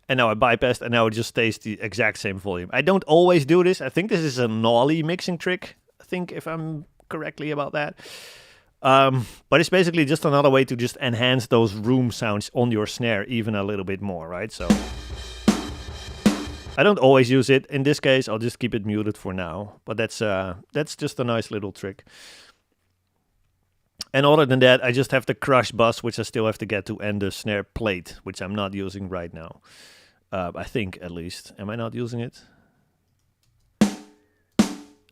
And now I bypassed, and now it just stays the exact same volume. I don't always do this. I think this is a Nolly mixing trick, I think, if I'm correctly about that. But it's basically just another way to just enhance those room sounds on your snare even a little bit more, right? So I don't always use it. In this case, I'll just keep it muted for now. But that's just a nice little trick. And other than that, I just have the crush bus, which I still have to get to, and the snare plate, which I'm not using right now. I think, at least. Am I not using it?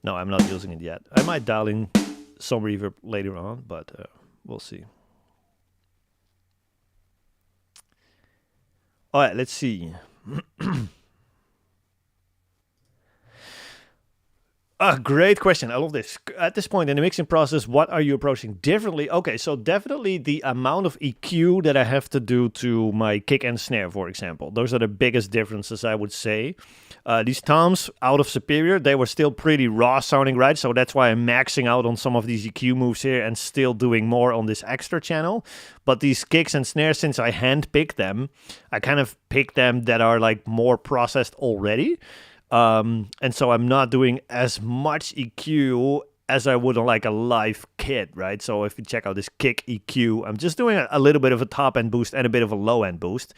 No, I'm not using it yet. I might dial in some reverb later on, but we'll see. All right, let's see. Great question. I love this. At this point in the mixing process, what are you approaching differently? Okay, so definitely the amount of EQ that I have to do to my kick and snare, for example. Those are the biggest differences, I would say. These toms out of Superior, they were still pretty raw sounding, right? So that's why I'm maxing out on some of these EQ moves here and still doing more on this extra channel. But these kicks and snares, since I hand-picked them, I kind of picked them that are like more processed already. And so I'm not doing as much EQ as I would on like a live kit, right? So if you check out this kick EQ, I'm just doing a little bit of a top end boost and a bit of a low end boost.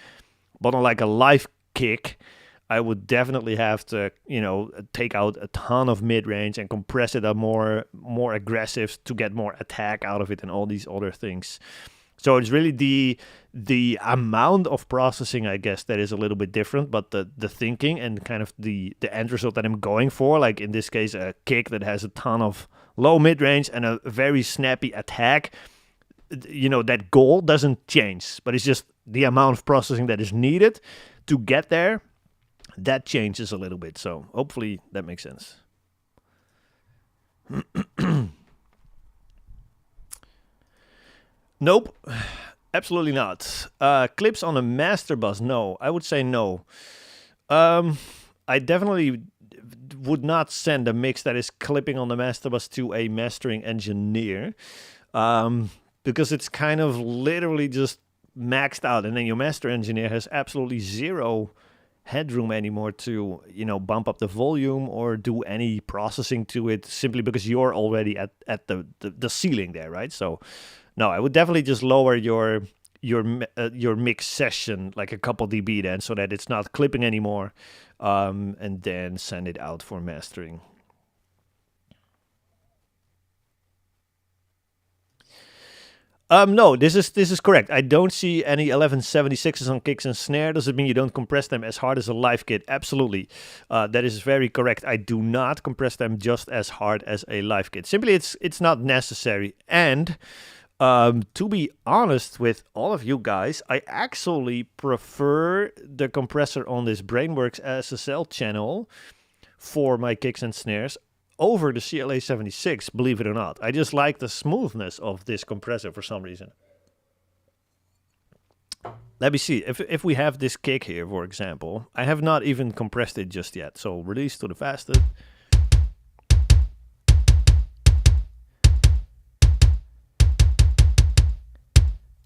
But on like a live kick, I would definitely have to, take out a ton of mid range and compress it up more aggressive to get more attack out of it and all these other things. So it's really the amount of processing, I guess, that is a little bit different, but the thinking and kind of the end result that I'm going for, like in this case, a kick that has a ton of low mid-range and a very snappy attack, that goal doesn't change, but it's just the amount of processing that is needed to get there, that changes a little bit. So hopefully that makes sense. Nope, absolutely not. Clips on a master bus? No, I would say no. I definitely would not send a mix that is clipping on the master bus to a mastering engineer, because it's kind of literally just maxed out, and then your master engineer has absolutely zero headroom anymore to, you know, bump up the volume or do any processing to it, simply because you're already at the ceiling there, right? So no, I would definitely just lower your mix session like a couple dB then, so that it's not clipping anymore, and then send it out for mastering. No, this is correct. I don't see any 1176s on kicks and snare. Does it mean you don't compress them as hard as a live kit? Absolutely. That is very correct. I do not compress them just as hard as a live kit. Simply, it's not necessary. And to be honest with all of you guys, I actually prefer the compressor on this Brainworks SSL channel for my kicks and snares over the CLA 76, believe it or not. I just like the smoothness of this compressor for some reason. Let me see, if we have this kick here, for example, I have not even compressed it just yet. So release to the faster.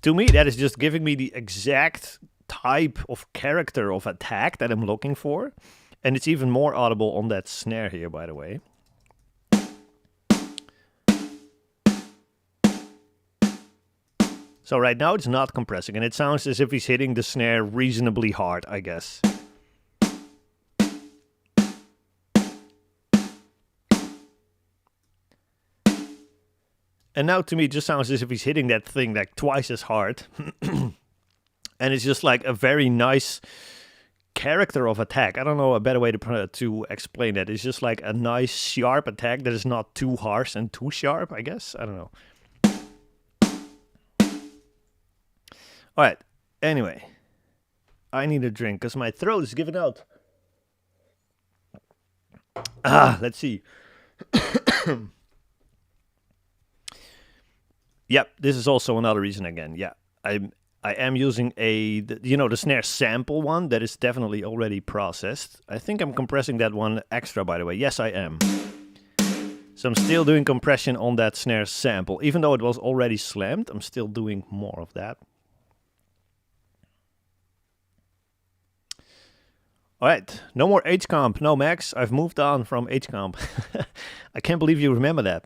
To me, that is just giving me the exact type of character of attack that I'm looking for. And it's even more audible on that snare here, by the way. So right now it's not compressing, and it sounds as if he's hitting the snare reasonably hard, I guess. And now to me it just sounds as if he's hitting that thing like twice as hard. And it's just like a very nice character of attack. I don't know a better way to explain that. It's just like a nice sharp attack that is not too harsh and too sharp, I guess. I don't know. Alright, anyway. I need a drink because my throat is giving out. Let's see. Yep, this is also another reason again. Yeah, I am using the snare sample one that is definitely already processed. I think I'm compressing that one extra, by the way. Yes, I am. So I'm still doing compression on that snare sample. Even though it was already slammed, I'm still doing more of that. Alright, no more H-Comp. No, Max, I've moved on from H-Comp. I can't believe you remember that.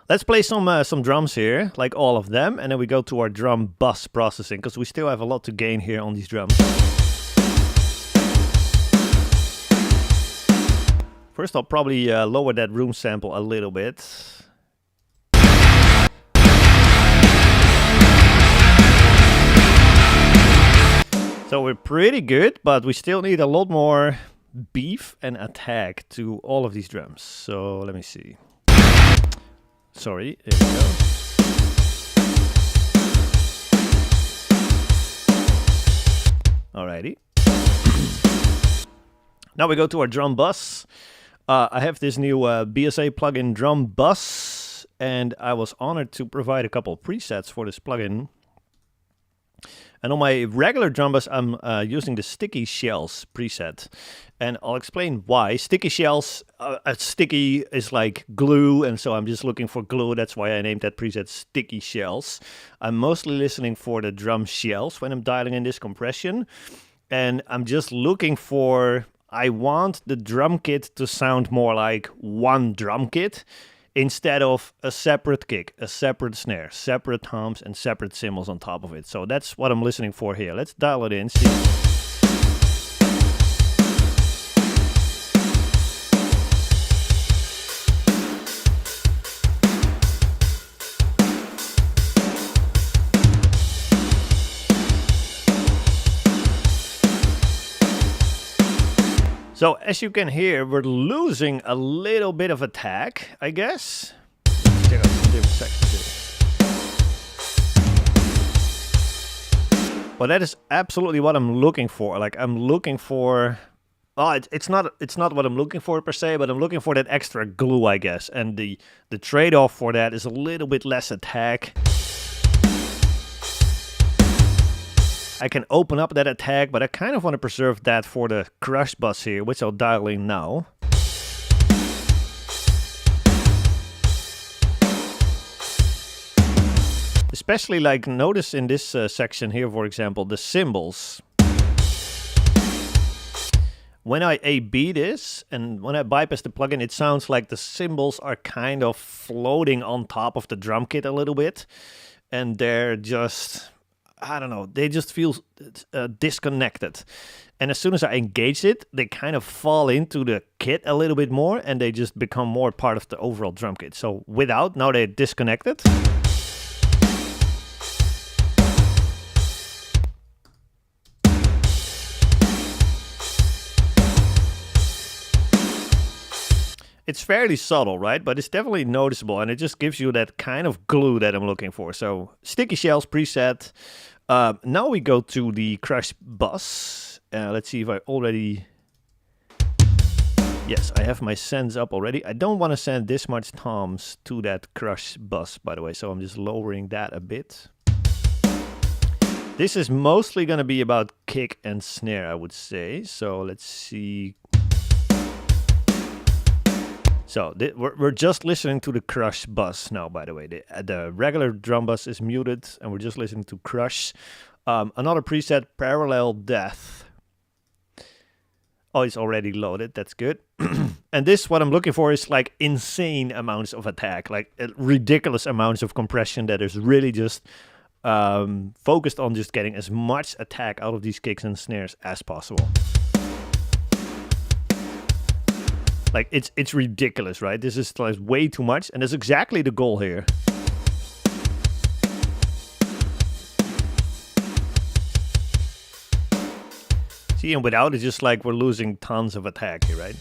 Let's play some drums here, like all of them, and then we go to our drum bus processing, because we still have a lot to gain here on these drums. First, I'll probably lower that room sample a little bit. So we're pretty good, but we still need a lot more beef and attack to all of these drums. So let me see. Sorry, here we go. Alrighty. Now we go to our drum bus. I have this new BSA plugin drum bus, and I was honored to provide a couple of presets for this plugin. And on my regular drum bus, I'm using the Sticky Shells preset. And I'll explain why. Sticky Shells, sticky is like glue, and so I'm just looking for glue. That's why I named that preset Sticky Shells. I'm mostly listening for the drum shells when I'm dialing in this compression. And I'm just looking for, I want the drum kit to sound more like one drum kit, instead of a separate kick, a separate snare, separate toms, and separate cymbals on top of it. So that's what I'm listening for here. Let's dial it in, see. So as you can hear, we're losing a little bit of attack, I guess. Check out some different sections here. Well, that is absolutely what I'm looking for. Like, I'm looking for... Oh, it's not what I'm looking for per se, but I'm looking for that extra glue, I guess. And the trade-off for that is a little bit less attack. I can open up that attack, but I kind of want to preserve that for the crush bus here, which I'll dial in now. Especially, like, notice in this section here, for example, the cymbals. When I A/B this, and when I bypass the plugin, it sounds like the cymbals are kind of floating on top of the drum kit a little bit. And they're just, I don't know, they just feel disconnected. And as soon as I engage it, they kind of fall into the kit a little bit more, and they just become more part of the overall drum kit. So without, now they're disconnected. It's fairly subtle, right? But it's definitely noticeable, and it just gives you that kind of glue that I'm looking for. So, Sticky Shells preset. Now we go to the Crush bus. Let's see if I already... Yes, I have my sends up already. I don't want to send this much toms to that Crush bus, by the way, so I'm just lowering that a bit. This is mostly going to be about kick and snare, I would say. So, let's see... So we're just listening to the Crush bus now, by the way. The regular drum bus is muted, and we're just listening to Crush. Another preset, Parallel Death. Oh, it's already loaded. That's good. And this, what I'm looking for, is like insane amounts of attack, like ridiculous amounts of compression that is really just focused on just getting as much attack out of these kicks and snares as possible. Like, it's ridiculous, right? This is like way too much, and that's exactly the goal here. See, and without, it's just like we're losing tons of attack here, right?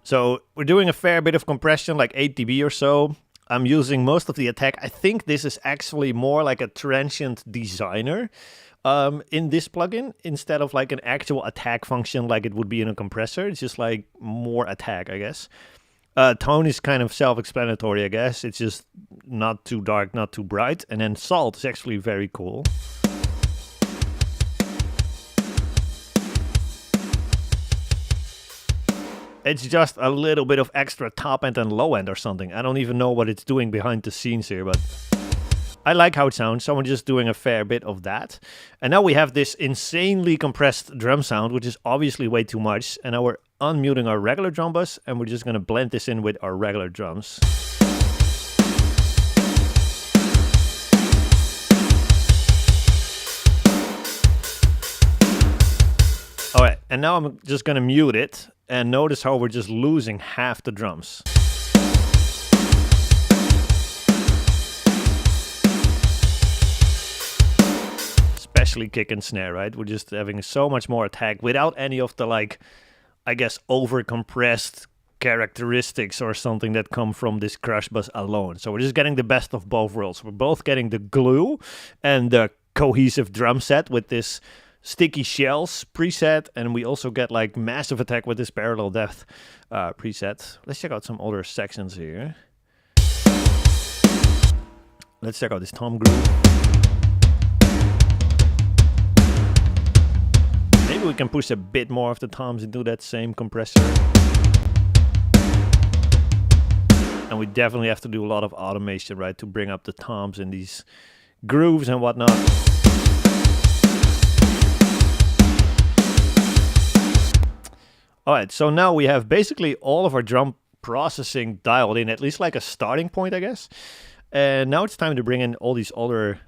So we're doing a fair bit of compression, like 8 dB or so. I'm using most of the attack. I think this is actually more like a transient designer. In this plugin, instead of like an actual attack function like it would be in a compressor. It's just like more attack, I guess. Tone is kind of self-explanatory, I guess. It's just not too dark, not too bright. And then Salt is actually very cool. It's just a little bit of extra top end and low end or something. I don't even know what it's doing behind the scenes here, but... I like how it sounds, so I'm just doing a fair bit of that. And now we have this insanely compressed drum sound, which is obviously way too much. And now we're unmuting our regular drum bus, and we're just going to blend this in with our regular drums. Alright, and now I'm just going to mute it, and notice how we're just losing half the drums. Especially kick and snare, right? We're just having so much more attack without any of the, like, I guess, over-compressed characteristics or something that come from this Crush bus alone. So we're just getting the best of both worlds. We're both getting the glue and the cohesive drum set with this Sticky Shells preset, and we also get, like, massive attack with this Parallel Death preset. Let's check out some other sections here. Let's check out this tom groove. Maybe we can push a bit more of the toms into that same compressor. And we definitely have to do a lot of automation, right, to bring up the toms in these grooves and whatnot. Alright, so now we have basically all of our drum processing dialed in, at least like a starting point, I guess. And now it's time to bring in all these other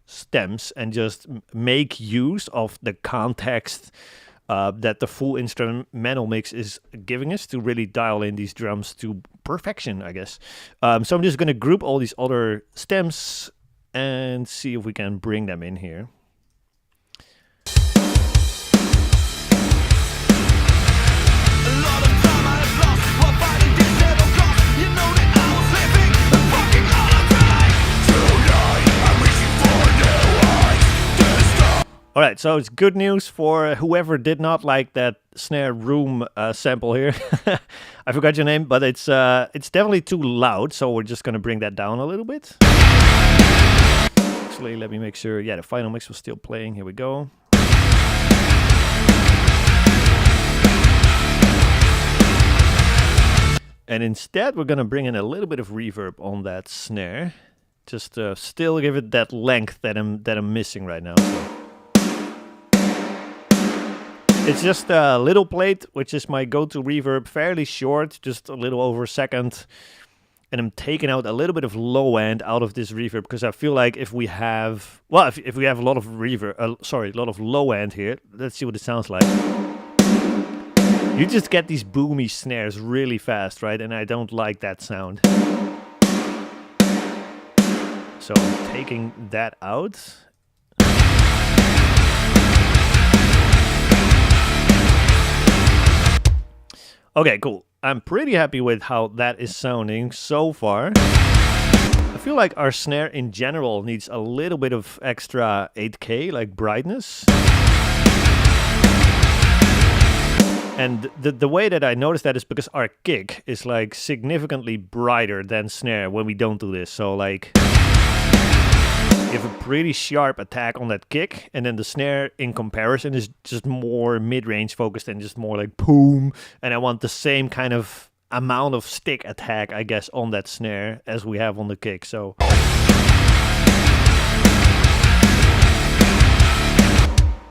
stems and just make use of the context that the full instrumental mix is giving us to really dial in these drums to perfection, I guess. So I'm just going to group all these other stems and see if we can bring them in here. All right, so it's good news for whoever did not like that snare room sample here. I forgot your name, but it's definitely too loud, so we're just gonna bring that down a little bit. Actually, let me make sure. Yeah, the final mix was still playing. Here we go. And instead, we're gonna bring in a little bit of reverb on that snare, just to still give it that length that I'm missing right now. So. It's just a little plate, which is my go-to reverb, fairly short, just a little over a second. And I'm taking out a little bit of low end out of this reverb because I feel like if we have, well, if we have a lot of reverb, a lot of low end here, let's see what it sounds like. You just get these boomy snares really fast, right? And I don't like that sound. So I'm taking that out. Okay, cool. I'm pretty happy with how that is sounding so far. I feel like our snare in general needs a little bit of extra 8K, like brightness. And the way that I noticed that is because our kick is like significantly brighter than snare when we don't do this. So like you have a pretty sharp attack on that kick, and then the snare in comparison is just more mid-range focused and just more like boom. And I want the same kind of amount of stick attack, I guess, on that snare as we have on the kick. So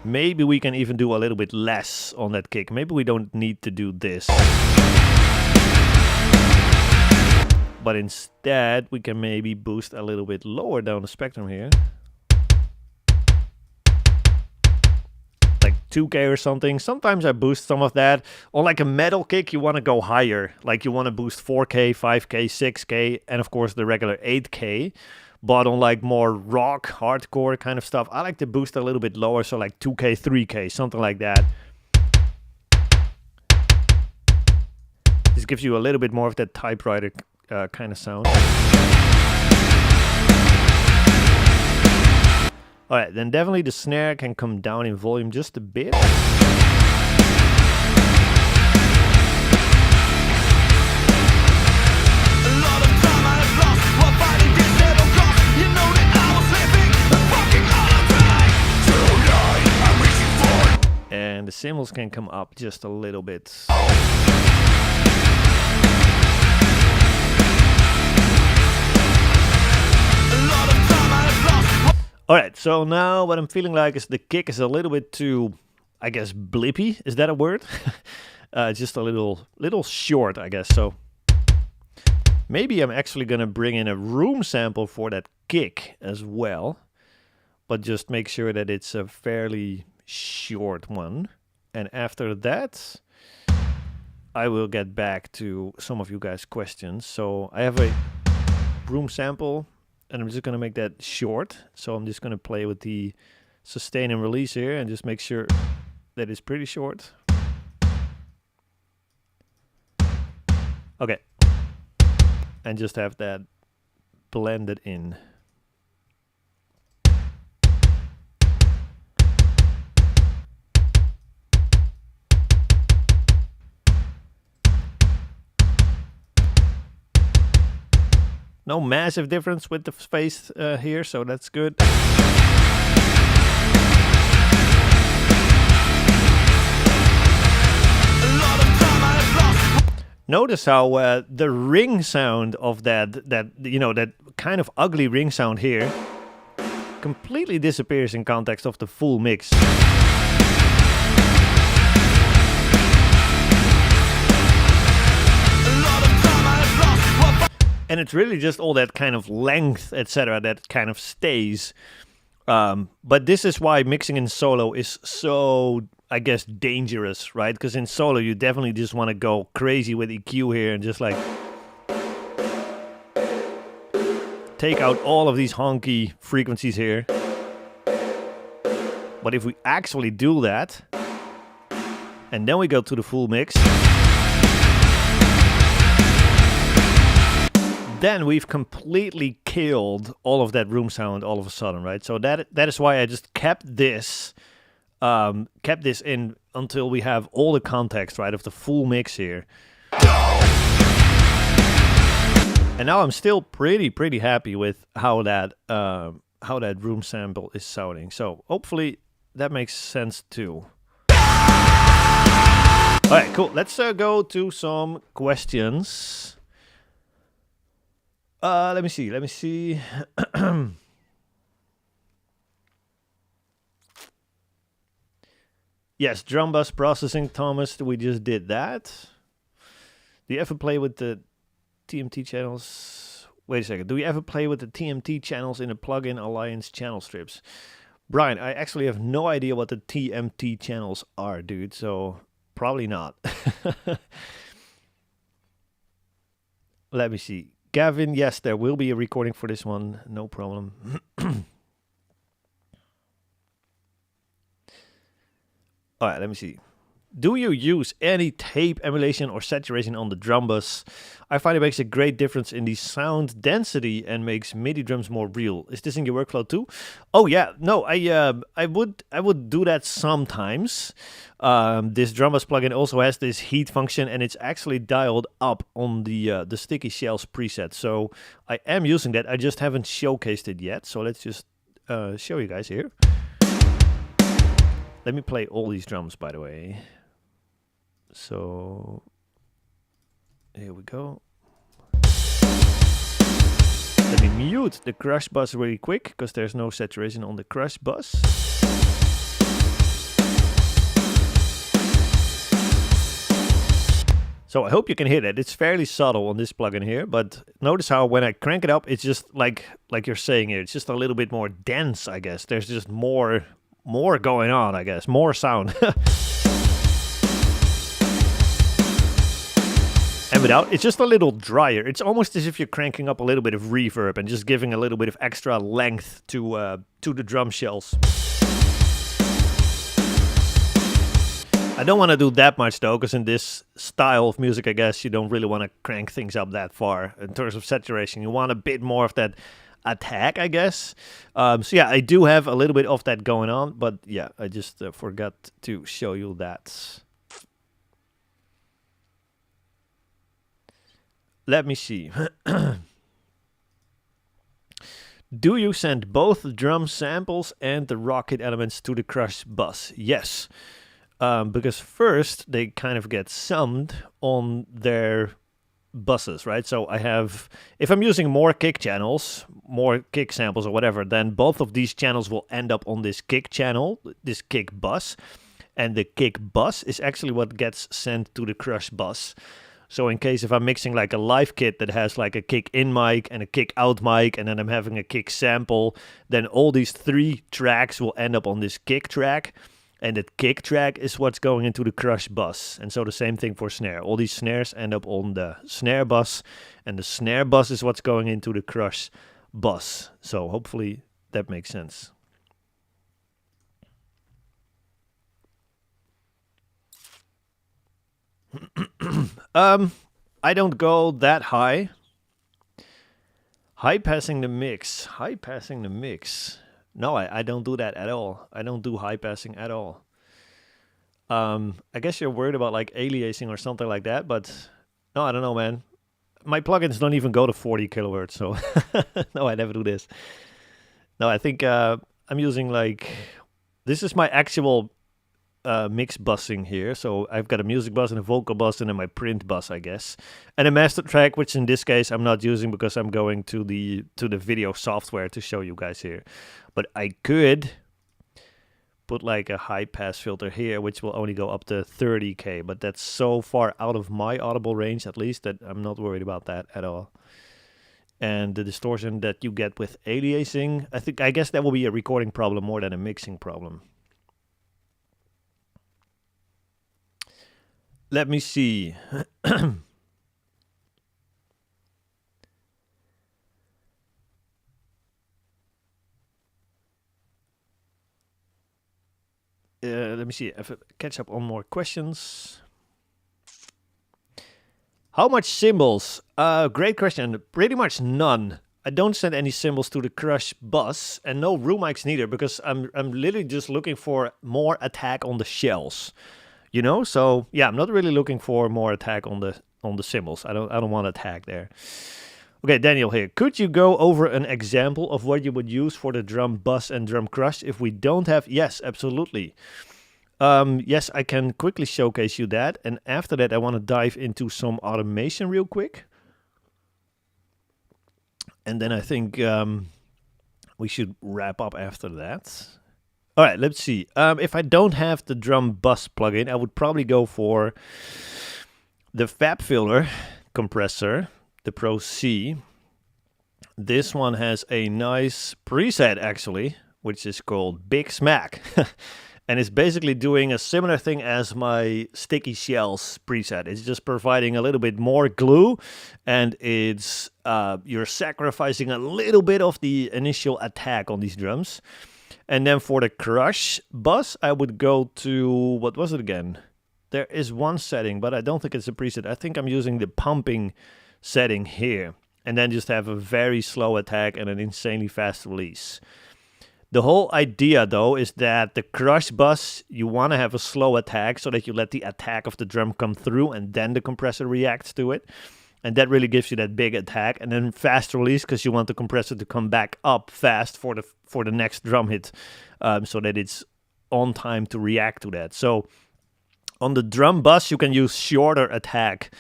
maybe we can even do a little bit less on that kick. Maybe we don't need to do this. But instead, we can maybe boost a little bit lower down the spectrum here. Like 2K or something. Sometimes I boost some of that. On like a metal kick, you want to go higher. Like you want to boost 4K, 5K, 6K, and of course the regular 8K. But on like more rock, hardcore kind of stuff, I like to boost a little bit lower. So like 2K, 3K, something like that. This gives you a little bit more of that typewriter kind of sound. Alright, then definitely the snare can come down in volume just a bit. And the cymbals can come up just a little bit. Alright, so now what I'm feeling like is the kick is a little bit too, I guess, blippy. Is that a word? Just a little short, I guess. So maybe I'm actually going to bring in a room sample for that kick as well. But just make sure that it's a fairly short one. And after that, I will get back to some of you guys' questions. So I have a room sample. And I'm just going to make that short. So I'm just going to play with the sustain and release here and just make sure that it's pretty short. Okay. And just have that blended in. No massive difference with the space here, so that's good. Notice how the ring sound of that kind of ugly ring sound here completely disappears in context of the full mix. And it's really just all that kind of length, etc., that kind of stays. But this is why mixing in solo is so, I guess, dangerous, right? Because in solo, you definitely just want to go crazy with EQ here and just like take out all of these honky frequencies here. But if we actually do that, and then we go to the full mix, then we've completely killed all of that room sound all of a sudden, right? So that is why I just kept this kept this in until we have all the context, right, of the full mix here. And now I'm still pretty happy with how that room sample is sounding. So hopefully that makes sense too. All right, cool. Let's go to some questions. Let me see. Yes, drum bus processing, Thomas. We just did that. Do you ever play with the TMT channels? Wait a second. Do we ever play with the TMT channels in the plugin Alliance channel strips? Brian, I actually have no idea what the TMT channels are, dude. So probably not. Let me see. Gavin, yes, there will be a recording for this one. No problem. All right, let me see. Do you use any tape emulation or saturation on the drum bus? I find it makes a great difference in the sound density and makes MIDI drums more real. Is this in your workflow too? Oh yeah, no, I would do that sometimes. This drum bus plugin also has this heat function, and it's actually dialed up on the Sticky Shells preset. So I am using that. I just haven't showcased it yet. So let's just show you guys here. Let me play all these drums, by the way. So here we go. Let me mute the crush bus really quick, because there's no saturation on the crush bus. So I hope you can hear that. It's fairly subtle on this plugin here, but notice how when I crank it up, it's just like you're saying here, it's just a little bit more dense, I guess. There's just more going on, I guess. More sound. And without, it's just a little drier. It's almost as if you're cranking up a little bit of reverb and just giving a little bit of extra length to the drum shells. I don't want to do that much though, because in this style of music, I guess you don't really want to crank things up that far in terms of saturation. You want a bit more of that attack, I guess. So yeah, I do have a little bit of that going on, but yeah, I just forgot to show you that. Let me see. Do you send both the drum samples and the rock kit elements to the crush bus? Yes. Because first they kind of get summed on their buses, right? So I have, if I'm using more kick channels, more kick samples or whatever, then both of these channels will end up on this kick channel, this kick bus. And the kick bus is actually what gets sent to the crush bus. So in case if I'm mixing like a live kit that has like a kick in mic and a kick out mic, and then I'm having a kick sample, then all these three tracks will end up on this kick track. And that kick track is what's going into the crush bus. And so the same thing for snare. All these snares end up on the snare bus, and the snare bus is what's going into the crush bus. So hopefully that makes sense. I don't go that high. High passing the mix. No, I don't do that at all. I don't do high passing at all. I guess you're worried about like aliasing or something like that, but no, I don't know, man. My plugins don't even go to 40 kilohertz, so no, I never do this. No, I think I'm using like, this is my actual mix busing here. So I've got a music bus and a vocal bus and then my print bus, I guess. And a master track, which in this case I'm not using because I'm going to the video software to show you guys here. But I could put like a high pass filter here, which will only go up to 30K, but that's so far out of my audible range, at least, that I'm not worried about that at all. And the distortion that you get with aliasing, I guess that will be a recording problem more than a mixing problem. Let me see. Let me see if I catch up on more questions. How much cymbals? Great question. Pretty much none. I don't send any cymbals to the crush bus, and no room mics neither, because I'm literally just looking for more attack on the shells, you know. So yeah, I'm not really looking for more attack on the cymbals. I don't want attack there. Okay, Daniel here. Could you go over an example of what you would use for the drum bus and drum crush if we don't have? Yes, absolutely. Yes, I can quickly showcase you that, and after that, I want to dive into some automation real quick. And then I think we should wrap up after that. All right, let's see. If I don't have the drum bus plugin, I would probably go for the Fab Filter compressor, the Pro C. This one has a nice preset, actually, which is called Big Smack. And it's basically doing a similar thing as my Sticky Shells preset. It's just providing a little bit more glue, and it's you're sacrificing a little bit of the initial attack on these drums. And then for the crush bus, I would go to, what was it again? There is one setting, but I don't think it's a preset. I think I'm using the pumping setting here. And then just have a very slow attack and an insanely fast release. The whole idea, though, is that the crush bus, you want to have a slow attack so that you let the attack of the drum come through and then the compressor reacts to it. And that really gives you that big attack. And then fast release, because you want the compressor to come back up fast for the next drum hit, so that it's on time to react to that. So on the drum bus, you can use shorter attack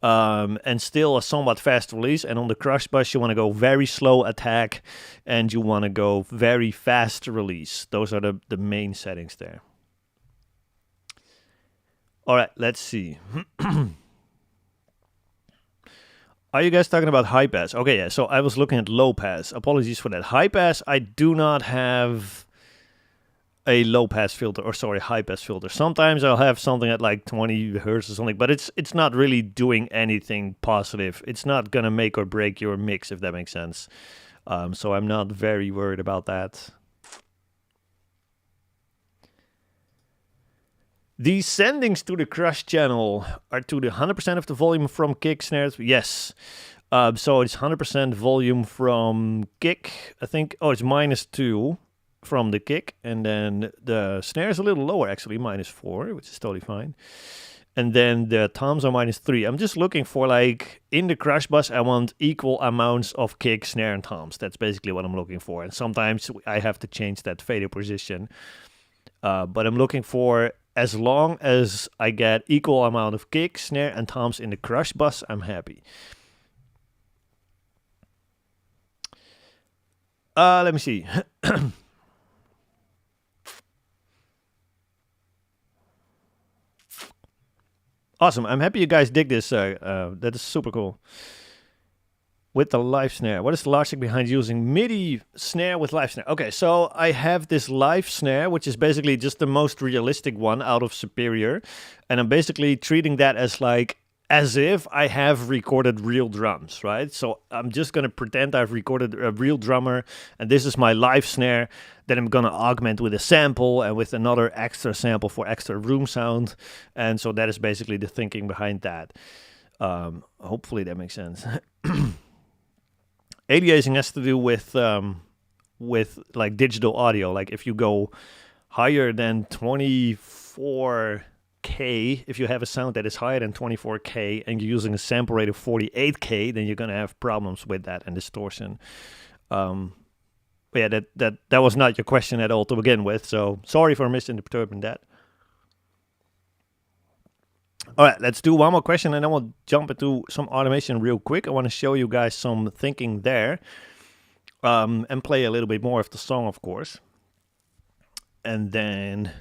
and still a somewhat fast release. And on the crush bus, you want to go very slow attack and you want to go very fast release. Those are the main settings there. All right, let's see. Are you guys talking about high pass? Okay, yeah, so I was looking at low pass. Apologies for that. High pass, I do not have a low pass filter, or sorry, high pass filter. Sometimes I'll have something at like 20 hertz or something, but it's not really doing anything positive. It's not gonna make or break your mix, if that makes sense. So I'm not very worried about that. The sendings to the crush channel are to the 100% of the volume from kick snares. Yes. So it's 100% volume from kick. I think, it's -2 from the kick. And then the snare is a little lower, actually, -4, which is totally fine. And then the toms are -3. I'm just looking for, like, in the crush bus, I want equal amounts of kick, snare, and toms. That's basically what I'm looking for. And sometimes I have to change that fader position. But I'm looking for, as long as I get equal amount of kick, snare, and toms in the crush bus, I'm happy. Let me see. Awesome. I'm happy you guys dig this. That is super cool. With the live snare. What is the logic behind using MIDI snare with live snare? Okay, so I have this live snare, which is basically just the most realistic one out of Superior. And I'm basically treating that as if I have recorded real drums, right? So I'm just going to pretend I've recorded a real drummer, and this is my live snare. Then I'm going to augment with a sample and with another extra sample for extra room sound. And so that is basically the thinking behind that. Hopefully that makes sense. Aliasing has to do with like digital audio. Like if you go higher than 24K, if you have a sound that is higher than 24K and you're using a sample rate of 48K, then you're gonna have problems with that and distortion. Yeah, that was not your question at all to begin with. So sorry for misinterpreting that. All right, let's do one more question and then we'll jump into some automation real quick. I want to show you guys some thinking there and play a little bit more of the song, of course. And then,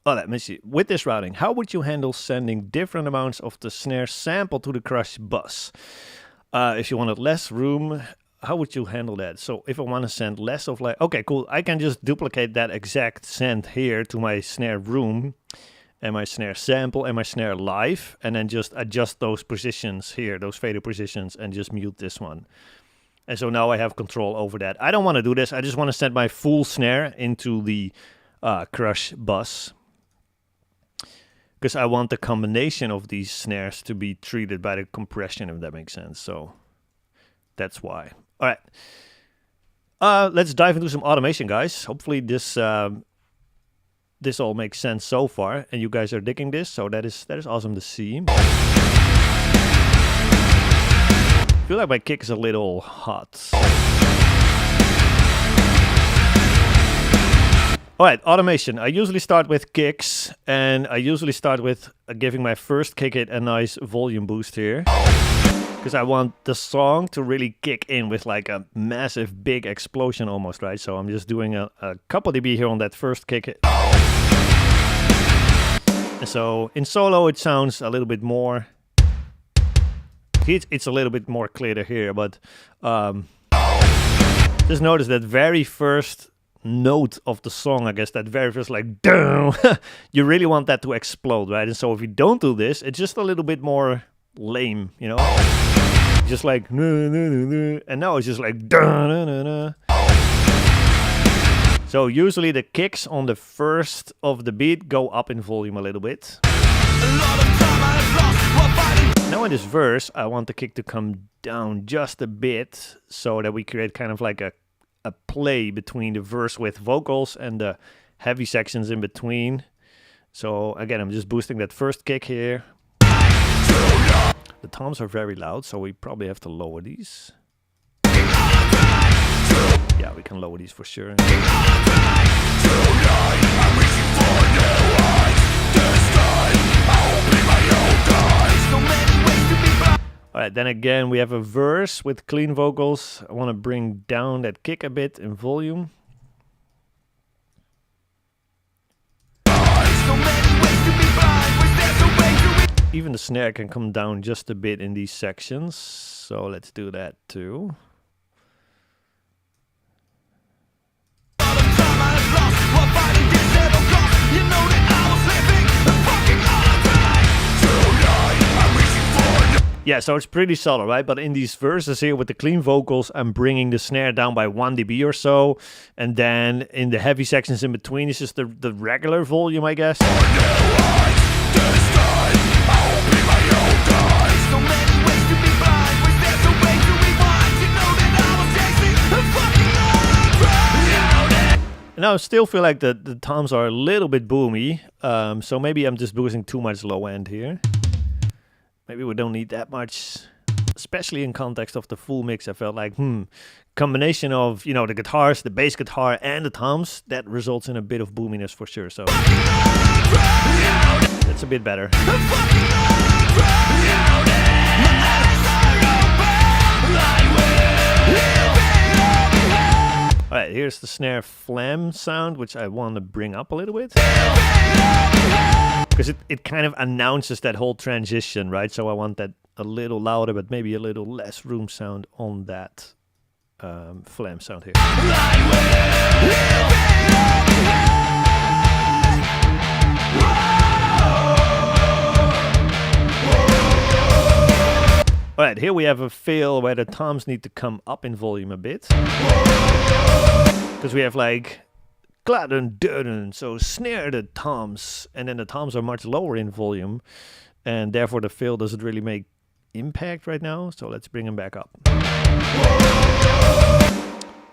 let me see. With this routing, how would you handle sending different amounts of the snare sample to the crush bus? If you wanted less room, how would you handle that? So if I want to send less of okay, cool. I can just duplicate that exact send here to my snare room and my snare sample and my snare live, and then just adjust those positions here, those fader positions, and just mute this one. And so now I have control over that. I don't want to do this. I just want to send my full snare into the crush bus, because I want the combination of these snares to be treated by the compression, if that makes sense. So That's why. All right. Let's dive into some automation, guys. Hopefully this this all makes sense so far, and you guys are digging this. So that is awesome to see. I feel like my kick is a little hot. All right, automation. I usually start with kicks, and I usually start with giving my first kick hit a nice volume boost here. Because I want the song to really kick in with like a massive, big explosion almost, right? So I'm just doing a couple dB here on that first kick hit. And so in solo, it sounds a little bit more... It's a little bit more clear to hear, but just notice that very first note of the song, I guess, that very first like, down, you really want that to explode, right? And so if you don't do this, it's just a little bit more lame, you know? Just like, and now it's just like, so usually the kicks on the first of the beat go up in volume a little bit. Now in this verse, I want the kick to come down just a bit so that we create kind of like a play between the verse with vocals and the heavy sections in between. So again, I'm just boosting that first kick here. The toms are very loud, so we probably have to lower these. Yeah, we can lower these for sure. Alright, then again we have a verse with clean vocals. I want to bring down that kick a bit in volume. Even the snare can come down just a bit in these sections, so let's do that too. Yeah, so it's pretty subtle, right? But in these verses here with the clean vocals, I'm bringing the snare down by 1 dB or so. And then in the heavy sections in between, it's just the regular volume, I guess. Now I still feel like the toms are a little bit boomy. So maybe I'm just boosting too much low end here. Maybe we don't need that much, especially in context of the full mix. I felt like, combination of, you know, the guitars, the bass guitar, and the toms, that results in a bit of boominess for sure. So that's a bit better. All right, here's the snare flam sound, which I want to bring up a little bit. Because it kind of announces that whole transition, right? So I want that a little louder, but maybe a little less room sound on that flam sound here. All right, here we have a fill where the toms need to come up in volume a bit. Because we have like Kladen, dun, so snare the toms, and then the toms are much lower in volume, and therefore the fill doesn't really make impact right now. So let's bring them back up.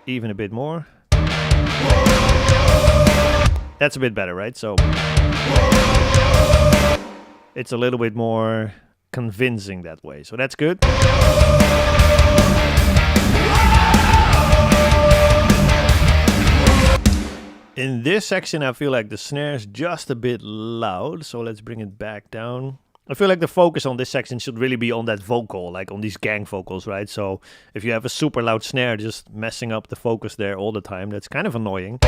Even a bit more. That's a bit better, right? So it's a little bit more convincing that way, so that's good. In this section I feel like the snare is just a bit loud, so let's bring it back down. I feel like the focus on this section should really be on that vocal, like on these gang vocals, right? So if you have a super loud snare just messing up the focus there all the time, that's kind of annoying.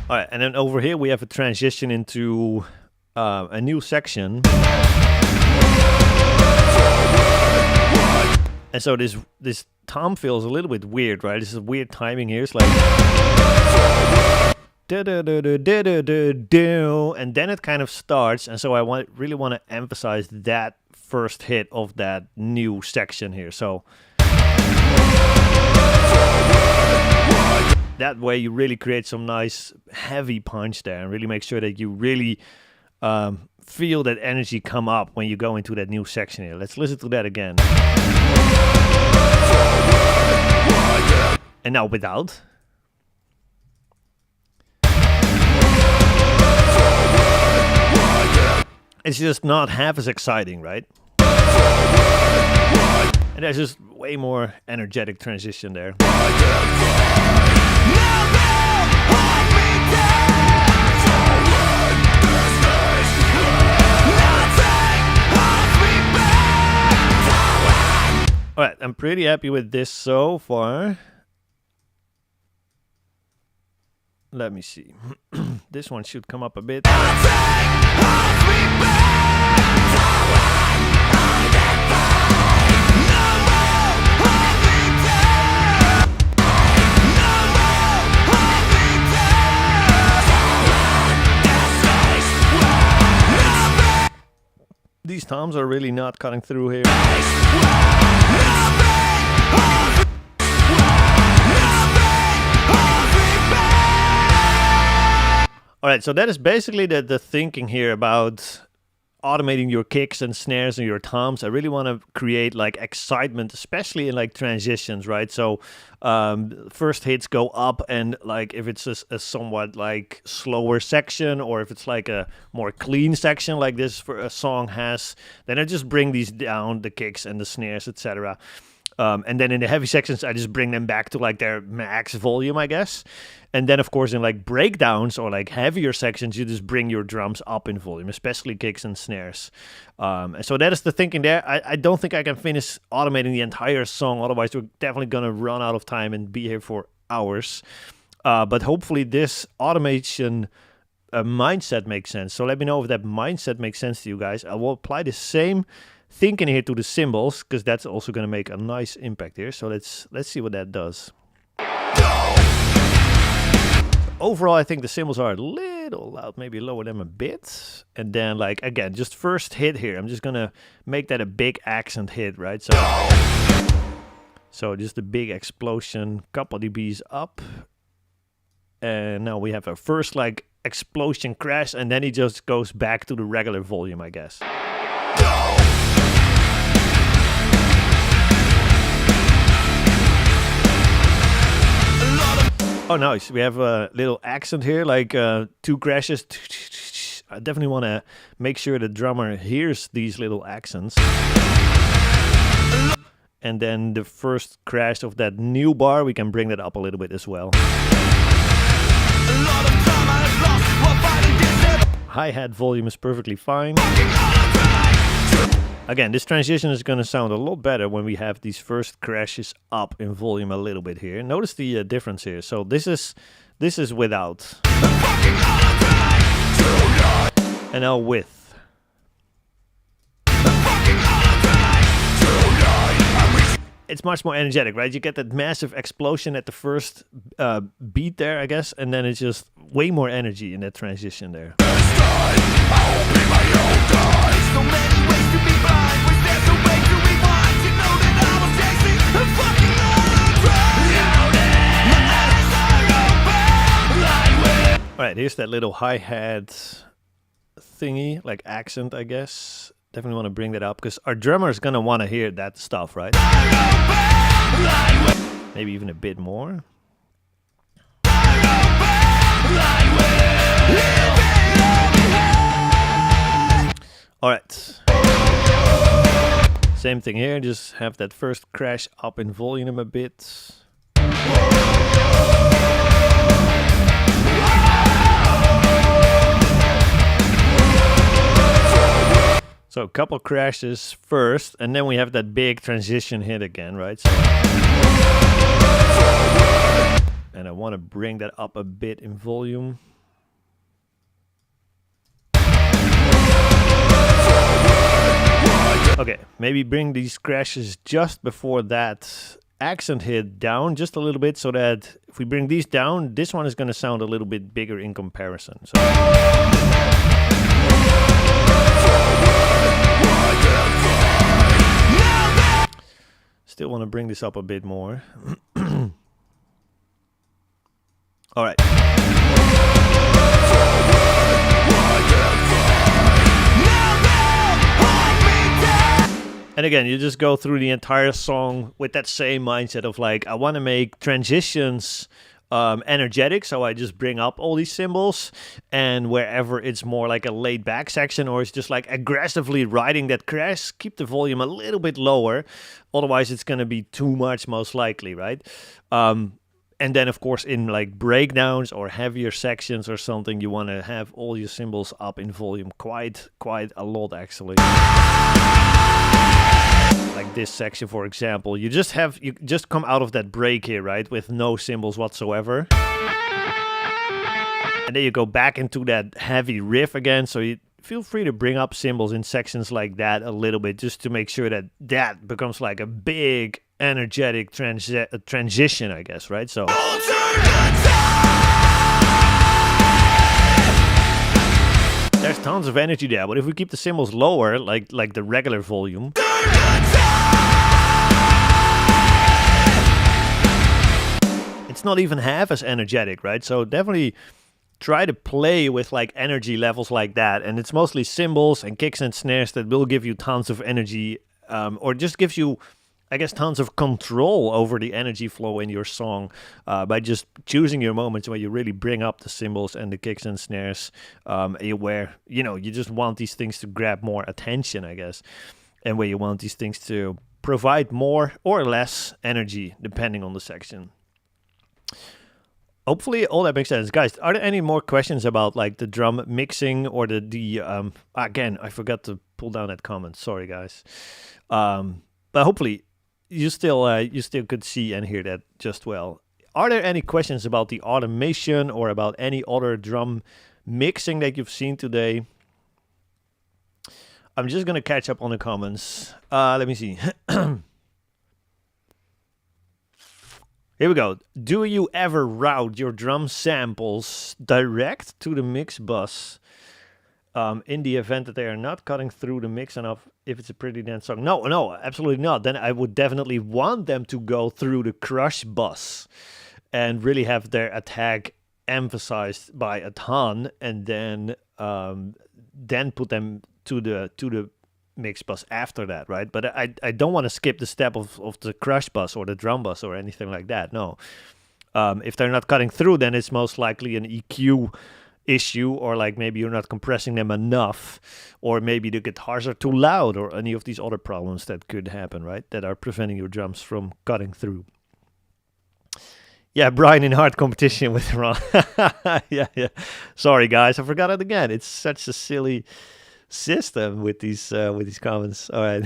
All right, and then over here we have a transition into a new section. And so this tom feels a little bit weird, right? This is weird timing here. It's like and then it kind of starts, and so I really want to emphasize that first hit of that new section here. So that way you really create some nice heavy punch there and really make sure that you really feel that energy come up when you go into that new section here. Let's listen to that again. And now without. It's just not half as exciting, right? And there's just way more energetic transition there. Alright, I'm pretty happy with this so far. Let me see. This one should come up a bit. These toms are really not cutting through here. Alright, so that is basically the thinking here about automating your kicks and snares and your toms. I really want to create like excitement, especially in like transitions, right? So first hits go up, and like if it's a somewhat like slower section, or if it's like a more clean section like this for a song has, then I just bring these down, the kicks and the snares, etc. And then in the heavy sections, I just bring them back to like their max volume, I guess. And then, of course, in like breakdowns or like heavier sections, you just bring your drums up in volume, especially kicks and snares. And so that is the thinking there. I don't think I can finish automating the entire song. Otherwise, we're definitely going to run out of time and be here for hours. But hopefully this automation mindset makes sense. So let me know if that mindset makes sense to you guys. I will apply the same thinking here to the cymbals, because that's also going to make a nice impact here. So let's see what that does. Overall, I think the cymbals are a little loud, maybe lower them a bit. And then, like, again, just first hit here, I'm just going to make that a big accent hit, right? So just a big explosion, couple dBs up. And now we have a first, like, explosion crash, and then he just goes back to the regular volume, I guess. Oh, nice. We have a little accent here, like 2 crashes. I definitely want to make sure the drummer hears these little accents. And then the first crash of that new bar, we can bring that up a little bit as well. Hi-hat volume is perfectly fine. Again, this transition is going to sound a lot better when we have these first crashes up in volume a little bit here. Notice the difference here. So this is without. And now with. It's much more energetic, right? You get that massive explosion at the first beat there, I guess, and then it's just way more energy in that transition there. Alright, here's that little hi-hat thingy, like accent, I guess. Definitely want to bring that up, because our drummer is going to want to hear that stuff, right? Maybe even a bit more. Alright. Same thing here, just have that first crash up in volume a bit. So a couple crashes first, and then we have that big transition hit again, right? So, and I want to bring that up a bit in volume. Okay, maybe bring these crashes just before that accent hit down just a little bit, so that if we bring these down, this one is going to sound a little bit bigger in comparison. So. Still want to bring this up a bit more. All right. And again, you just go through the entire song with that same mindset of like, I want to make transitions energetic, so I just bring up all these cymbals, and wherever it's more like a laid back section or it's just like aggressively riding that crash, keep the volume a little bit lower, otherwise it's going to be too much most likely, right? And then of course in like breakdowns or heavier sections or something, you want to have all your cymbals up in volume quite a lot actually. Like this section, for example, you just come out of that break here, right, with no cymbals whatsoever, and then you go back into that heavy riff again. So you feel free to bring up cymbals in sections like that a little bit, just to make sure that that becomes like a big energetic transition, I guess, right? So there's tons of energy there, but if we keep the cymbals lower, like the regular volume, it's not even half as energetic, right? So definitely try to play with like energy levels like that, and it's mostly cymbals and kicks and snares that will give you tons of energy, or just gives you, I guess, tons of control over the energy flow in your song, by just choosing your moments where you really bring up the cymbals and the kicks and snares, where, you know, you just want these things to grab more attention, I guess, and where you want these things to provide more or less energy depending on the section. Hopefully all that makes sense. Guys, are there any more questions about like the drum mixing or the again, I forgot to pull down that comment. Sorry, guys. But hopefully you still could see and hear that just well. Are there any questions about the automation or about any other drum mixing that you've seen today? I'm just going to catch up on the comments. Let me see. Here we go. Do you ever route your drum samples direct to the mix bus in the event that they are not cutting through the mix enough if it's a pretty dense song? No, absolutely not. Then I would definitely want them to go through the crush bus and really have their attack emphasized by a ton, and then put them to the mix bus after that, right? But I don't want to skip the step of the crush bus or the drum bus or anything like that. No. If they're not cutting through, then it's most likely an EQ issue, or like maybe you're not compressing them enough, or maybe the guitars are too loud, or any of these other problems that could happen, right? That are preventing your drums from cutting through. Yeah, Brian in hard competition with Ron. yeah. Sorry, guys, I forgot it again. It's such a silly system with these comments. All right.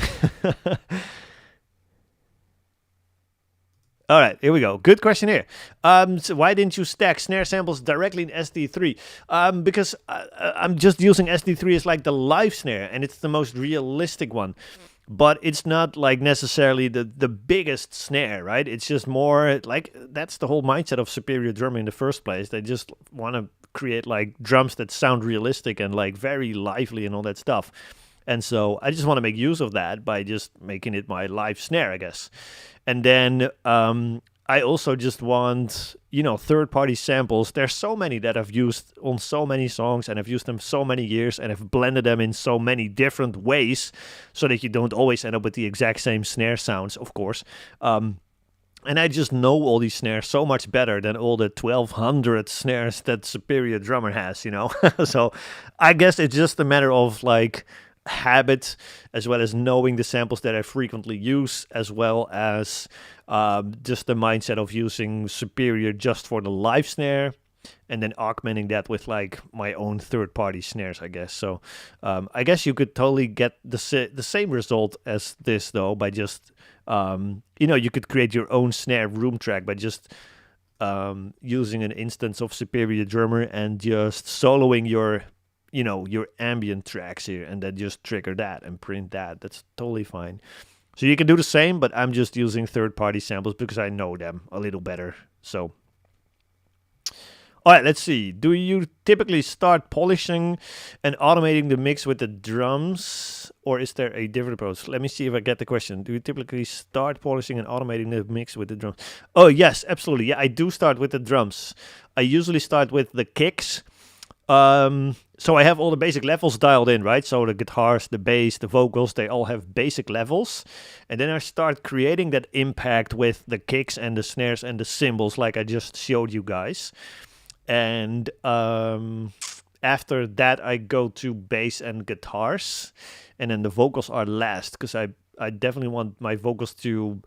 All right, here we go. Good question here. So why didn't you stack snare samples directly in SD3? Because I'm just using SD3 as like the live snare, and it's the most realistic one. But it's not like necessarily the biggest snare, right? It's just more like, that's the whole mindset of Superior Drumming in the first place. They just want to create like drums that sound realistic and like very lively and all that stuff. And so I just want to make use of that by just making it my live snare, I guess. And then I also just want, third-party samples. There's so many that I've used on so many songs, and I've used them so many years, and I've blended them in so many different ways so that you don't always end up with the exact same snare sounds, of course. And I just know all these snares so much better than all the 1,200 snares that Superior Drummer has, So I guess it's just a matter of like habit, as well as knowing the samples that I frequently use, as well as just the mindset of using Superior just for the live snare, and then augmenting that with like my own third-party snares, I guess. So I guess you could totally get the same result as this, though, by just you could create your own snare room track by just using an instance of Superior Drummer and just soloing your ambient tracks here, and then just trigger that and print that. That's totally fine. So you can do the same, but I'm just using third-party samples because I know them a little better. So, All right, let's see. Do you typically start polishing and automating the mix with the drums, or is there a different approach? Let me see if I get the question. Do you typically start polishing and automating the mix with the drums? Oh, yes, absolutely. Yeah, I do start with the drums. I usually start with the kicks. So I have all the basic levels dialed in, right? So the guitars, the bass, the vocals, they all have basic levels. And then I start creating that impact with the kicks and the snares and the cymbals like I just showed you guys. And after that, I go to bass and guitars. And then the vocals are last because I definitely want my vocals to,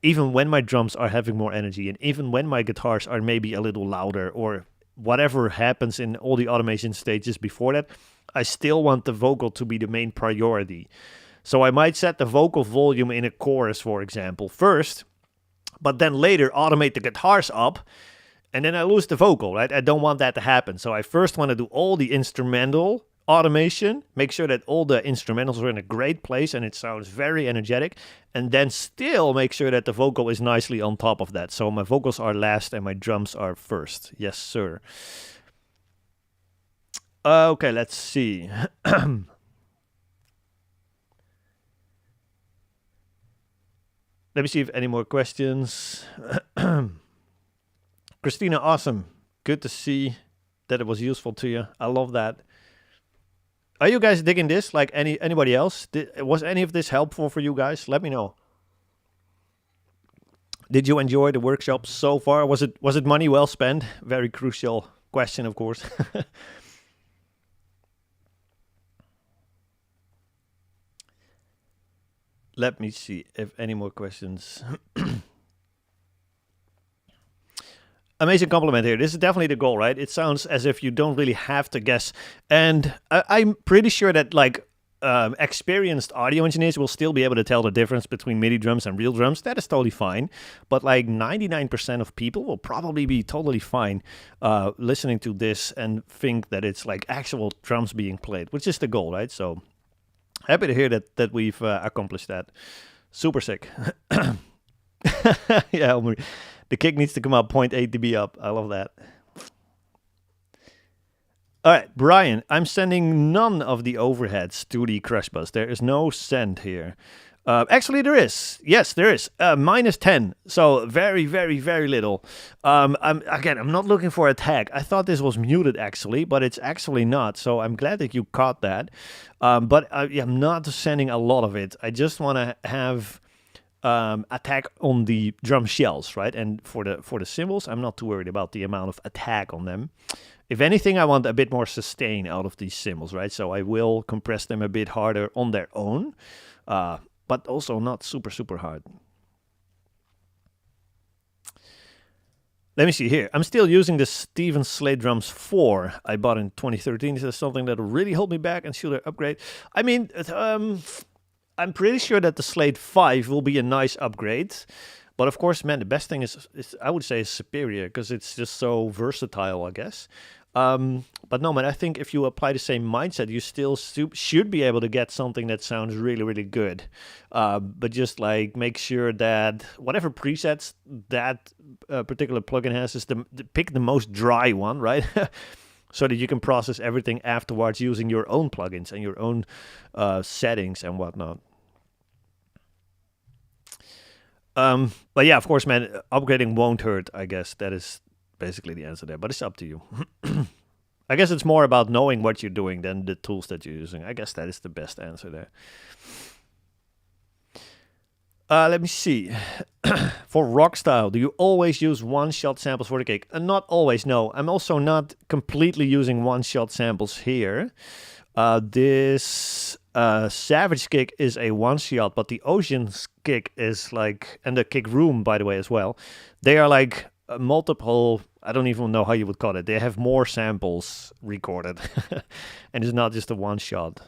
even when my drums are having more energy and even when my guitars are maybe a little louder or whatever happens in all the automation stages before that, I still want the vocal to be the main priority. So I might set the vocal volume in a chorus, for example, first, but then later automate the guitars up, and then I lose the vocal, right? I don't want that to happen. So I first want to do all the instrumental automation, make sure that all the instrumentals are in a great place and it sounds very energetic, and then still make sure that the vocal is nicely on top of that. So my vocals are last and my drums are first. Yes, sir. Okay, let's see. Let me see if any more questions. Christina, awesome. Good to see that it was useful to you. I love that. Are you guys digging this like anybody else? Was any of this helpful for you guys? Let me know. Did you enjoy the workshop so far? Was it money well spent? Very crucial question, of course. Let me see if any more questions. Amazing compliment here. This is definitely the goal, right? It sounds as if you don't really have to guess. And I'm pretty sure that like experienced audio engineers will still be able to tell the difference between MIDI drums and real drums. That is totally fine. But like 99% of people will probably be totally fine listening to this and think that it's like actual drums being played, which is the goal, right? So happy to hear that we've accomplished that. Super sick. Yeah, Elmer. The kick needs to come up 0.8 dB up. I love that. All right, Brian, I'm sending none of the overheads to the crash bus. There is no send here. Actually, there is. Yes, there is. Minus 10. So very, very, very little. I'm not looking for a tag. I thought this was muted, actually, but it's actually not. So I'm glad that you caught that. But I'm not sending a lot of it. I just want to have attack on the drum shells, right? And for the cymbals, I'm not too worried about the amount of attack on them. If anything, I want a bit more sustain out of these cymbals, right? So I will compress them a bit harder on their own, but also not super, super hard. Let me see here. I'm still using the Steven Slade Drums 4 I bought in 2013. This is something that will really hold me back and should I upgrade? I mean, I'm pretty sure that the Slate 5 will be a nice upgrade. But of course, man, the best thing is I would say, is Superior because it's just so versatile, I guess. But no, man, I think if you apply the same mindset, you still should be able to get something that sounds really, really good. But just like make sure that whatever presets that particular plugin has is pick the most dry one, right? So that you can process everything afterwards using your own plugins and your own settings and whatnot. But yeah, of course, man, upgrading won't hurt, I guess. That is basically the answer there, but it's up to you. I guess it's more about knowing what you're doing than the tools that you're using. I guess that is the best answer there. Let me see. For rock style, do you always use one-shot samples for the kick? Not always, no. I'm also not completely using one-shot samples here. This Savage kick is a one-shot, but the Oceans kick is like, and the kick room, by the way, as well. They are like multiple, I don't even know how you would call it. They have more samples recorded, and it's not just a one-shot.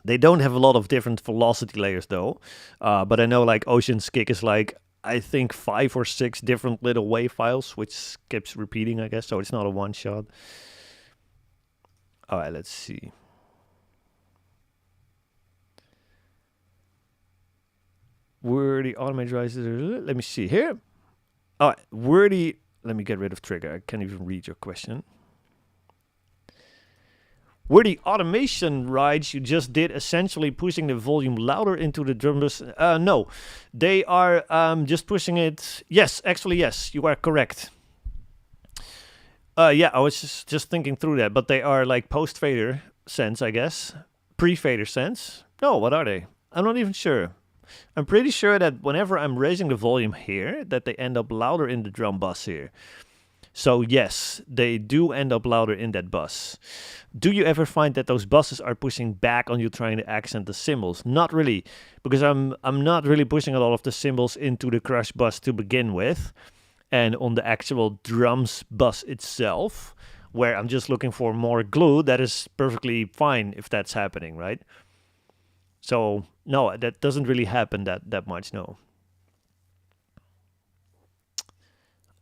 They don't have a lot of different velocity layers though, but I know like Ocean's Kick is like, I think 5 or 6 different little wave files, which keeps repeating, I guess, so it's not a one shot. All right, let's see. Where the automated rises, let me see here. All right, where the let me get rid of trigger. I can't even read your question. Were the automation rides you just did essentially pushing the volume louder into the drum bus? No, they are just pushing it. Yes, actually, yes, you are correct. Yeah, I was just thinking through that, but they are like post-fader sense, I guess. Pre-fader sense. No, what are they? I'm not even sure. I'm pretty sure that whenever I'm raising the volume here, that they end up louder in the drum bus here. So yes, they do end up louder in that bus. Do you ever find that those buses are pushing back on you trying to accent the cymbals? Not really, because I'm not really pushing a lot of the cymbals into the crush bus to begin with. And on the actual drums bus itself, where I'm just looking for more glue, that is perfectly fine if that's happening, right? So no, that doesn't really happen that much, no.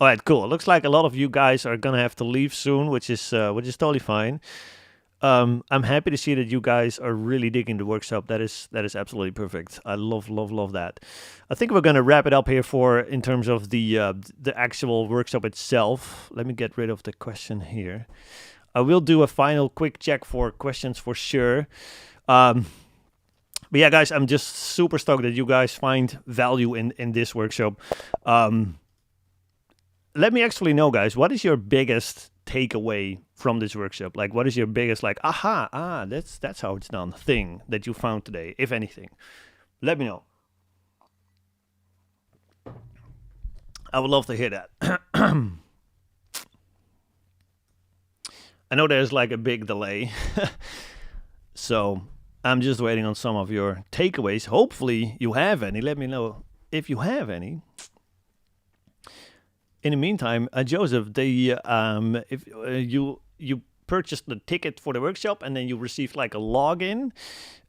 All right, cool. Looks like a lot of you guys are gonna have to leave soon, which is totally fine. I'm happy to see that you guys are really digging the workshop. That is absolutely perfect. I love that. I think we're gonna wrap it up here in terms of the actual workshop itself. Let me get rid of the question here. I will do a final quick check for questions for sure. But yeah, guys, I'm just super stoked that you guys find value in this workshop. Let me actually know, guys, what is your biggest takeaway from this workshop? Like, what is your biggest, like, that's how it's done thing that you found today, if anything? Let me know. I would love to hear that. I know there's like a big delay. So I'm just waiting on some of your takeaways. Hopefully you have any. Let me know if you have any. In the meantime, Joseph, if you purchased the ticket for the workshop and then you received like a login,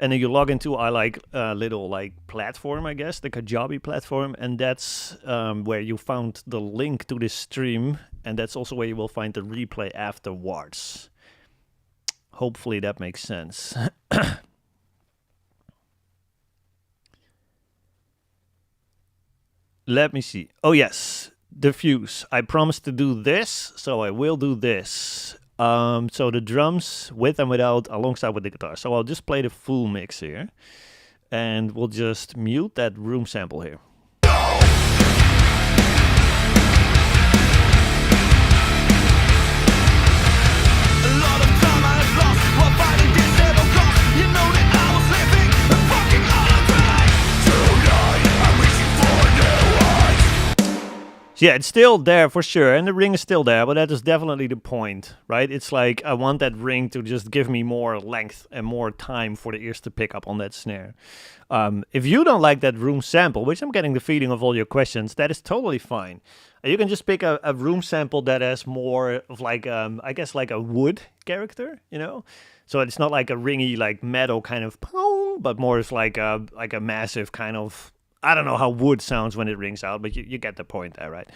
and then you log into our like little like platform, I guess, the Kajabi platform, and that's where you found the link to this stream, and that's also where you will find the replay afterwards. Hopefully that makes sense. Let me see. Oh yes. Diffuse. I promised to do this, so I will do this. So the drums with and without, alongside with the guitar. So I'll just play the full mix here, and we'll just mute that room sample here. So yeah, it's still there for sure, and the ring is still there, but that is definitely the point, right? It's like I want that ring to just give me more length and more time for the ears to pick up on that snare. If you don't like that room sample, which I'm getting the feeling of all your questions, that is totally fine. You can just pick a room sample that has more of like, I guess like a wood character, you know? So it's not like a ringy, like metal kind of pong, but more is like a massive kind of, I don't know how wood sounds when it rings out, but you get the point there, right?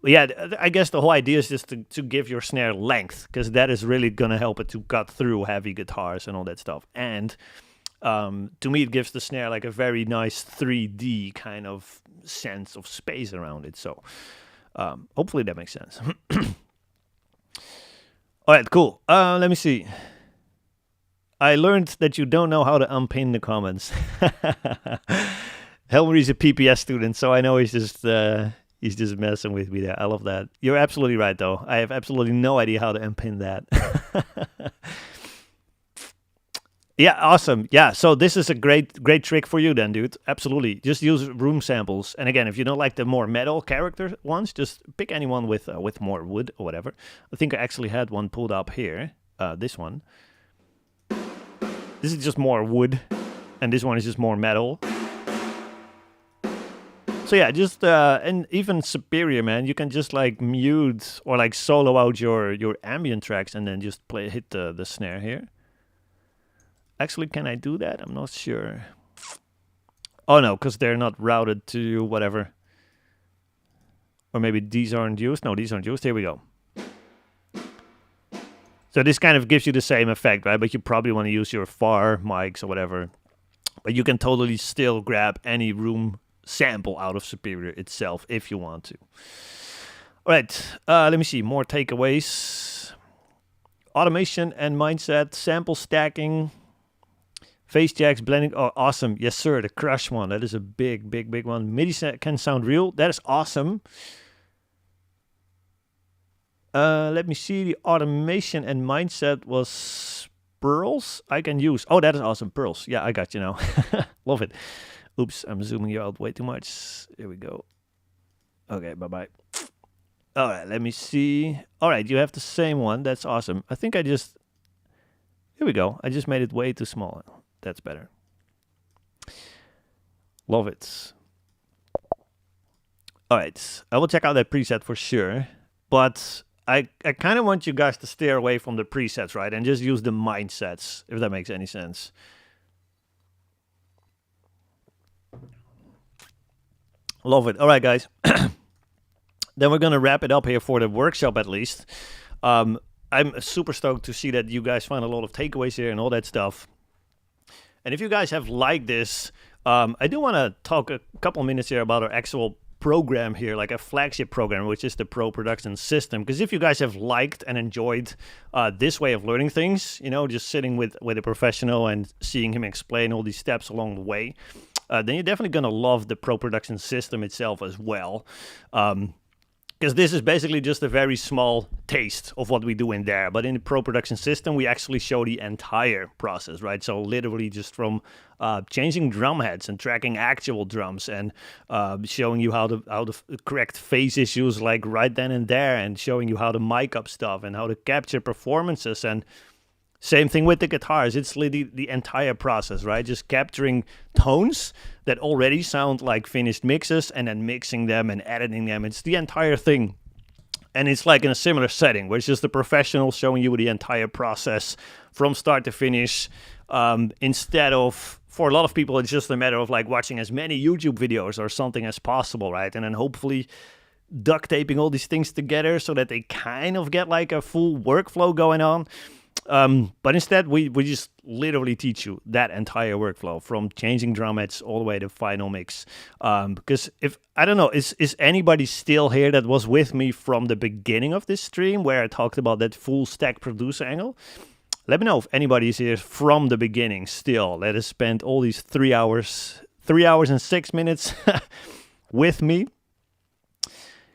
Yeah, I guess the whole idea is just to give your snare length, because that is really going to help it to cut through heavy guitars and all that stuff. And to me, it gives the snare like a very nice 3D kind of sense of space around it. So hopefully that makes sense. All right, cool. Let me see. I learned that you don't know how to unpin the comments. Helmer is a PPS student, so I know he's just messing with me there. I love that. You're absolutely right, though. I have absolutely no idea how to unpin that. Yeah, awesome. Yeah, so this is a great trick for you then, dude. Absolutely. Just use room samples. And again, if you don't like the more metal character ones, just pick anyone with more wood or whatever. I think I actually had one pulled up here. This one. This is just more wood, and this one is just more metal. So yeah, just and even Superior, man, you can just like mute or like solo out your ambient tracks and then just hit the snare here. Actually, can I do that? I'm not sure. Oh no, because they're not routed to whatever. Or maybe these aren't used. No, these aren't used. Here we go. So this kind of gives you the same effect, right? But you probably want to use your far mics or whatever. But you can totally still grab any room sample out of Superior itself if you want to. All right, let me see, more takeaways. Automation and mindset, sample stacking, phase jacks, blending. Oh, awesome. Yes, sir, the crush one. That is a big, big, big one. MIDI can sound real. That is awesome. Let me see, the automation and mindset was pearls I can use. Oh, that is awesome, pearls. Yeah, I got you now. Love it. Oops, I'm zooming you out way too much. Here we go. Okay, bye-bye. All right, let me see. All right, you have the same one. That's awesome. I think I just... Here we go. I just made it way too small. That's better. Love it. All right, I will check out that preset for sure. But I kind of want you guys to steer away from the presets, right? And just use the mindsets, if that makes any sense. Love it. All right, guys. Then we're going to wrap it up here for the workshop, at least. I'm super stoked to see that you guys find a lot of takeaways here and all that stuff. And if you guys have liked this, I do want to talk a couple minutes here about our actual program here, like a flagship program, which is the Pro Production System. Because if you guys have liked and enjoyed this way of learning things, you know, just sitting with a professional and seeing him explain all these steps along the way, then you're definitely going to love the Pro Production System itself as well. Because this is basically just a very small taste of what we do in there. But in the Pro Production System, we actually show the entire process, right? So literally just from changing drum heads and tracking actual drums and showing you how to correct phase issues like right then and there, and showing you how to mic up stuff and how to capture performances. And same thing with the guitars. It's literally the entire process, right? Just capturing tones that already sound like finished mixes and then mixing them and editing them. It's the entire thing. And it's like in a similar setting, where it's just the professional showing you the entire process from start to finish. Instead of, for a lot of people, it's just a matter of like watching as many YouTube videos or something as possible, right? And then hopefully duct taping all these things together so that they kind of get like a full workflow going on. But instead, we just literally teach you that entire workflow from changing drum heads all the way to final mix. Because if, I don't know, is anybody still here that was with me from the beginning of this stream where I talked about that full stack producer angle? Let me know if anybody is here from the beginning still, that has spent all these 3 hours and 6 minutes with me.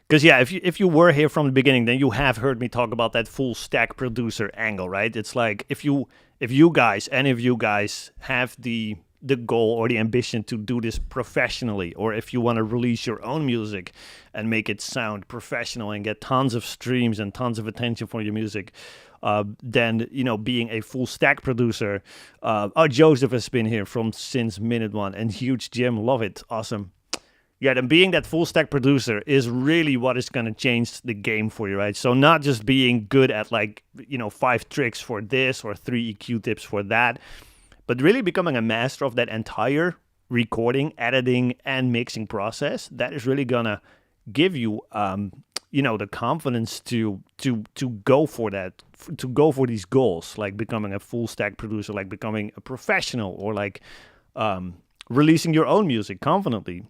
Because yeah, if you were here from the beginning, then you have heard me talk about that full stack producer angle, right? It's like if you guys, any of you guys, have the goal or the ambition to do this professionally, or if you want to release your own music and make it sound professional and get tons of streams and tons of attention for your music, then, you know, being a full stack producer. Joseph has been here since minute one, and huge Jim, love it, awesome. Yeah, then being that full stack producer is really what is going to change the game for you, right? So not just being good at, like, you know, 5 tricks for this or 3 EQ tips for that, but really becoming a master of that entire recording, editing, and mixing process. That is really going to give you, you know, the confidence to go for that, to go for these goals, like becoming a full stack producer, like becoming a professional, or like releasing your own music confidently.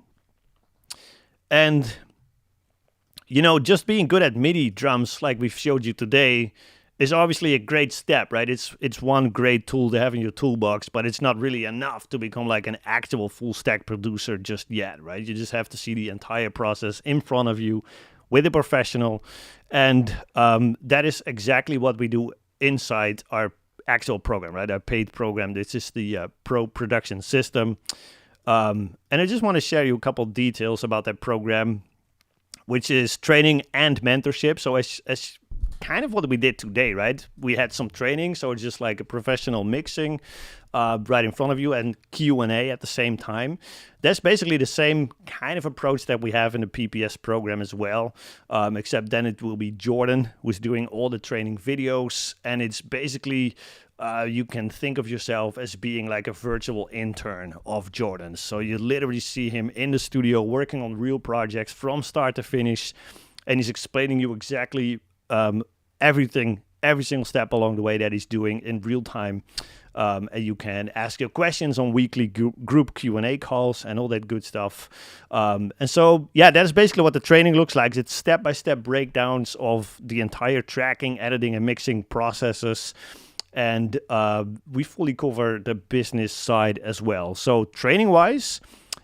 And, you know, just being good at MIDI drums like we've showed you today is obviously a great step, right? It's one great tool to have in your toolbox, but it's not really enough to become like an actual full stack producer just yet, right? You just have to see the entire process in front of you with a professional. And that is exactly what we do inside our actual program, right? Our paid program. This is the Pro Production System. And I just want to share you a couple details about that program, which is training and mentorship. So as kind of what we did today, right? We had some training, so it's just like a professional mixing right in front of you, and Q&A at the same time. That's basically the same kind of approach that we have in the PPS program as well, except then it will be Jordan who's doing all the training videos, and it's basically... you can think of yourself as being like a virtual intern of Jordan. So you literally see him in the studio working on real projects from start to finish, and he's explaining you exactly everything, every single step along the way that he's doing in real time. And you can ask your questions on weekly group Q&A calls and all that good stuff. And so, yeah, that's basically what the training looks like. It's step-by-step breakdowns of the entire tracking, editing, and mixing processes. And we fully cover the business side as well. So training-wise,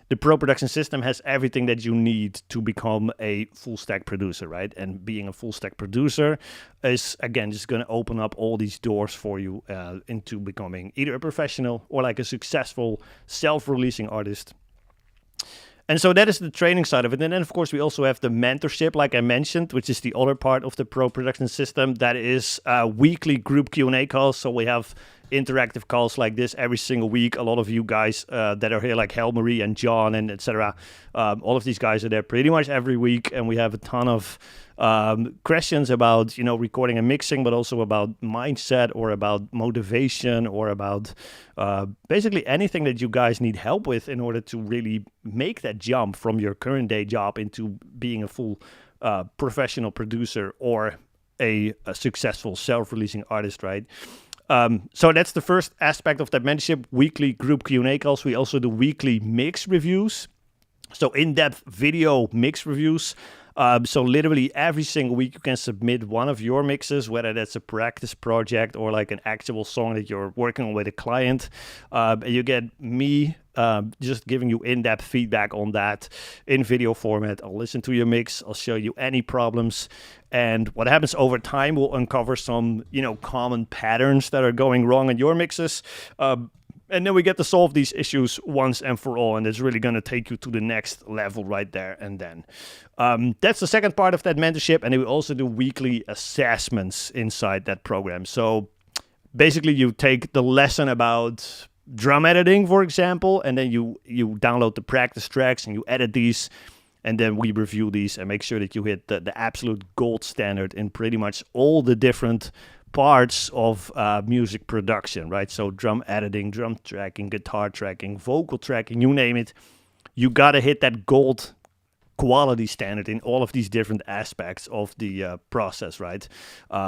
the Pro Production System has everything that you need to become a full-stack producer, right? And being a full-stack producer is, again, just going to open up all these doors for you into becoming either a professional or like a successful self-releasing artist. And so that is the training side of it. And then, of course, we also have the mentorship, like I mentioned, which is the other part of the Pro Production System. That is weekly group Q&A calls. So we have interactive calls like this every single week. A lot of you guys that are here, like Helmarie and John and etc. All of these guys are there pretty much every week. And we have a ton of questions about, recording and mixing, but also about mindset or about motivation or about basically anything that you guys need help with in order to really make that jump from your current day job into being a full professional producer or a successful self-releasing artist, right? So that's the first aspect of that mentorship, weekly group Q&A calls. We also do weekly mix reviews. So in-depth video mix reviews. So literally every single week you can submit one of your mixes, whether that's a practice project or like an actual song that you're working on with a client. And you get me just giving you in-depth feedback on that in video format. I'll listen to your mix. I'll show you any problems. And what happens over time, we'll uncover some, common patterns that are going wrong in your mixes. And then we get to solve these issues once and for all. And it's really going to take you to the next level right there and then. That's the second part of that mentorship. And then we also do weekly assessments inside that program. So basically you take the lesson about drum editing, for example, and then you download the practice tracks and you edit these. And then we review these and make sure that you hit the absolute gold standard in pretty much all the different parts of music production, right? So drum editing, drum tracking, guitar tracking, vocal tracking, you name it. You got to hit that gold quality standard in all of these different aspects of the process, right?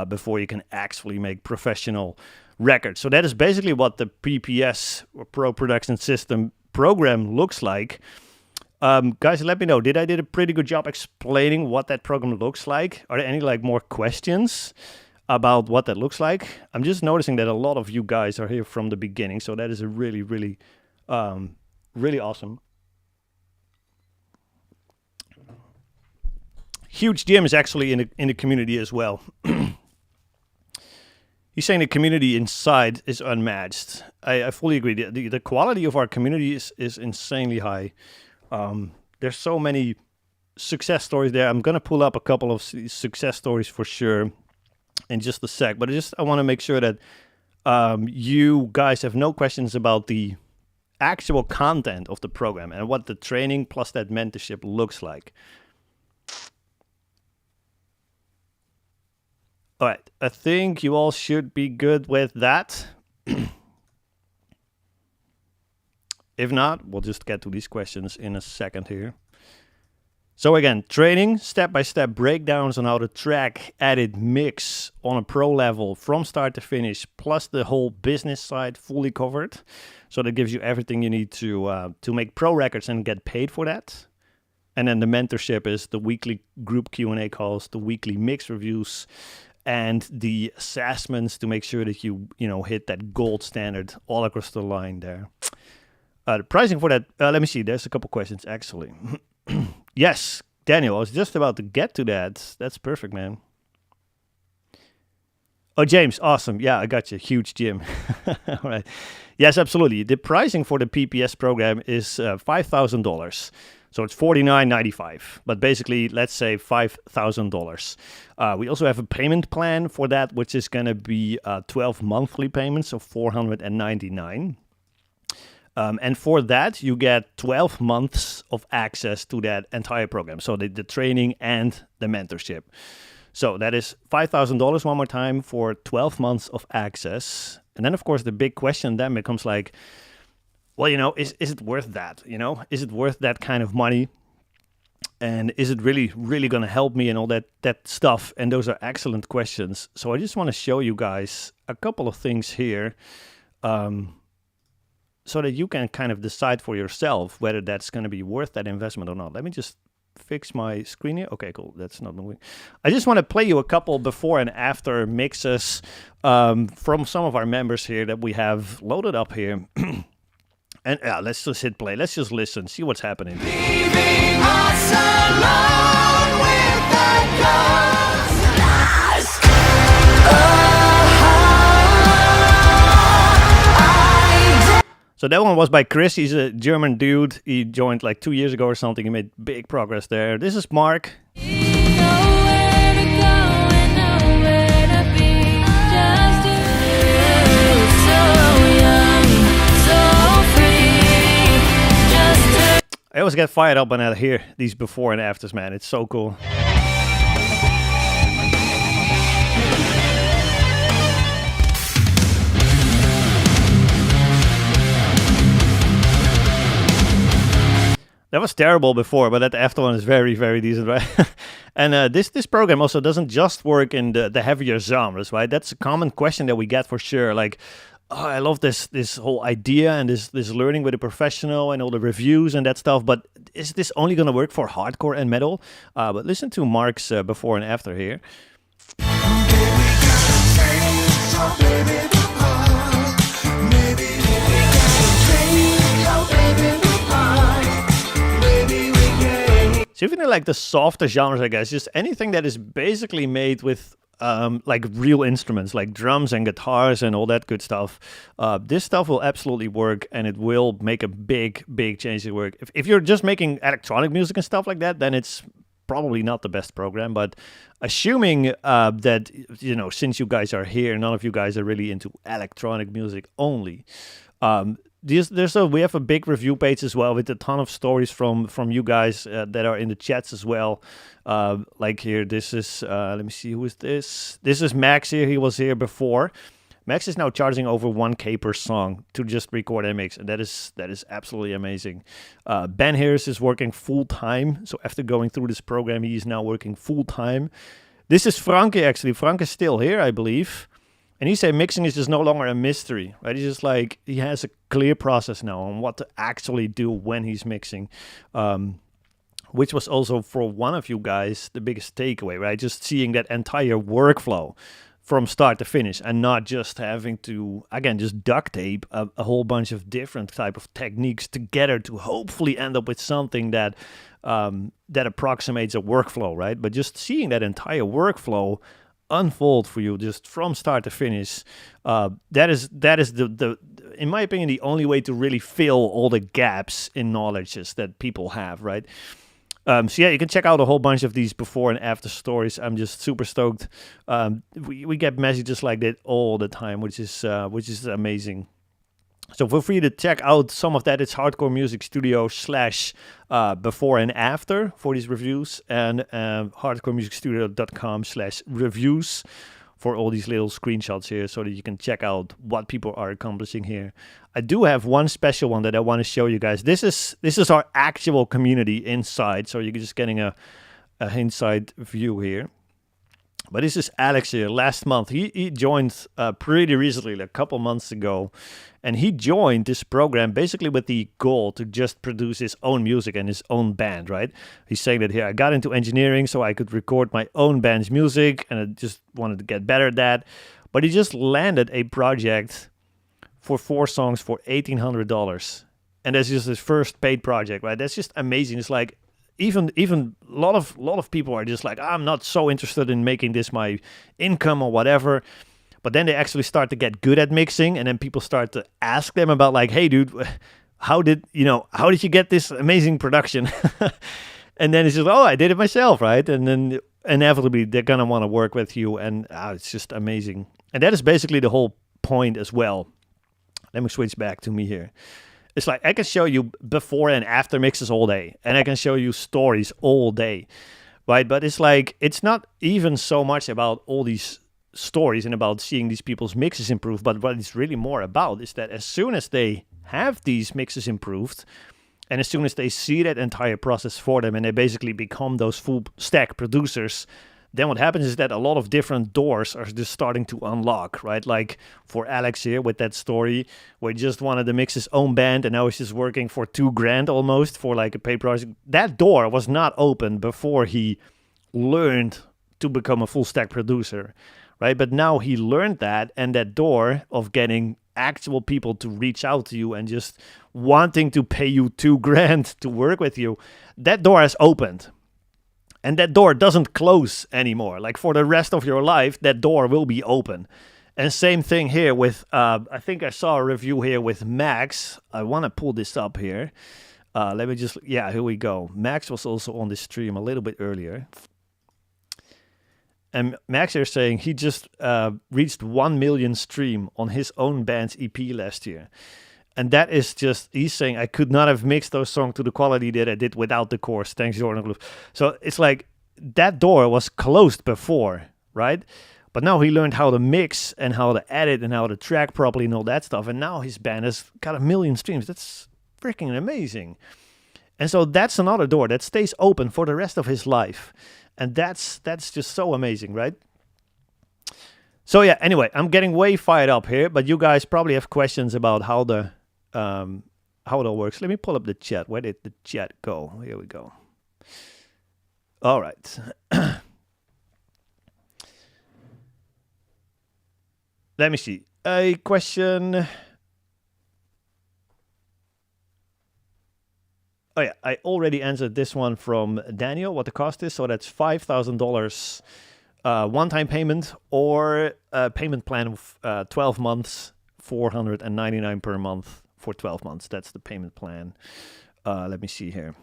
Before you can actually make professional records. So that is basically what the PPS, or Pro Production System program, looks like. Guys, let me know. Did I did a pretty good job explaining what that program looks like? Are there any more questions about what that looks like? I'm just noticing that a lot of you guys are here from the beginning, so that is a really, really, really awesome. Huge Jim is actually in the community as well. He's saying the community inside is unmatched. I fully agree. The quality of our community is insanely high. There's so many success stories there. I'm going to pull up a couple of success stories for sure in just a sec. But I want to make sure that you guys have no questions about the actual content of the program and what the training plus that mentorship looks like. All right, I think you all should be good with that. If not, we'll just get to these questions in a second here. So again, training, step-by-step breakdowns on how to track, edit, mix on a pro level from start to finish, plus the whole business side fully covered. So that gives you everything you need to make pro records and get paid for that. And then the mentorship is the weekly group Q&A calls, the weekly mix reviews, and the assessments to make sure that you hit that gold standard all across the line there. The pricing for that, let me see, there's a couple questions actually. Yes, Daniel, I was just about to get to that. That's perfect, man. Oh, James, awesome. Yeah, I got you. Huge Jim. All right. Yes, absolutely. The pricing for the PPS program is $5,000. So it's $49.95, but basically, let's say $5,000. We also have a payment plan for that, which is going to be 12 monthly payments of $499. And for that, you get 12 months of access to that entire program. So the training and the mentorship. So that is $5,000 one more time for 12 months of access. And then, of course, the big question then becomes like, well, is it worth that? Is it worth that kind of money? And is it really, really going to help me and all that stuff? And those are excellent questions. So I just want to show you guys a couple of things here. so that you can kind of decide for yourself whether that's going to be worth that investment or not. Let me just fix my screen here. Okay, cool. That's not moving. I just want to play you a couple before and after mixes from some of our members here that we have loaded up here. And let's just hit play. Let's just listen, see what's happening. Leaving us alone with the ghost. So that one was by Chris. He's a German dude. He joined like 2 years ago or something. He made big progress there. This is Mark. Nowhere to go and nowhere to be. Just you, so young, so free. Just I always get fired up when I hear these before and afters, man. It's so cool. That was terrible before, but that after one is very, very decent, right? And this program also doesn't just work in the heavier genres, right? That's a common question that we get for sure. Like, oh, I love this whole idea and this learning with a professional and all the reviews and that stuff, but is this only going to work for hardcore and metal? But listen to Mark's before and after here. So even in like the softer genres, I guess, just anything that is basically made with like real instruments, like drums and guitars and all that good stuff, this stuff will absolutely work, and it will make a big change to work. If you're just making electronic music and stuff like that, then it's probably not the best program. But assuming that, you know, since you guys are here, none of you guys are really into electronic music only. We have a big review page as well with a ton of stories from you guys that are in the chats as well. Like here, this is, let me see, who is this? This is Max here. He was here before. Max is now charging over 1K per song to just record and mix, and that is absolutely amazing. Ben Harris is working full time, so after going through this program, he is now working full time. This is Franke actually. Franke is still here, I believe. And he said mixing is just no longer a mystery, right? He's just like, he has a clear process now on what to actually do when he's mixing, which was also for one of you guys the biggest takeaway, right? Just seeing that entire workflow from start to finish and not just having to, again, just duct tape a whole bunch of different type of techniques together to hopefully end up with something that that approximates a workflow, right? But just seeing that entire workflow unfold for you just from start to finish, that is the in my opinion the only way to really fill all the gaps in knowledges that people have, right? So yeah, you can check out a whole bunch of these before and after stories. I'm just super stoked. We get messages like that all the time, which is amazing. So feel free to check out some of that. It's Hardcore Music Studio / before and after for these reviews, and hardcoremusicstudio.com/reviews for all these little screenshots here so that you can check out what people are accomplishing here. I do have one special one that I want to show you guys. This is our actual community inside, so you're just getting a inside view here. But this is Alex here. Last month, he joined pretty recently, like a couple months ago. And he joined this program basically with the goal to just produce his own music and his own band, right? He's saying that here, I got into engineering so I could record my own band's music, and I just wanted to get better at that. But he just landed a project for 4 songs for $1,800. And that's just his first paid project, right? That's just amazing. It's like, even a lot of people are just like, I'm not so interested in making this my income or whatever. But then they actually start to get good at mixing, and then people start to ask them about like, hey dude, how did you get this amazing production? And then it's just, oh, I did it myself, right? And then inevitably they're gonna want to work with you, and it's just amazing. And that is basically the whole point as well. Let me switch back to me here. It's like I can show you before and after mixes all day, and I can show you stories all day, right? But it's like, it's not even so much about all these stories and about seeing these people's mixes improve, but what it's really more about is that as soon as they have these mixes improved, and as soon as they see that entire process for them, and they basically become those full stack producers, then what happens is that a lot of different doors are just starting to unlock, right? Like for Alex here with that story where he just wanted to mix his own band and now he's just working for $2,000 almost for like a paid project. That door was not open before he learned to become a full stack producer, right? But now he learned that, and that door of getting actual people to reach out to you and just wanting to pay you $2,000 to work with you, that door has opened. And that door doesn't close anymore. Like for the rest of your life, that door will be open. And same thing here with, I think I saw a review here with Max. I want to pull this up here. Let me just, yeah, here we go. Max was also on this stream a little bit earlier. And Max here saying he just reached 1 million stream on his own band's EP last year. And that is just, he's saying, I could not have mixed those songs to the quality that I did without the course. Thanks, Jordan Klop. So it's like that door was closed before, right? But now he learned how to mix and how to edit and how to track properly and all that stuff. And now his band has got 1 million streams. That's freaking amazing. And so that's another door that stays open for the rest of his life. And that's just so amazing, right? So yeah, anyway, I'm getting way fired up here, but you guys probably have questions about how it all works. Let me pull up the chat. Where did the chat go? Here we go. All right. Let me see. A question. Oh yeah, I already answered this one from Daniel, what the cost is. So that's $5,000 one-time payment, or a payment plan of 12 months, $499 per month for 12 months. That's the payment plan. Let me see here.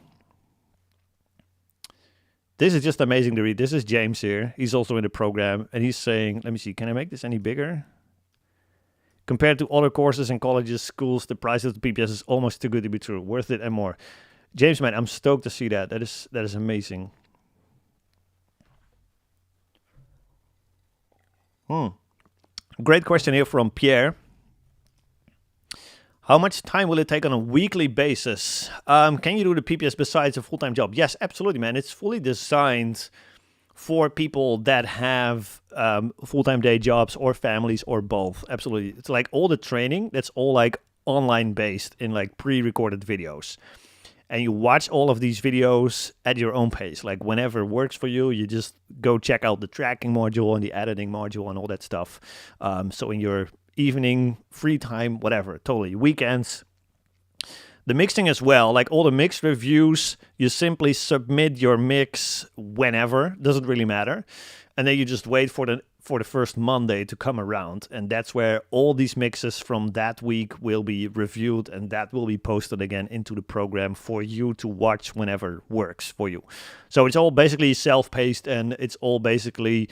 This is just amazing to read. This is James here. He's also in the program, and he's saying, let me see, can I make this any bigger? Compared to other courses in colleges, schools, the price of the PPS is almost too good to be true. Worth it and more. James, man, I'm stoked to see that. That is amazing. Great question here from Pierre. How much time will it take on a weekly basis? Can you do the PPS besides a full-time job? Yes, absolutely, man. It's fully designed for people that have full-time day jobs or families or both. Absolutely. It's like all the training, that's all like online based in like pre-recorded videos. And you watch all of these videos at your own pace. Like whenever works for you, you just go check out the tracking module and the editing module and all that stuff. So in your evening, free time, whatever, totally. Weekends. The mixing as well, like all the mix reviews, you simply submit your mix whenever, doesn't really matter. And then you just wait for the first Monday to come around. And that's where all these mixes from that week will be reviewed, and that will be posted again into the program for you to watch whenever works for you. So it's all basically self-paced, and it's all basically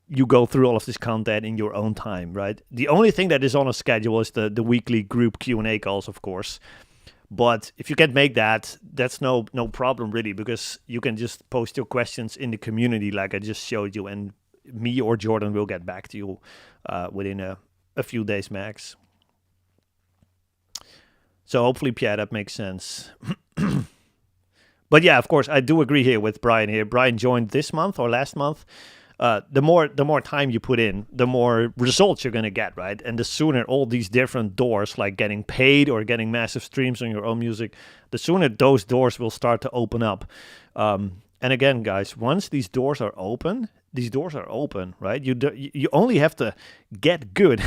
you go through all of this content in your own time, right? The only thing that is on a schedule is the weekly group Q&A calls, of course. But if you can't make that, that's no problem really, because you can just post your questions in the community like I just showed you, and me or Jordan will get back to you within a few days max. So hopefully, Pierre, that makes sense. But yeah, of course, I do agree here with Brian here. Brian joined this month or last month. The more time you put in, the more results you're going to get, right? And the sooner all these different doors, like getting paid or getting massive streams on your own music, the sooner those doors will start to open up. And again, guys, once these doors are open, right? You only have to get good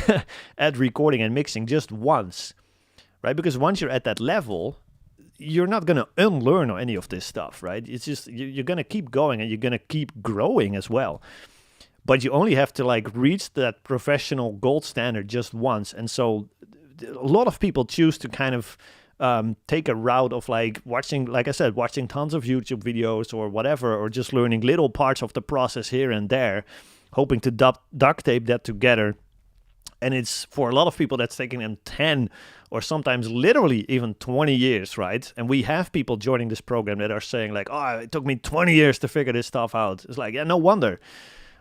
at recording and mixing just once, right? Because once you're at that level, you're not going to unlearn any of this stuff, right? It's just, you're going to keep going and you're going to keep growing as well. But you only have to like reach that professional gold standard just once. And so a lot of people choose to kind of take a route of like watching, like I said, watching tons of YouTube videos or whatever, or just learning little parts of the process here and there, hoping to duct tape that together. And it's, for a lot of people, that's taking them 10 or sometimes literally even 20 years, right? And we have people joining this program that are saying like, oh, it took me 20 years to figure this stuff out. It's like, yeah, no wonder,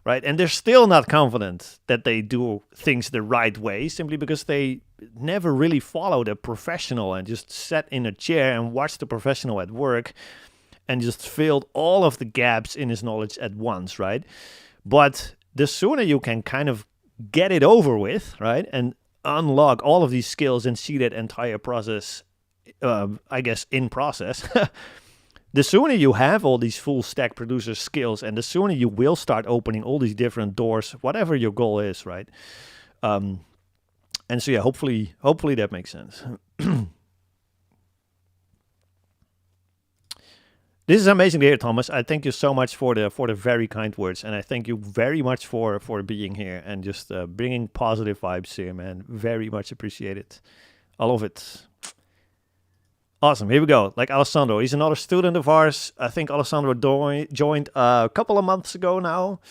right? And they're still not confident that they do things the right way, simply because they never really followed a professional and just sat in a chair and watched the professional at work and just filled all of the gaps in his knowledge at once, right? But the sooner you can kind of get it over with, right, and unlock all of these skills and see that entire process, I guess, in process, the sooner you have all these full stack producer skills, and the sooner you will start opening all these different doors, whatever your goal is, right? And so yeah, hopefully that makes sense. This is amazing to hear, Thomas. I thank you so much for the very kind words, and I thank you very much for being here and just bringing positive vibes here, man. Very much appreciated. I love it. Awesome. Here we go. Like Alessandro, he's another student of ours. I think Alessandro joined a couple of months ago now,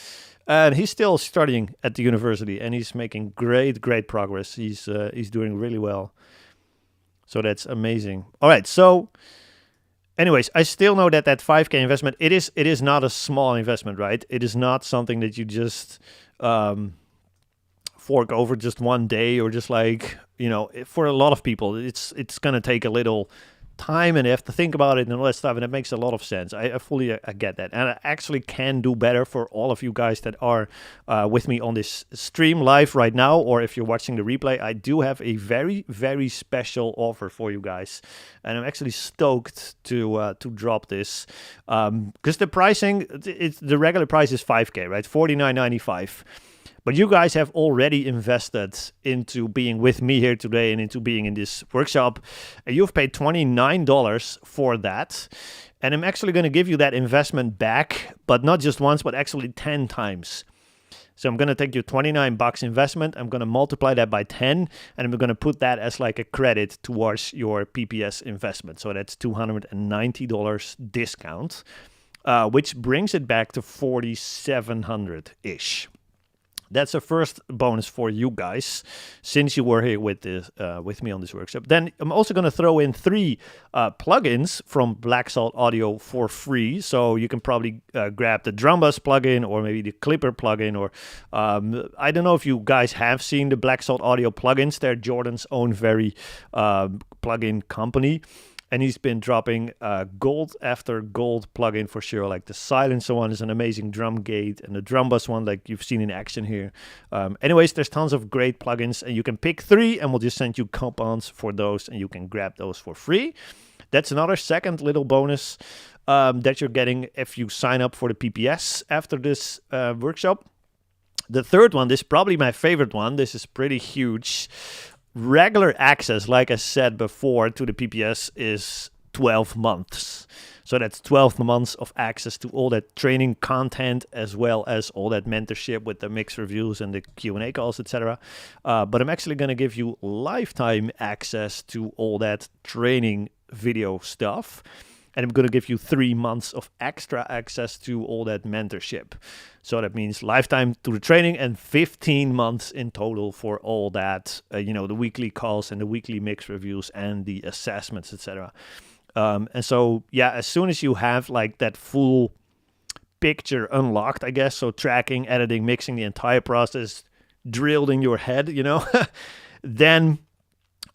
and he's still studying at the university, and he's making great progress. He's doing really well. So that's amazing. All right, so. Anyways, I still know that 5K investment, it is not a small investment, right? It is not something that you just fork over just one day, or just like, for a lot of people, it's going to take a little time, and they have to think about it and all that stuff, and it makes a lot of sense. I fully get that, and I actually can do better for all of you guys that are with me on this stream live right now, or if you're watching the replay. I do have a very special offer for you guys, and I'm actually stoked to drop this, because the pricing, the regular price is 5K, right? $49.95. But you guys have already invested into being with me here today and into being in this workshop. And you've paid $29 for that. And I'm actually going to give you that investment back, but not just once, but actually 10 times. So I'm going to take your $29 investment, I'm going to multiply that by 10, and I'm going to put that as like a credit towards your PPS investment. So that's $290 discount, which brings it back to $4,700-ish. That's a first bonus for you guys, since you were here with me on this workshop. Then I'm also going to throw in 3 plugins from Black Salt Audio for free. So you can probably grab the Drum Bus plugin, or maybe the Clipper plugin, or I don't know if you guys have seen the Black Salt Audio plugins. They're Jordan's own very plugin company. And he's been dropping gold after gold plugin for sure. Like the Silencer one is an amazing drum gate, and the Drum Bus one, like you've seen in action here. Anyways, there's tons of great plugins, and you can pick 3, and we'll just send you coupons for those, and you can grab those for free. That's another second little bonus that you're getting if you sign up for the PPS after this workshop. The third one, this is probably my favorite one. This is pretty huge. Regular access, like I said before, to the PPS is 12 months. So that's 12 months of access to all that training content, as well as all that mentorship with the mix reviews and the Q&A calls, etc. But I'm actually going to give you lifetime access to all that training video stuff. And I'm going to give you 3 months of extra access to all that mentorship. So that means lifetime to the training, and 15 months in total for all that, the weekly calls and the weekly mix reviews and the assessments, etc. And so, yeah, as soon as you have like that full picture unlocked, I guess, so tracking, editing, mixing, the entire process drilled in your head, then,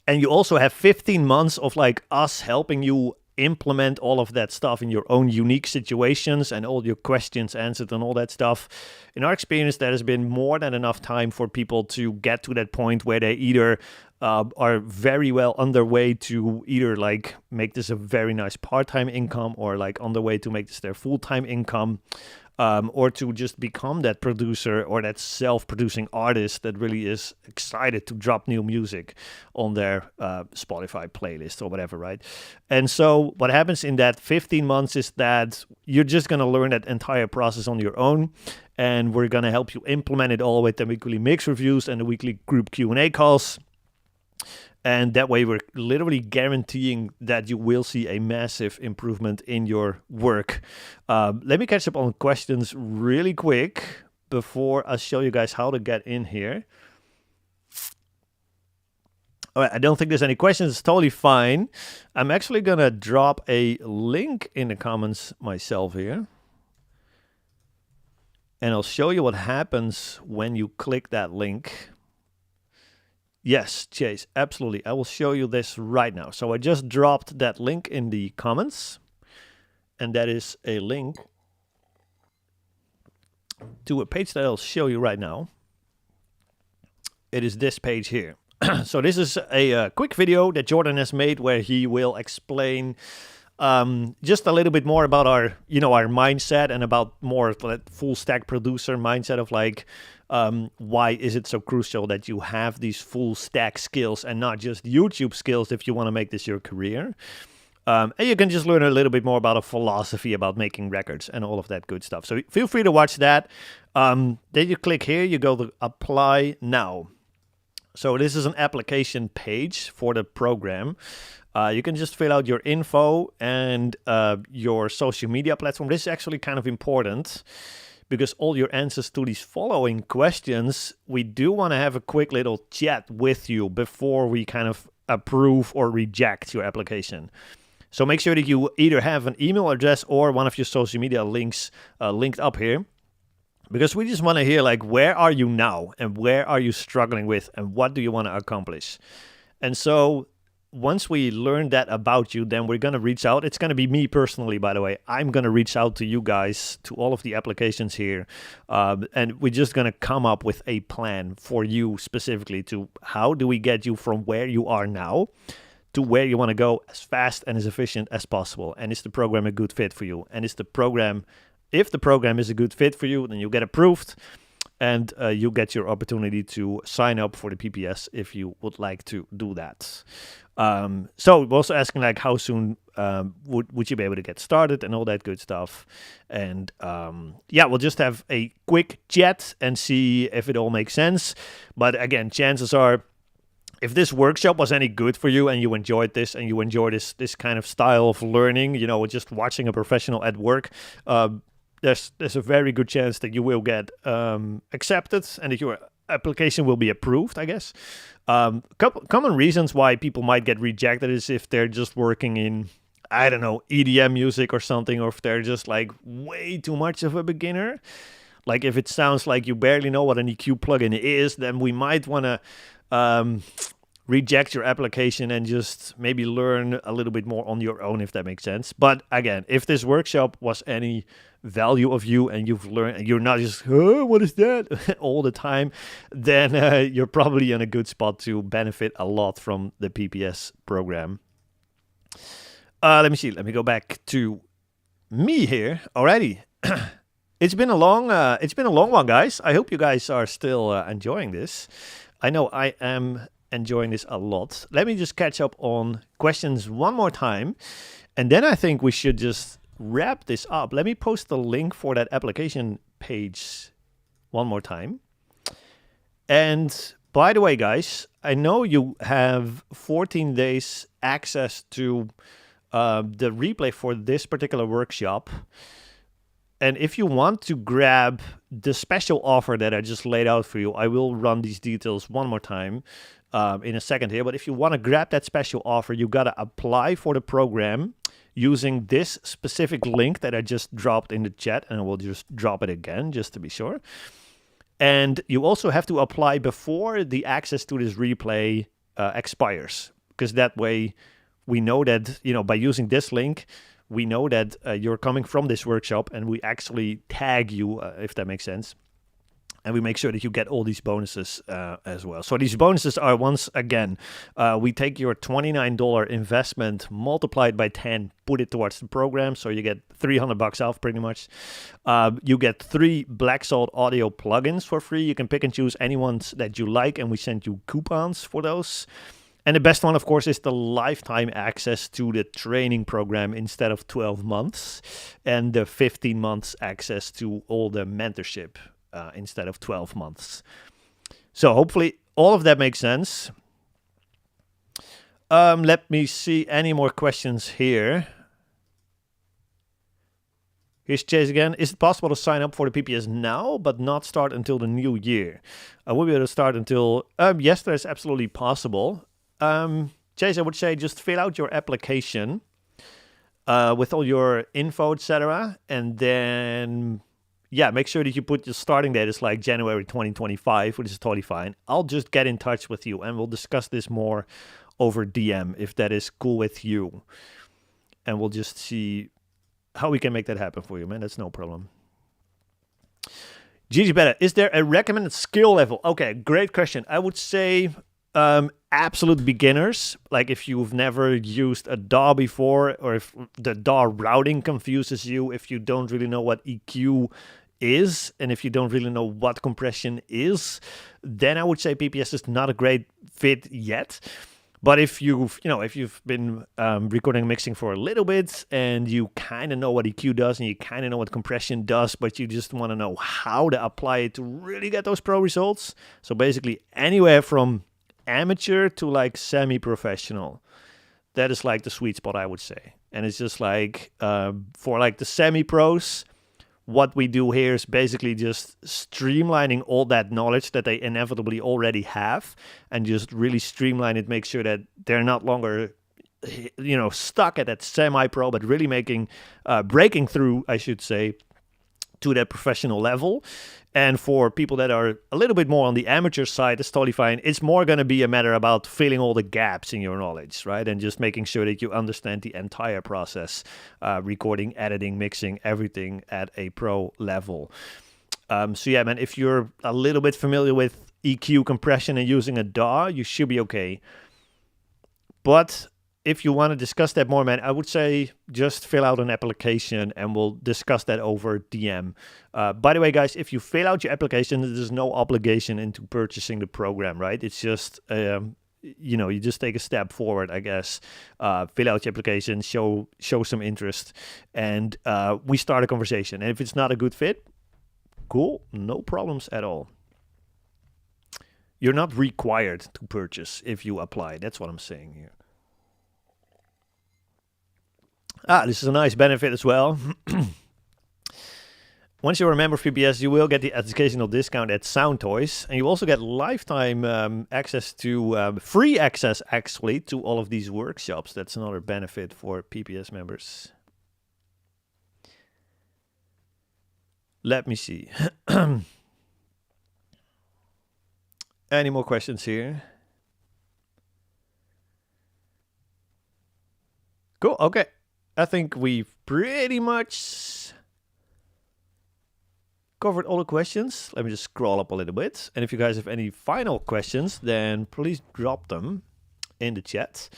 and you also have 15 months of like us helping you implement all of that stuff in your own unique situations, and all your questions answered and all that stuff. In our experience, that has been more than enough time for people to get to that point where they either are very well underway to either like make this a very nice part-time income, or like on the way to make this their full-time income, or to just become that producer or that self-producing artist that really is excited to drop new music on their Spotify playlist or whatever, right? And so what happens in that 15 months is that you're just going to learn that entire process on your own, and we're going to help you implement it all with the weekly mix reviews and the weekly group Q&A calls. And that way we're literally guaranteeing that you will see a massive improvement in your work. Let me catch up on questions really quick before I show you guys how to get in here. All right, I don't think there's any questions. It's totally fine. I'm actually going to drop a link in the comments myself here. And I'll show you what happens when you click that link. Yes, Chase, absolutely. I will show you this right now. So I just dropped that link in the comments. and that is a link to a page that I'll show you right now. It is this page here. So this is a quick video that Jordan has made where he will explain just a little bit more about our mindset and about more of that full stack producer mindset of like, why is it so crucial that you have these full stack skills and not just YouTube skills if you want to make this your career. And you can just learn a little bit more about a philosophy about making records and all of that good stuff. So feel free to watch that. Then you click here, you go to apply now. So this is an application page for the program. You can just fill out your info and your social media platform. This is actually kind of important because all your answers to these following questions, we do want to have a quick little chat with you before we kind of approve or reject your application. So make sure that you either have an email address or one of your social media links linked up here. Because we just want to hear, like, where are you now? And where are you struggling with? And what do you want to accomplish? And so once we learn that about you, then we're going to reach out. It's going to be me personally, by the way. I'm going to reach out to you guys, to all of the applications here. And we're just going to come up with a plan for you specifically to how do we get you from where you are now to where you want to go as fast and as efficient as possible. And is the program a good fit for you? And is the program... If the program is a good fit for you, then you get approved and you get your opportunity to sign up for the PPS if you would like to do that. So we're also asking like how soon would you be able to get started and all that good stuff. And yeah, we'll just have a quick chat and see if it all makes sense. But again, chances are, if this workshop was any good for you and you enjoyed this and you enjoy this kind of style of learning, just watching a professional at work, there's a very good chance that you will get accepted and that your application will be approved, I guess. Common reasons why people might get rejected is if they're just working in, I don't know, EDM music or something, or if they're just like way too much of a beginner. Like if it sounds like you barely know what an EQ plugin is, then we might want to reject your application and just maybe learn a little bit more on your own, if that makes sense. But again, if this workshop was any value of you and you've learned and you're not just, oh, what is that all the time, then you're probably in a good spot to benefit a lot from the PPS program. Let me see. Let me go back to me here already. It's been a long one, guys. I hope you guys are still enjoying this. I know I am enjoying this a lot. Let me just catch up on questions one more time, and then I think we should just wrap this up. Let me post the link for that application page one more time. And by the way, guys, I know you have 14 days access to the replay for this particular workshop. And if you want to grab the special offer that I just laid out for you, I will run these details one more time in a second here. But if you want to grab that special offer, you got to apply for the program using this specific link that I just dropped in the chat. And I will just drop it again just to be sure. And you also have to apply before the access to this replay expires. Because that way we know that, by using this link, we know that you're coming from this workshop and we actually tag you, if that makes sense. And we make sure that you get all these bonuses as well. So these bonuses are, once again, we take your $29 investment, multiplied by 10, put it towards the program. So you get $300 off pretty much. You get 3 Black Salt audio plugins for free. You can pick and choose any ones that you like, and we send you coupons for those. And the best one, of course, is the lifetime access to the training program instead of 12 months. And the 15 months access to all the mentorship instead of 12 months. So hopefully all of that makes sense. Let me see any more questions here. Here's Chase again. Is it possible to sign up for the PPS now, but not start until the new year? I will be able to start until... yes, that is absolutely possible. Chase, I would say just fill out your application with all your info, etc. And then, yeah, make sure that you put your starting date is like January 2025, which is totally fine. I'll just get in touch with you and we'll discuss this more over DM if that is cool with you. And we'll just see how we can make that happen for you, man. That's no problem. Gigi Betta, is there a recommended skill level? Okay, great question. I would say absolute beginners. Like if you've never used a DAW before, or if the DAW routing confuses you, if you don't really know what EQ is, and if you don't really know what compression is, then I would say PPS is not a great fit yet. But if you've been recording and mixing for a little bit, and you kind of know what EQ does, and you kind of know what compression does, but you just want to know how to apply it to really get those pro results. So basically anywhere from amateur to like semi-professional, that is like the sweet spot, I would say. And it's just like for like the semi-pros, what we do here is basically just streamlining all that knowledge that they inevitably already have, and just really streamline it, make sure that they're not longer, stuck at that semi-pro, but really breaking through, I should say, to that professional level. And for people that are a little bit more on the amateur side, it's totally fine. It's more going to be a matter about filling all the gaps in your knowledge, right? And just making sure that you understand the entire process, recording, editing, mixing, everything at a pro level. So yeah, man, if you're a little bit familiar with EQ, compression, and using a DAW, you should be okay. But if you want to discuss that more, man, I would say just fill out an application and we'll discuss that over DM. By the way, guys, if you fill out your application, there's no obligation into purchasing the program, right? It's just, you just take a step forward, I guess. Fill out your application, show some interest, and we start a conversation. And if it's not a good fit, cool, no problems at all. You're not required to purchase if you apply. That's what I'm saying here. This is a nice benefit as well. Once you're a member of PPS, you will get the educational discount at Sound Toys, and you also get lifetime access to free access, actually, to all of these workshops. That's another benefit for PPS members. Let me see. Any more questions here? Cool. Okay. I think we've pretty much covered all the questions. Let me just scroll up a little bit. And if you guys have any final questions, then please drop them in the chat.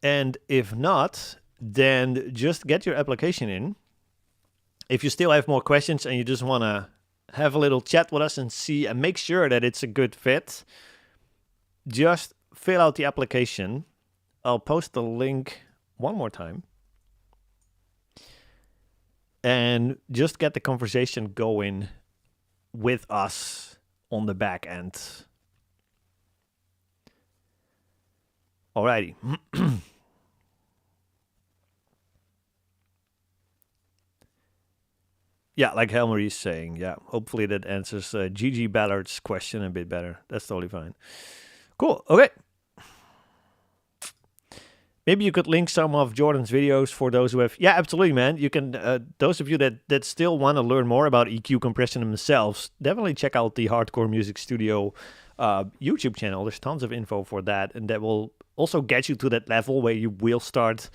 And if not, then just get your application in. If you still have more questions and you just want to have a little chat with us and see and make sure that it's a good fit, just fill out the application. I'll post the link one more time. And just get the conversation going with us on the back end. Alrighty. Yeah, like Helmer is saying. Yeah, hopefully that answers Gigi Ballard's question a bit better. That's totally fine. Cool. Okay. Maybe you could link some of Jordan's videos for those who have... Yeah, absolutely, man. You can... those of you that still want to learn more about EQ compression themselves, definitely check out the Hardcore Music Studio YouTube channel. There's tons of info for that, and that will also get you to that level where you will start...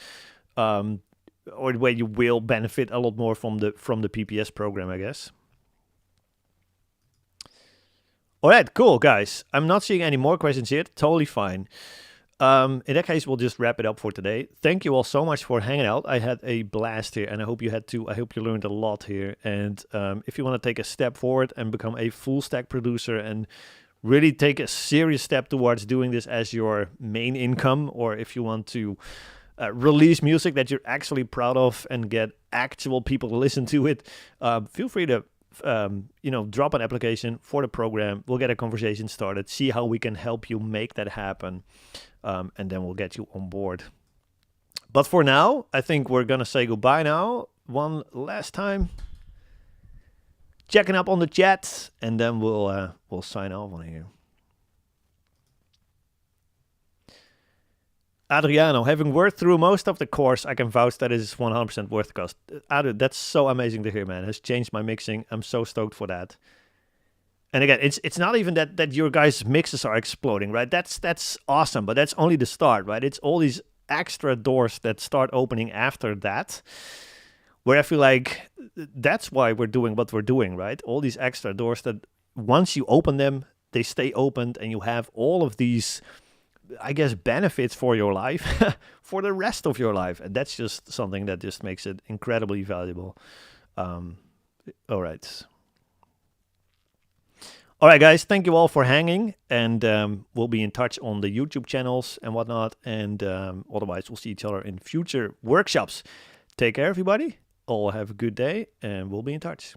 or where you will benefit a lot more from the PPS program, I guess. All right, cool, guys. I'm not seeing any more questions here. Totally fine. In that case, we'll just wrap it up for today. Thank you all so much for hanging out. I had a blast here, and I hope you had too. I hope you learned a lot here. And if you want to take a step forward and become a full stack producer and really take a serious step towards doing this as your main income, or if you want to release music that you're actually proud of and get actual people to listen to it, feel free to drop an application for the program. We'll get a conversation started, see how we can help you make that happen. And then we'll get you on board. But for now, I think we're going to say goodbye now. One last time. Checking up on the chat. And then we'll sign off on here. Adriano, having worked through most of the course, I can vouch that it is 100% worth the cost. Adriano, that's so amazing to hear, man. It has changed my mixing. I'm so stoked for that. And again, it's not even that your guys' mixes are exploding, right? That's awesome, but that's only the start, right? It's all these extra doors that start opening after that, where I feel like that's why we're doing what we're doing, right? All these extra doors that once you open them, they stay opened, and you have all of these, I guess, benefits for your life for the rest of your life. And that's just something that just makes it incredibly valuable. All right. All right, guys, thank you all for hanging, and we'll be in touch on the YouTube channels and whatnot, and otherwise we'll see each other in future workshops. Take care, everybody. All have a good day, and we'll be in touch.